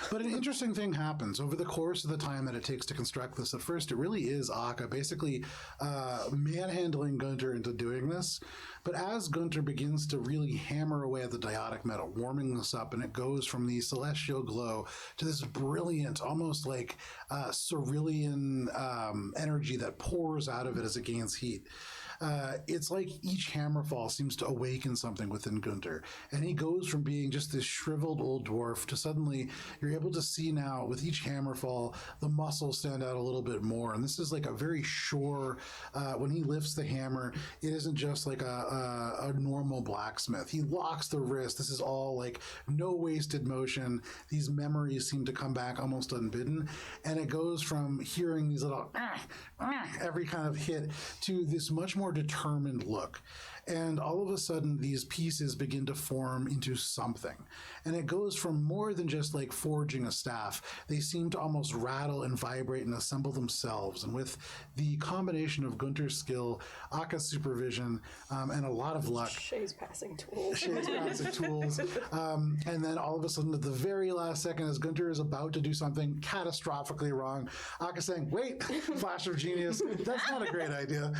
But an interesting thing happens over the course of the time that it takes to construct this. At first, it really is Akka basically manhandling Gunter into doing this. But as Gunter begins to really hammer away at the diotic metal, warming this up, and it goes from the celestial glow to this brilliant, almost like cerulean energy that pours out of it as it gains heat. It's like each hammerfall seems to awaken something within Gunter, and he goes from being just this shriveled old dwarf to suddenly you're able to see now with each hammerfall the muscles stand out a little bit more, and this is like a very sure. When he lifts the hammer, it isn't just like a normal blacksmith. He locks the wrist. This is all like no wasted motion. These memories seem to come back almost unbidden, and it goes from hearing these little every kind of hit to this much more determined look. And all of a sudden, these pieces begin to form into something. And it goes from more than just like forging a staff. They seem to almost rattle and vibrate and assemble themselves. And with the combination of Gunter's skill, Akka's supervision, and a lot of luck, Shay's passing tools. Shay's passing tools. And then all of a sudden, at the very last second, as Gunter is about to do something catastrophically wrong, Akka saying, wait, flash of genius, that's not a great idea.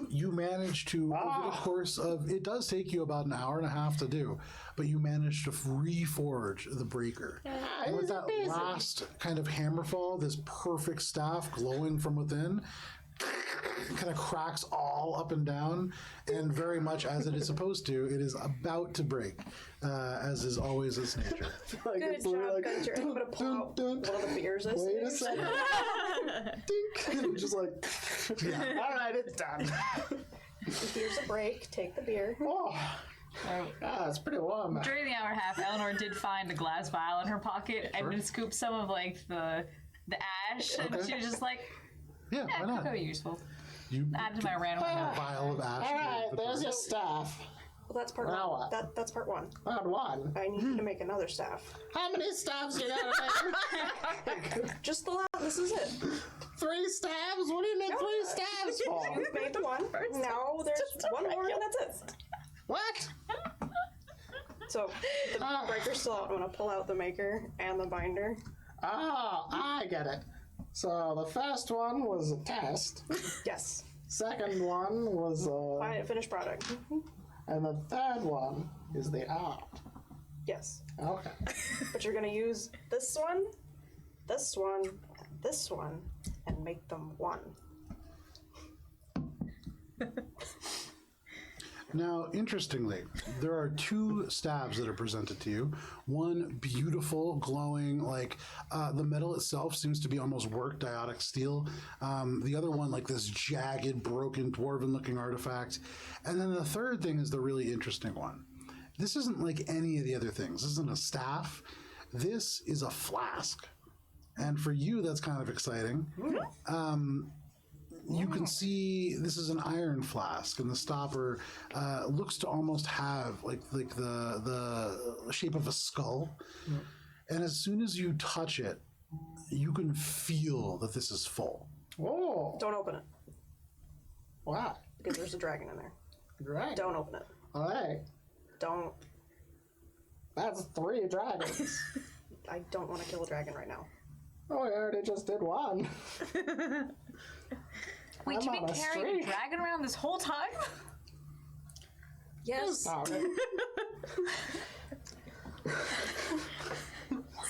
You manage to, over the course of, it does take you about an hour and a half to do, but you manage to reforge the breaker. And with that last kind of hammerfall, this perfect staff glowing from within, kind of cracks all up and down, and very much as it is supposed to, it is about to break, as is always its nature. Like Good it's literally job, Gunter. I'm gonna pull out one of the beers I Wait a saved. second. Dink. And just like, all right, it's done. Here's a break. Take the beer. Oh, it's pretty warm. During the hour and a half, Eleanor did find a glass vial in her pocket and then scooped some of like the ash, and she was just like, Yeah, why "That could not? be useful." You Add to my random a vial of ash. All right, there's your staff. Well, that's part Now one. what? That's part one. Round one. I need you to make another staff. How many staffs you gotta Just the last. This is it. make? 3 staffs? What do you need 3 staffs for? You've made the one. Now there's one more, and that's it. What? So the breaker's still out. I'm gonna pull out the maker and the binder. Oh, I get it. So the first one was a test. Yes. Second one was Finished product. And the third one is the art. Yes. Okay. But you're gonna use this one, and this one, and make them one. Now, interestingly, there are two stabs that are presented to you. One beautiful, glowing, like the metal itself seems to be almost worked diotic steel. The other one, like this jagged, broken, dwarven-looking artifact. And then the third thing is the really interesting one. This isn't like any of the other things. This isn't a staff. This is a flask. And for you, that's kind of exciting. You can see this is an iron flask, and the stopper looks to almost have like the shape of a skull. And as soon as you touch it, you can feel that this is full. Oh, Don't open it, wow. because there's a dragon in there. Right. Don't open it. All right. Don't. That's 3 dragons. I don't want to kill a dragon right now. Oh, I already just did one. Wait, I'm you've been on a carrying a streak. dragon around this whole time? Yes. Sorry.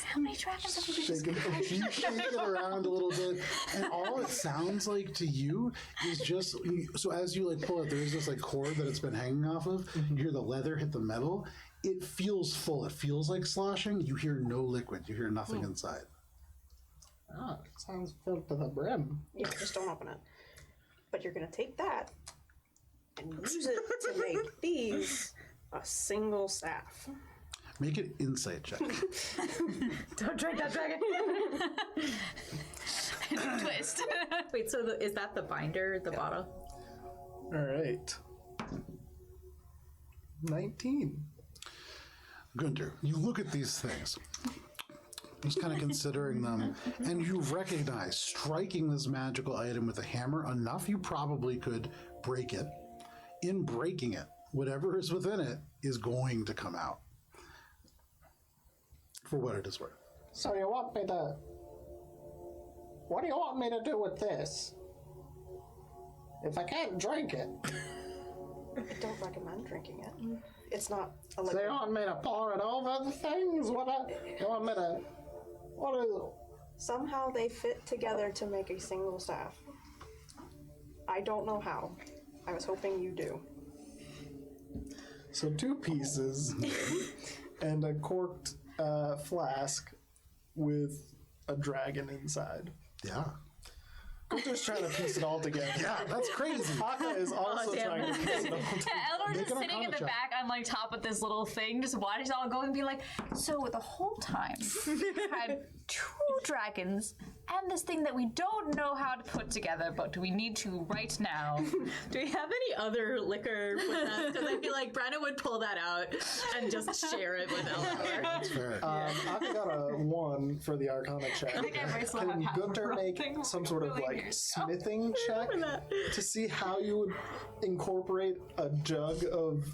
How many dragons have you been You shake it around a little bit, and all it sounds like to you is just so as you like pull it, there's this like cord that it's been hanging off of. You hear the leather hit the metal. It feels full. It feels like sloshing. You hear no liquid. You hear nothing inside. Oh, it sounds filled to the brim. Yeah, just don't open it. But you're gonna take that and use it to make these a single staff. Make an insight check. Don't drink that dragon. Twist. Wait, so is that the binder, the bottle? All right. 19. Gunter, you look at these things, just kind of considering them, and you recognize striking this magical item with a hammer enough you probably could break it. In breaking it, whatever is within it is going to come out. For what it is worth. So you want me to... What do you want me to do with this? If I can't drink it, I don't recommend drinking it. It's not a so liquid. you want me to pour it over the things? You want me to... What is... Somehow they fit together to make a single staff. I don't know how. I was hoping you do. So 2 pieces and a corked flask with a dragon inside. Yeah. I'm just trying to piece it all together. Yeah, that's crazy. Haka is also trying to piece it all together. Eleanor's Make just an sitting in arcana the check. back on like top of this little thing, just watching it all go and be like, so the whole time we had 2 dragons and this thing that we don't know how to put together, but do we need to right now? Do we have any other liquor with us? Because I feel like Brenna would pull that out and just share it with Eleanor. That's fair. Haka got a 1 for the Arcana check. I think I might still have Can half Gunter a make thing some sort of going like here. smithing check to see how you would incorporate a jug of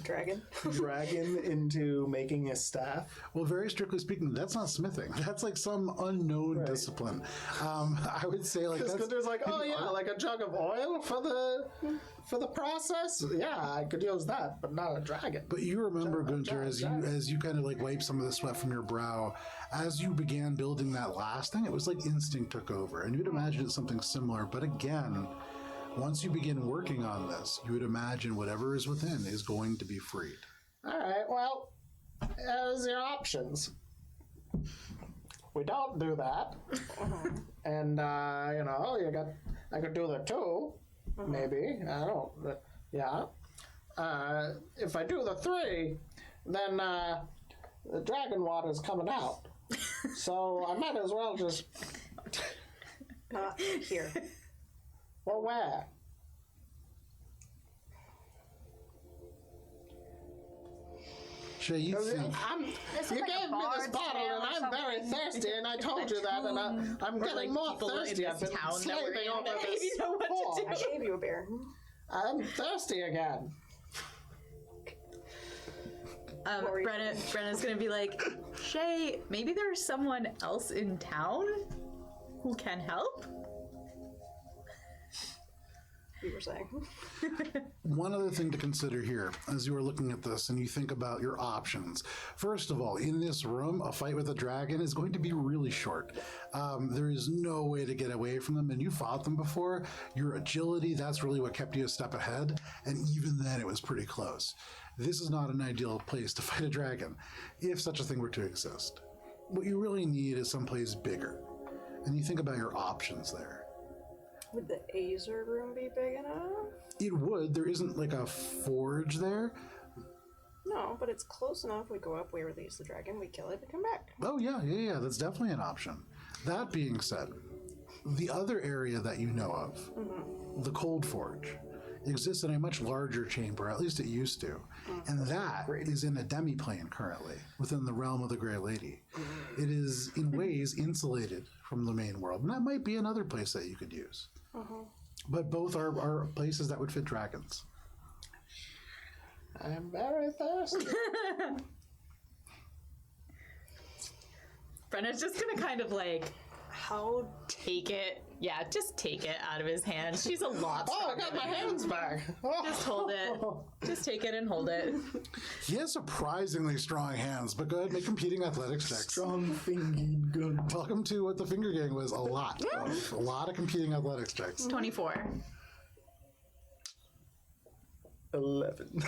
Dragon. dragon into making a staff? Well, very strictly speaking, that's not smithing. That's like some unknown discipline. I would say like Because that's Gunter's like, oh yeah, like a jug of oil for the process. Yeah, I could use that, but not a dragon. But you remember, Gunter, as you kind of like wipe some of the sweat from your brow, as you began building that last thing, it was like instinct took over, and you'd imagine it's something similar. But again, once you begin working on this, you would imagine whatever is within is going to be freed. All right, well, there's your options. We don't do that, and I could do the 2, maybe. I don't. Yeah. If I do the 3, then the dragon water's coming out. So I might as well just. Not here. Well, where? Shay, you think This is You like a gave me this bard's bottle, tale and or I'm very something. thirsty, and I told you that, and I'm getting like more people in thirsty. I've this been town that we're slaving in over that this maybe know what to fork. do. I gave you a beer. I'm thirsty again. were you- Brenna's gonna be like, Shay, maybe there's someone else in town who can help? we were saying. One other thing to consider here as you are looking at this and you think about your options. First of all, in this room, a fight with a dragon is going to be really short. There is no way to get away from them, and you fought them before. Your agility, that's really what kept you a step ahead, and even then it was pretty close. This is not an ideal place to fight a dragon, if such a thing were to exist. What you really need is someplace bigger, and you think about your options there. Would the Azer room be big enough? It would. There isn't like a forge there. No, but it's close enough. We go up, we release the dragon, we kill it, and come back. Oh, yeah. That's definitely an option. That being said, the other area that you know of, the Cold Forge, exists in a much larger chamber, at least it used to. And that is in a demiplane currently, within the realm of the Grey Lady. It is, in ways, insulated from the main world. And that might be another place that you could use. But both are places that would fit dragons. I'm very thirsty. Brenna's just gonna kind of like How? take it. Yeah, just take it out of his hand. She's a lot Oh, I stronger got my than him. hands back. Oh. Just hold it. Just take it and hold it. He has surprisingly strong hands, but go ahead, make competing athletics checks. Strong-fingered good. Welcome to what the Finger Gang was a lot of. A lot of competing athletics checks. 24. 11.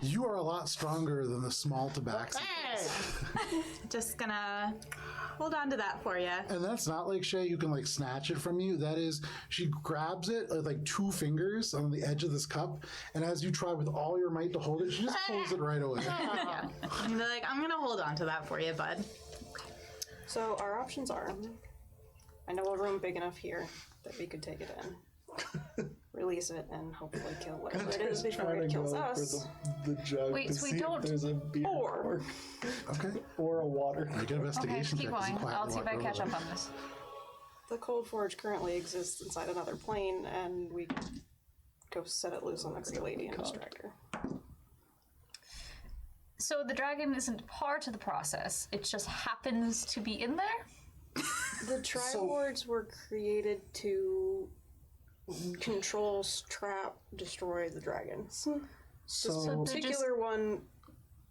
You are a lot stronger than the small tabaxi. Just gonna hold on to that for you. And that's not like Shay, you can like snatch it from you. That is, she grabs it with like 2 fingers on the edge of this cup, and as you try with all your might to hold it, she just pulls it right away. Yeah. And they're like, I'm gonna hold on to that for you, bud. So our options are, I know a room big enough here that we could take it in, release it, and hopefully kill whatever it is before it kills us. The jug Wait, to so we see don't- if there's a beer Or- Okay. or a water. Make an Okay, investigation keep check. as you going. quietly I'll see if walk I catch over up on this. The Cold Forge currently exists inside another plane, and we could go set it loose on the Grey Lady and distract her. So the dragon isn't part of the process. It just happens to be in there? The Triwards were created to control, trap, destroy the dragons. So they're Particular one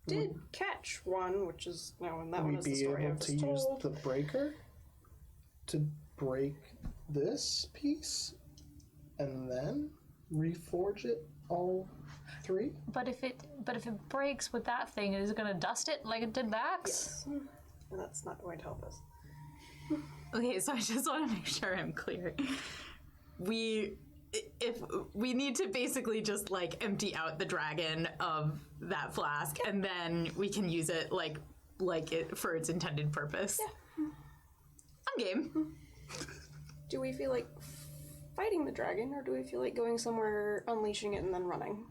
did catch one, which is now and that one we'd is the be story able I've to just use told. the breaker to break this piece and then reforge it all 3? But if it breaks with that thing, is it gonna dust it like it did the axe? And that's not going to help us. Okay, so I just want to make sure I'm clear. If we need to basically just like empty out the dragon of that flask, and then we can use it like it for its intended purpose. Yeah. I'm game. Do we feel like fighting the dragon, or do we feel like going somewhere, unleashing it, and then running?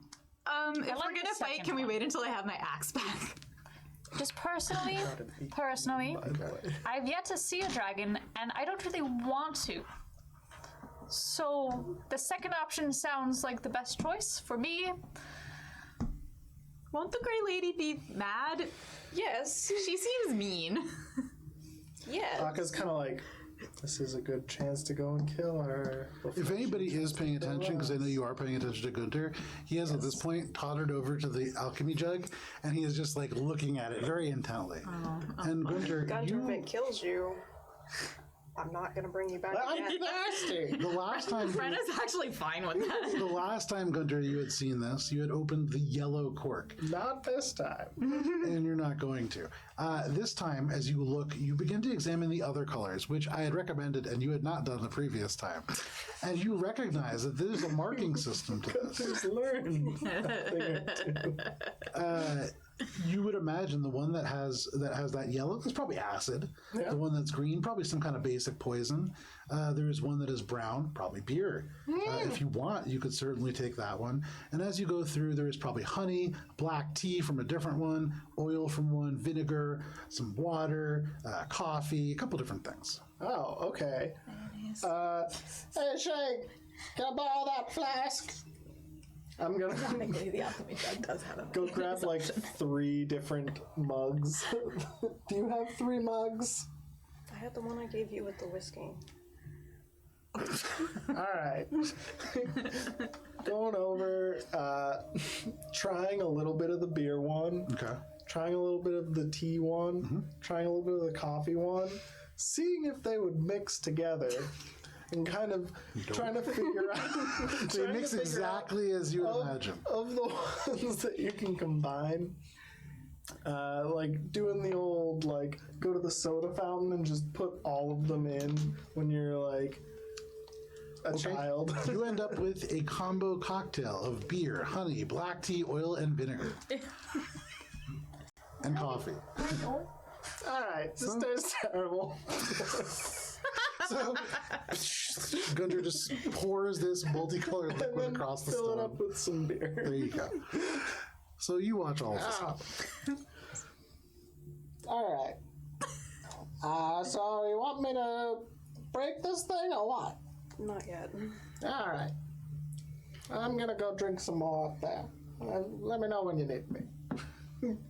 If like we're the gonna fight, second can we one. wait until I have my axe back? Just personally, I've yet to see a dragon, and I don't really want to. So the second option sounds like the best choice for me. Won't the Grey Lady be mad? Yes. She seems mean. Yes. Aka's kind of like, this is a good chance to go and kill her. If anybody is paying attention, because I know you are paying attention to Gunter, he has at this point tottered over to the alchemy jug, and he is just like looking at it very intently. And Gunter, Gunter, if it kills you, I'm not going to bring you back I'm again. thirsty! the last time Brenna's actually fine with that. the last time, Gunter, you had seen this, you had opened the yellow cork, Not this time. and you're not going to. This time, as you look, you begin to examine the other colors, which I had recommended and you had not done the previous time. And you recognize that there's a marking system to this. Just learn. You would imagine the one that has that yellow is probably acid. Yeah. The one that's green, probably some kind of basic poison. There's one that is brown, probably beer. If you want, you could certainly take that one. And as you go through, there is probably honey, black tea from a different one, oil from one, vinegar, some water, coffee, a couple different things. Oh, okay. Hey, Shay, can I borrow that flask? I'm gonna Technically, the alchemy jug does have a go grab like 3 different mugs. Do you have 3 mugs? I had the one I gave you with the whiskey. All right. Going over, trying a little bit of the beer one. Okay. Trying a little bit of the tea one. Trying a little bit of the coffee one. Seeing if they would mix together. And kind of trying to figure out. They mix exactly as you would imagine. Of the ones that you can combine. Like doing the old, like, go to the soda fountain and just put all of them in when you're like a child. You end up with a combo cocktail of beer, honey, black tea, oil, and vinegar. And coffee. Alright, this tastes terrible. So, Gunter just pours this multicolored And liquid then across the fill it stone. up with some beer. There you go. So you watch all of this happen. Alright. So you want me to break this thing or what? Not yet. Alright. I'm gonna go drink some more up there. Let me know when you need me.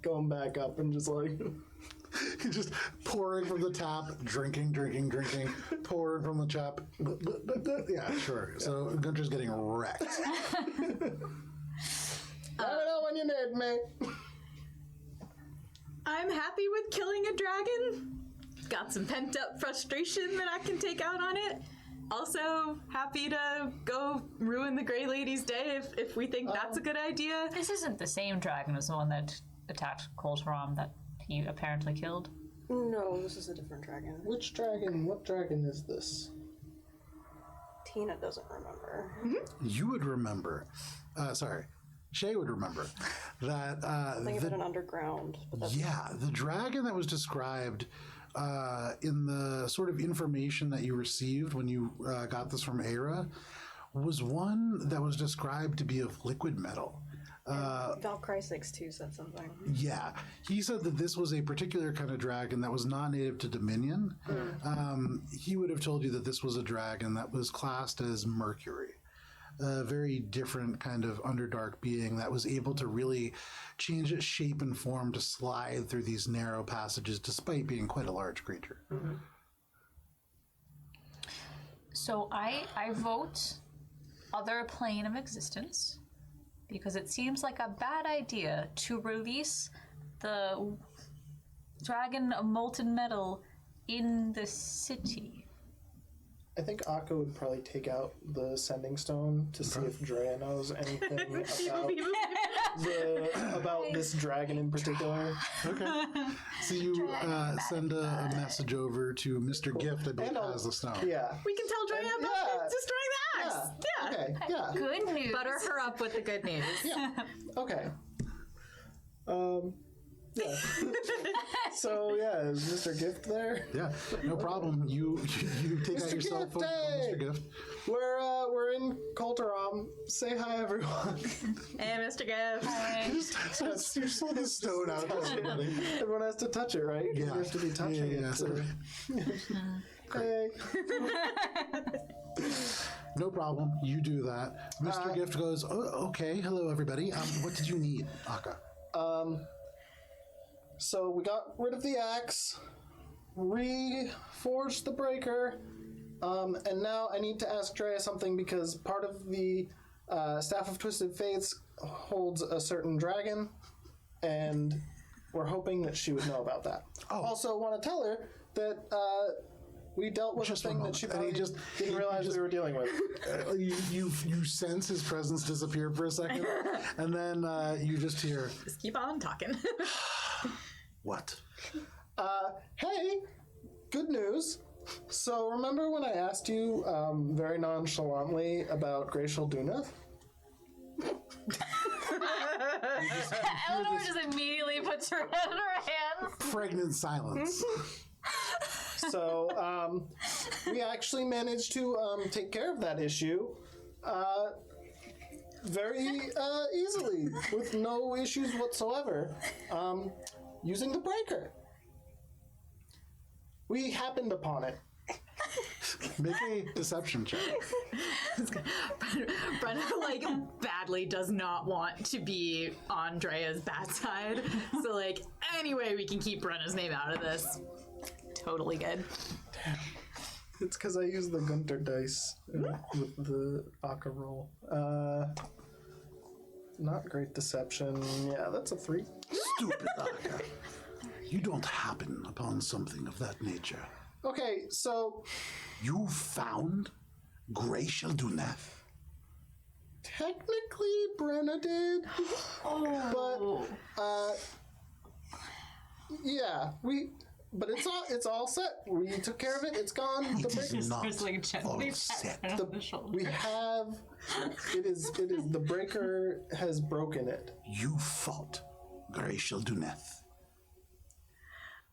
Going back up and just like... He's just pouring from the tap, drinking, pouring from the tap. Yeah, sure. So Gunter's getting wrecked. Let me know when you need me. I'm happy with killing a dragon. Got some pent up frustration that I can take out on it. Also, happy to go ruin the Grey Lady's day if we think that's a good idea. This isn't the same dragon as the one that attacked Coltaram that he apparently killed. No, this is a different dragon. Which dragon? What dragon is this? Tina doesn't remember. You would remember. Sorry. Shay would remember that. I think of it an underground. But that's The dragon that was described in the sort of information that you received when you got this from Aira was one that was described to be of liquid metal. Val Chrysix too said something. Yeah, he said that this was a particular kind of dragon that was not native to Dominion. He would have told you that this was a dragon that was classed as Mercury. A very different kind of underdark being that was able to really change its shape and form to slide through these narrow passages despite being quite a large creature. So I vote other plane of existence because it seems like a bad idea to release the dragon of molten metal in the city. I think Akko would probably take out the sending stone to see if Drea knows anything about this dragon in particular. Okay. So you send a message over to Mr. Gift, I believe, has the stone. Yeah. We can tell Drea about destroying the axe. Yeah. Okay. Yeah. Good news. Butter her up with the good news. Okay. Yeah. So yeah, is Mr. Gift there? Yeah, no problem. You take out Mr. your cell phone, Gift, call hey! Mr. Gift. We're in Coltaram. Say hi, everyone. Hey, Mr. Gift. You saw the stone out to everybody. Everyone has to touch it, right? Yeah. You have to be touching Yeah. it. So, Hey. no problem. You do that. Mr. Gift goes, oh, okay. Hello, everybody. What did you need, Akka? So we got rid of the axe, reforged the breaker, and now I need to ask Drea something because part of the Staff of Twisted Fates holds a certain dragon, and we're hoping that she would know about that. Oh. Also, want to tell her that we dealt with Just a thing one that she moment. And probably he didn't realize we were dealing with. You sense his presence disappear for a second, and then you just hear, Just keep on talking. what? Hey, good news. So remember when I asked you very nonchalantly about Graxxialduneth? Eleanor just immediately puts her head in her hands. Pregnant silence. So we actually managed to take care of that issue very easily with no issues whatsoever using the breaker. We happened upon it. Make a deception check. Brenna, like, badly does not want to be on Drea's bad side. So, like, any way we can keep Brenna's name out of this, totally good. It's because I use the Gunter dice with the Aka roll. Not great deception. Yeah, that's a 3. Stupid Aka. You don't happen upon something of that nature. Okay, so You found Graxxialduneth. technically Brenna did, but yeah, but it's all set. We took care of it. It's gone. The It is not It's like gently all set. pat on the shoulder. we have. It is. The breaker has broken it. You fought Graxxialduneth.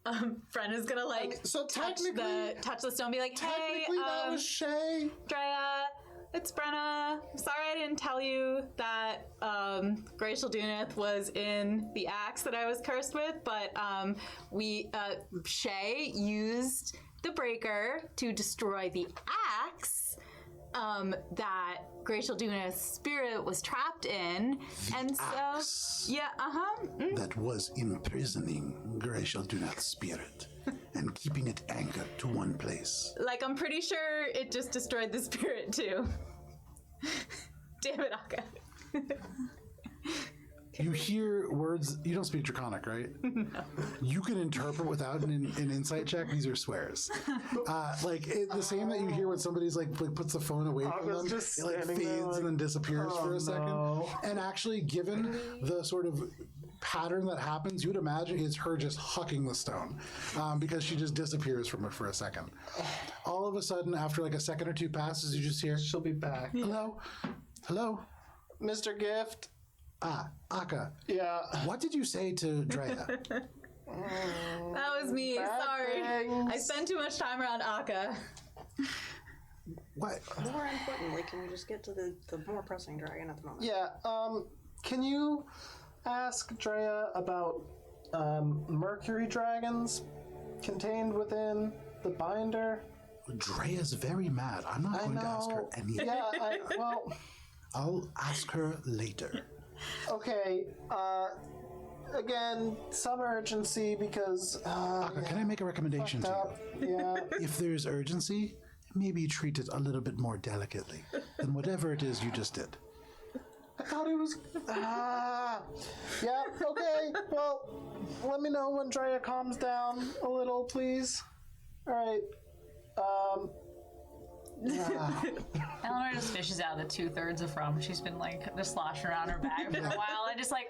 Brenna's gonna like So touch technically, the stone, and be like, "Hey, technically that was Shay. Drea, it's Brenna. I'm sorry I didn't tell you that Graxxialduneth was in the axe that I was cursed with, but Shay used the breaker to destroy the axe that Graxxialduneth's spirit was trapped in, and axe. so yeah, That was imprisoning Graxxialduneth's spirit and keeping it anchored to one place. like I'm pretty sure it just destroyed the spirit too. Damn it, Akka. You hear words. You don't speak Draconic, right? No. You can interpret without an insight check. These are swears. The same that you hear when somebody's like puts the phone away from them. just It like standing fades there like, and then disappears for a second. no. And actually, given the sort of pattern that happens, you would imagine it's her just hucking the stone because she just disappears from it for a second. All of a sudden, after like a second or two passes, you just hear, She'll be back. hello, Mr. Gift. Akka. Yeah. What did you say to Drea? That was me. Bad Sorry. things. I spend too much time around Akka. What? More importantly, can we just get to the more pressing dragon at the moment? Yeah. Can you ask Drea about mercury dragons contained within the binder? Drea's very mad. I'm not going to ask her anything. Yeah. Well. I'll ask her later. Okay. Again, some urgency because. Akka, can I make a recommendation to you? Yeah. If there's urgency, maybe treat it a little bit more delicately than whatever it is you just did. I thought it was. Yeah. Okay. Well, let me know when Drea calms down a little, please. All right. Eleanor just fishes out the 2/3 of rum. She's been like just sloshing around her bag for a while, and just like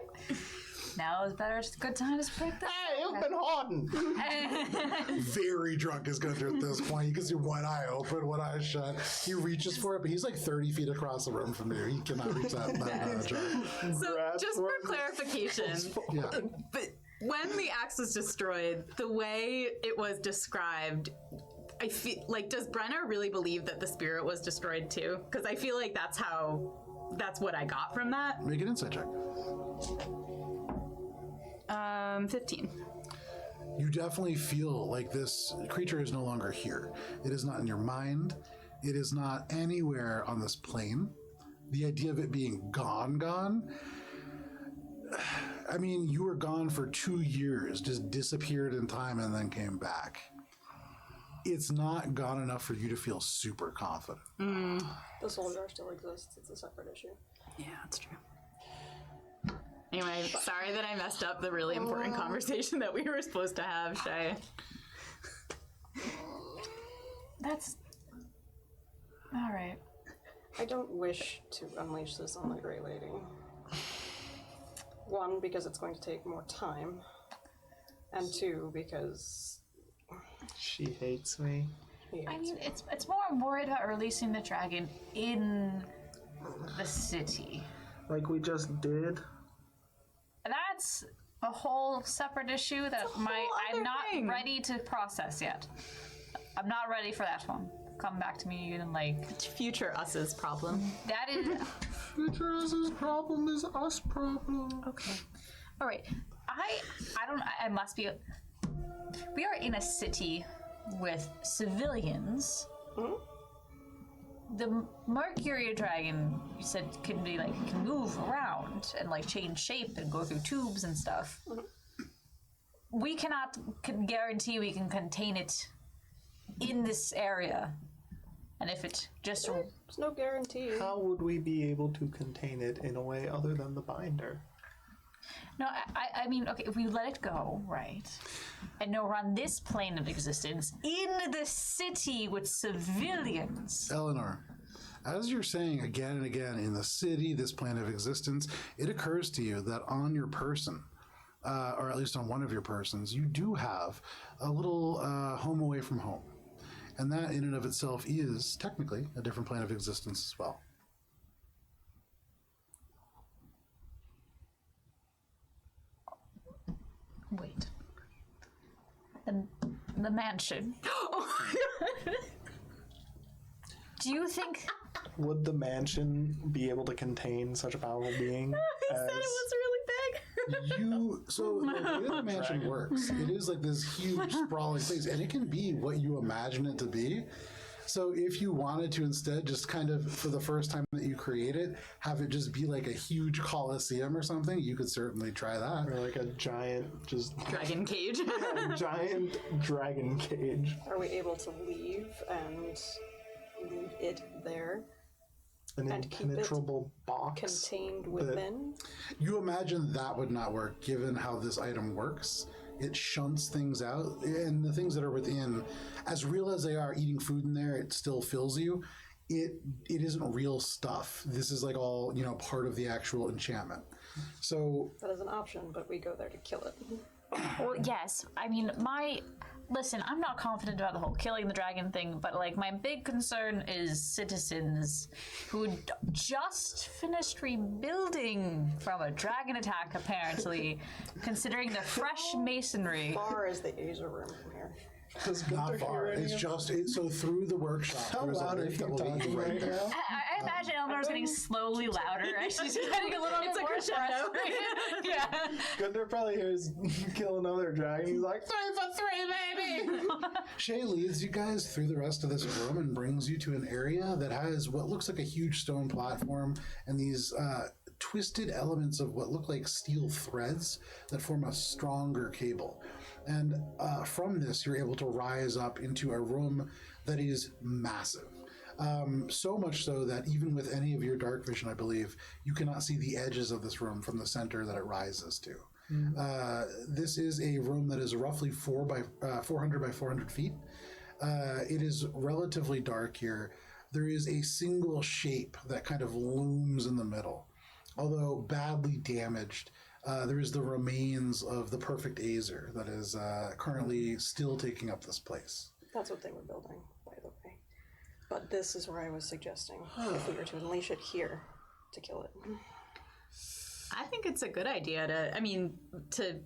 now is better. It's a good time to break this. Hey, you've been hoarding. Very drunk is Gunter at this point. You can see one eye open, one eye shut. He reaches for it, but he's like 30 feet across the room from you. He cannot reach that jar. So, Grabs just for one. clarification, Yeah. but when the axe was destroyed, the way it was described, I feel like, does Brenna really believe that the spirit was destroyed too? Because I feel like that's what I got from that. Make an insight check. 15. You definitely feel like this creature is no longer here. It is not in your mind. It is not anywhere on this plane. The idea of it being gone. I mean, you were gone for 2 years, just disappeared in time and then came back. It's not gone enough for you to feel super confident. The soul jar still exists. It's a separate issue. Yeah, that's true. Anyway, sorry that I messed up the really important conversation that we were supposed to have, Shay. That's all right. I don't wish to unleash this on the Grey Lady. One, because it's going to take more time. And two, because She hates me. I mean, it's more I'm worried about releasing the dragon in the city. Like we just did. That's a whole separate issue that I'm other not thing. ready to process yet. I'm not ready for that one. Come back to me and like Future us's problem. that is Future us's problem is us problem. okay. All right. I must be. We are in a city with civilians. The Mercury dragon, you said, can move around and like change shape and go through tubes and stuff. We cannot guarantee we can contain it in this area. And if it just... There's no guarantee. How would we be able to contain it in a way other than the binder? No, I mean, okay, if we let it go, right, and no, we're on this plane of existence, in the city with civilians. Eleanor, as you're saying again and again, in the city, this plane of existence, it occurs to you that on your person, or at least on one of your persons, you do have a little home away from home. And that in and of itself is technically a different plane of existence as well. Wait. And the mansion. Do you think... Would the mansion be able to contain such a powerful being? He said it was really big. So the way the mansion works, it is like this huge sprawling place, and it can be what you imagine it to be. So if you wanted to instead just kind of, for the first time that you create it, have it just be like a huge coliseum or something, you could certainly try that. Or like a giant, just Dragon cage. giant dragon cage. Are we able to leave and leave it there? An And keep it impenetrable box. Contained within? You imagine that would not work given how this item works. It shunts things out, and the things that are within, as real as they are, eating food in there, it still fills you. It isn't real stuff. This is like all, part of the actual enchantment. So That is an option, but we go there to kill it. Well, yes. I mean, listen, I'm not confident about the whole killing the dragon thing, but like my big concern is citizens who just finished rebuilding from a dragon attack, apparently, considering the fresh masonry. How far is the Asia room from here? not far. It's just so through the workshop. How there's a loud are lift you that will lead talking you right now? I imagine Eleanor's getting slowly louder as she's getting a little bit more frustrated. Yeah. Gunther probably hears kill another dragon. He's like, 3 for 3, baby! Shay leads you guys through the rest of this room and brings you to an area that has what looks like a huge stone platform and these twisted elements of what look like steel threads that form a stronger cable. And from this, you're able to rise up into a room that is massive. So much so that even with any of your dark vision, I believe, you cannot see the edges of this room from the center that it rises to. This is a room that is roughly 400 by 400 feet. It is relatively dark here. There is a single shape that kind of looms in the middle. Although badly damaged, there is the remains of the perfect Azer that is currently still taking up this place. That's what they were building, by the way. But this is where I was suggesting if we were to unleash it here to kill it. I think it's a good idea to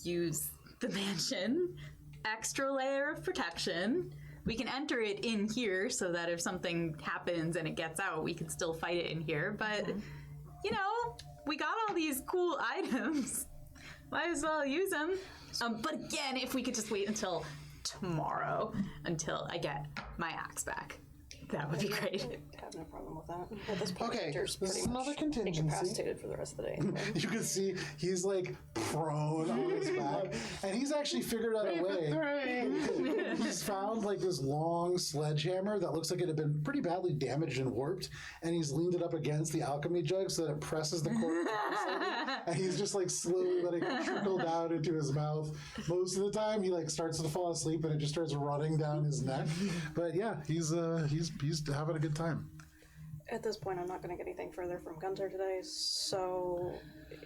use the mansion, extra layer of protection. We can enter it in here so that if something happens and it gets out, we can still fight it in here. But, we got all these cool items. Might as well use them. But again, if we could just wait until tomorrow, until I get my axe back. That would be great. I have no problem with that. At this point, Okay, Victor's this pretty is much another contingency. incapacitated for the rest of the day. Anyway. You can see he's like prone on his back, and he's actually figured out a way. He's found like this long sledgehammer that looks like it had been pretty badly damaged and warped, and he's leaned it up against the alchemy jug so that it presses the cork, and he's just like slowly letting it trickle down into his mouth. Most of the time, he like starts to fall asleep, and it just starts running down his neck. But yeah, he's having a good time. At this point, I'm not going to get anything further from Gunter today, so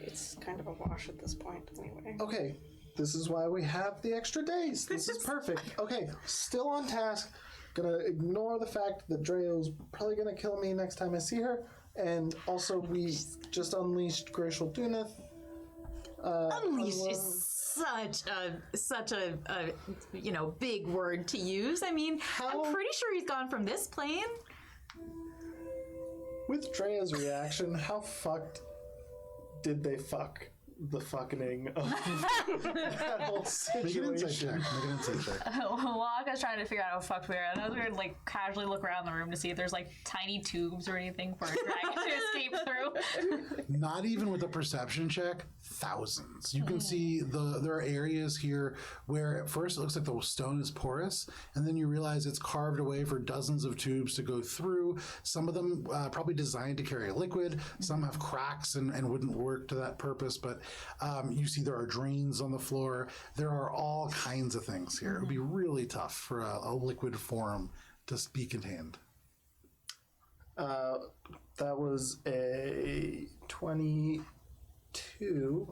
it's kind of a wash at this point anyway. Okay, this is why we have the extra days. This is perfect. Okay, still on task. Gonna ignore the fact that Dreo's probably gonna kill me next time I see her. And also, we just unleashed Graxxialduneth. Unleashed is such a big word to use. I mean, I'm pretty sure he's gone from this plane. With Drea's reaction, how fucked did they fuck the fucking of that whole Make an insight situation. check. Make an insight check. Waka's trying to figure out how fucked we are. And I was going to like casually look around the room to see if there's like tiny tubes or anything for a dragon to escape through. Not even with a perception check, thousands. You can see there are areas here where at first it looks like the stone is porous, and then you realize it's carved away for dozens of tubes to go through. Some of them probably designed to carry a liquid. Some have cracks and wouldn't work to that purpose, but you see there are drains on the floor. There are all kinds of things here. It would be really tough for a liquid form to be contained. That was a 22,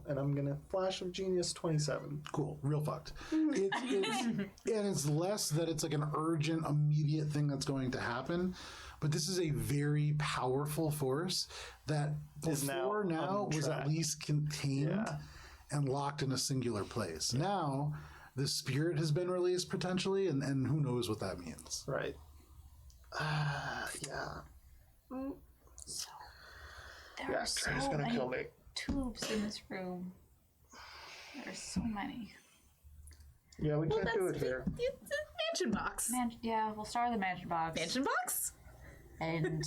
and I'm gonna flash of genius 27. Cool, real fucked. And it's less that it's like an urgent, immediate thing that's going to happen, but this is a very powerful force that Is before now on was track. at least contained Yeah. and locked in a singular place. Now, the spirit has been released potentially, and who knows what that means. Right. Yeah. There Yeah, are so Trey's gonna many kill me. tubes in this room. There are so many. Yeah, we can't do it here. It's a mansion box. Yeah, we'll start with the mansion box. Mansion box? And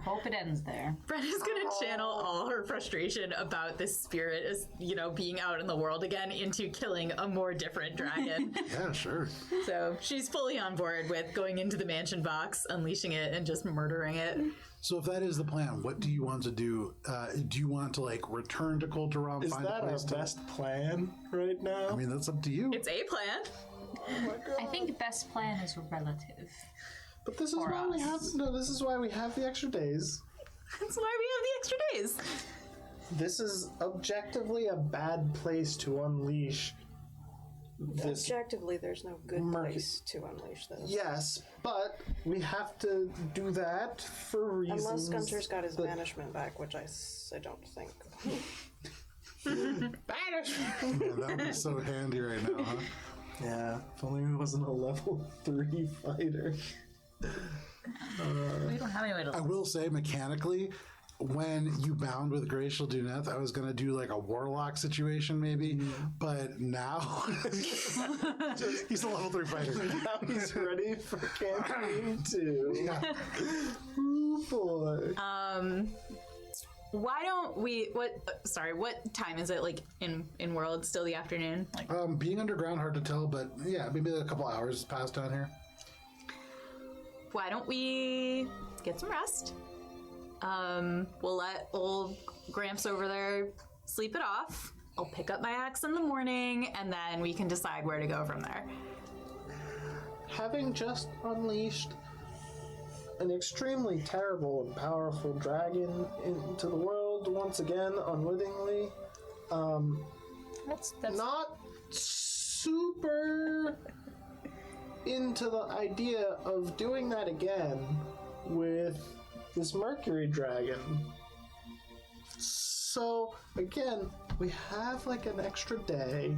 hope it ends there. Brenna's gonna channel all her frustration about this spirit as, being out in the world again into killing a more different dragon. Yeah, sure. So she's fully on board with going into the mansion box, unleashing it, and just murdering it. So if that is the plan, what do you want to do? Do you want to return to Kulturam? Is find that a place our best plan right now? I mean, that's up to you. It's a plan. I think best plan is relative. But this is For why we have us. this is why we have the extra days. That's why we have the extra days. This is objectively a bad place to unleash this. Objectively, there's no good Murky. place to unleash this. Yes, but we have to do that for reasons. Unless Gunter's got his that- banishment back, which I don't think. Man, that would be so handy right now, huh? Yeah, if only he wasn't a level 3 fighter. We don't have any way to. I will say, mechanically, when you bound with Graxxialduneth, I was going to do a warlock situation maybe, but now he's a level 3 fighter. Now he's ready for campaign 2. Ooh, boy. Why don't we? What time is it? In world? Still the afternoon? Being underground, hard to tell, but yeah, maybe a couple hours passed down here. Why don't we get some rest? We'll let old Gramps over there sleep it off. I'll pick up my axe in the morning, and then we can decide where to go from there. Having just unleashed an extremely terrible and powerful dragon into the world once again, unwittingly, That's not super into the idea of doing that again with this Mercury dragon. So again, we have an extra day.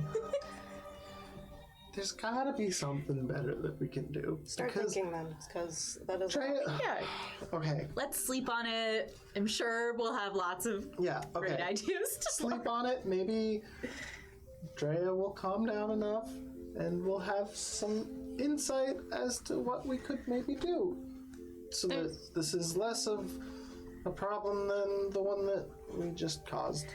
There's gotta be something better that we can do. Start thinking then, because that is. Yeah, Okay. let's sleep on it. I'm sure we'll have lots of Yeah. great Okay. ideas to Sleep on it. Maybe Drea will calm down enough, and we'll have some insight as to what we could maybe do, so that this is less of a problem than the one that we just caused.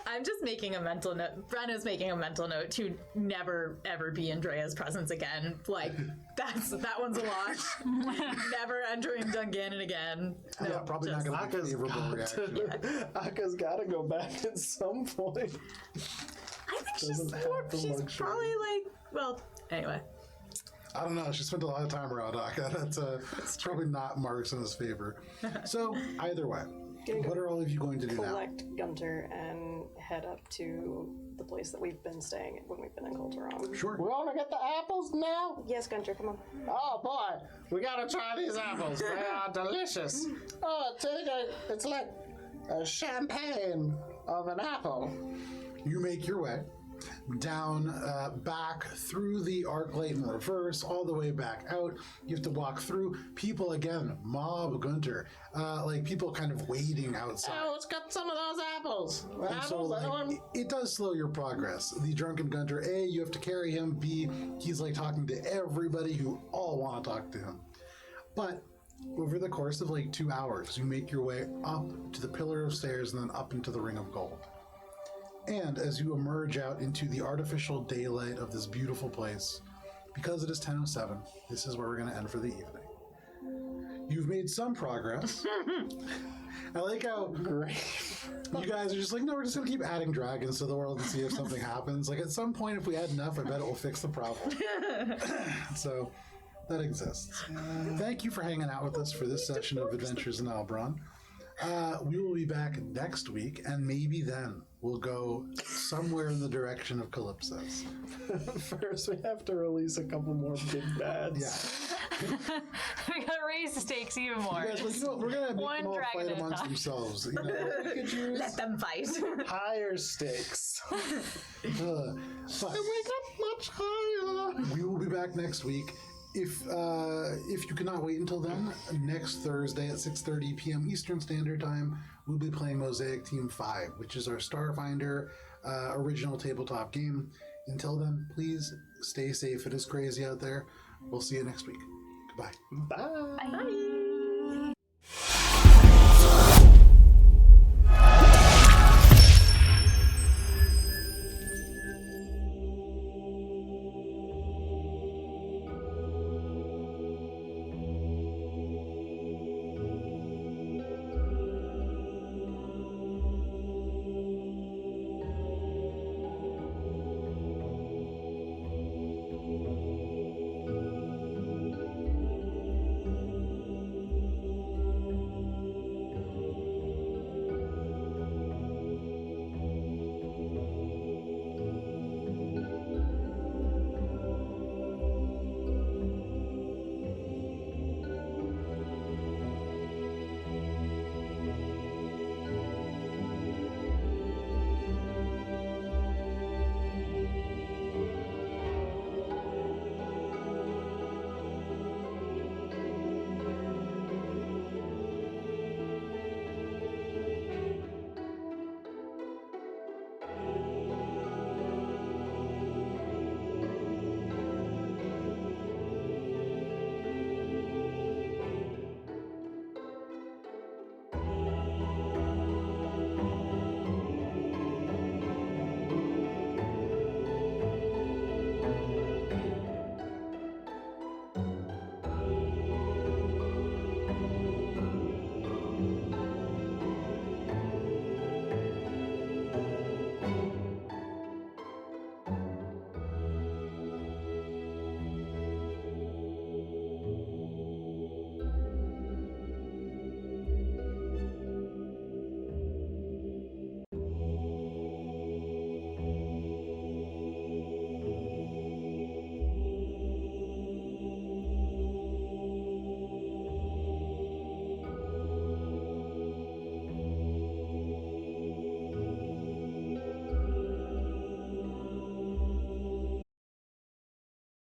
I'm just making a mental note. Brenna's making a mental note to never ever be in Drea's presence again. That one's a lock. Never entering Dungannon again. No, Yeah, probably not going to be a favorable reaction. Aka's gotta go back at some point. I think Doesn't have the she's luxury. probably anyway. I don't know. She spent a lot of time around Aka. That's probably not marks in his favor. So, either way, what are all of you going to do now? Collect Gunter and head up to the place that we've been staying when we've been in Kulturam. Sure. We wanna get the apples now? Yes, Gunter, come on. Oh boy, we gotta try these apples. They are delicious. Oh, it's like a champagne of an apple. You make your way. down, back through the arc light in reverse, all the way back out. You have to walk through people again, mob Gunter, like people kind of waiting outside. Oh, let's get some of those apples. And so, Apples, like, anyone? it does slow your progress. The drunken Gunter, A, you have to carry him. B, he's like talking to everybody who all want to talk to him. But over the course of like 2 hours, you make your way up to the pillar of stairs and then up into the ring of gold. And as you emerge out into the artificial daylight of this beautiful place, because it is 10:07, this is where we're going to end for the evening. You've made some progress. I like how Great. you guys are just like, no, we're just going to keep adding dragons to the world and see if something happens. Like, at some point, if we add enough, I bet it will fix the problem. So, that exists. Thank you for hanging out with us for this session of Adventures in Alberon. We will be back next week, and maybe then we'll go somewhere in the direction of Calypso's. First, we have to release a couple more big bads. Yeah. We gotta raise the stakes even more. You guys, well, you know what, we're going to make One them all dragon fight at a amongst time. themselves. You know? We could use Let them fight. higher stakes. But We got much higher. we will be back next week. If you cannot wait until then, next Thursday at 6:30 p.m. Eastern Standard Time, we'll be playing Mosaic Team 5, which is our Starfinder original tabletop game. Until then, please stay safe. It is crazy out there. We'll see you next week. Goodbye. Bye. Bye.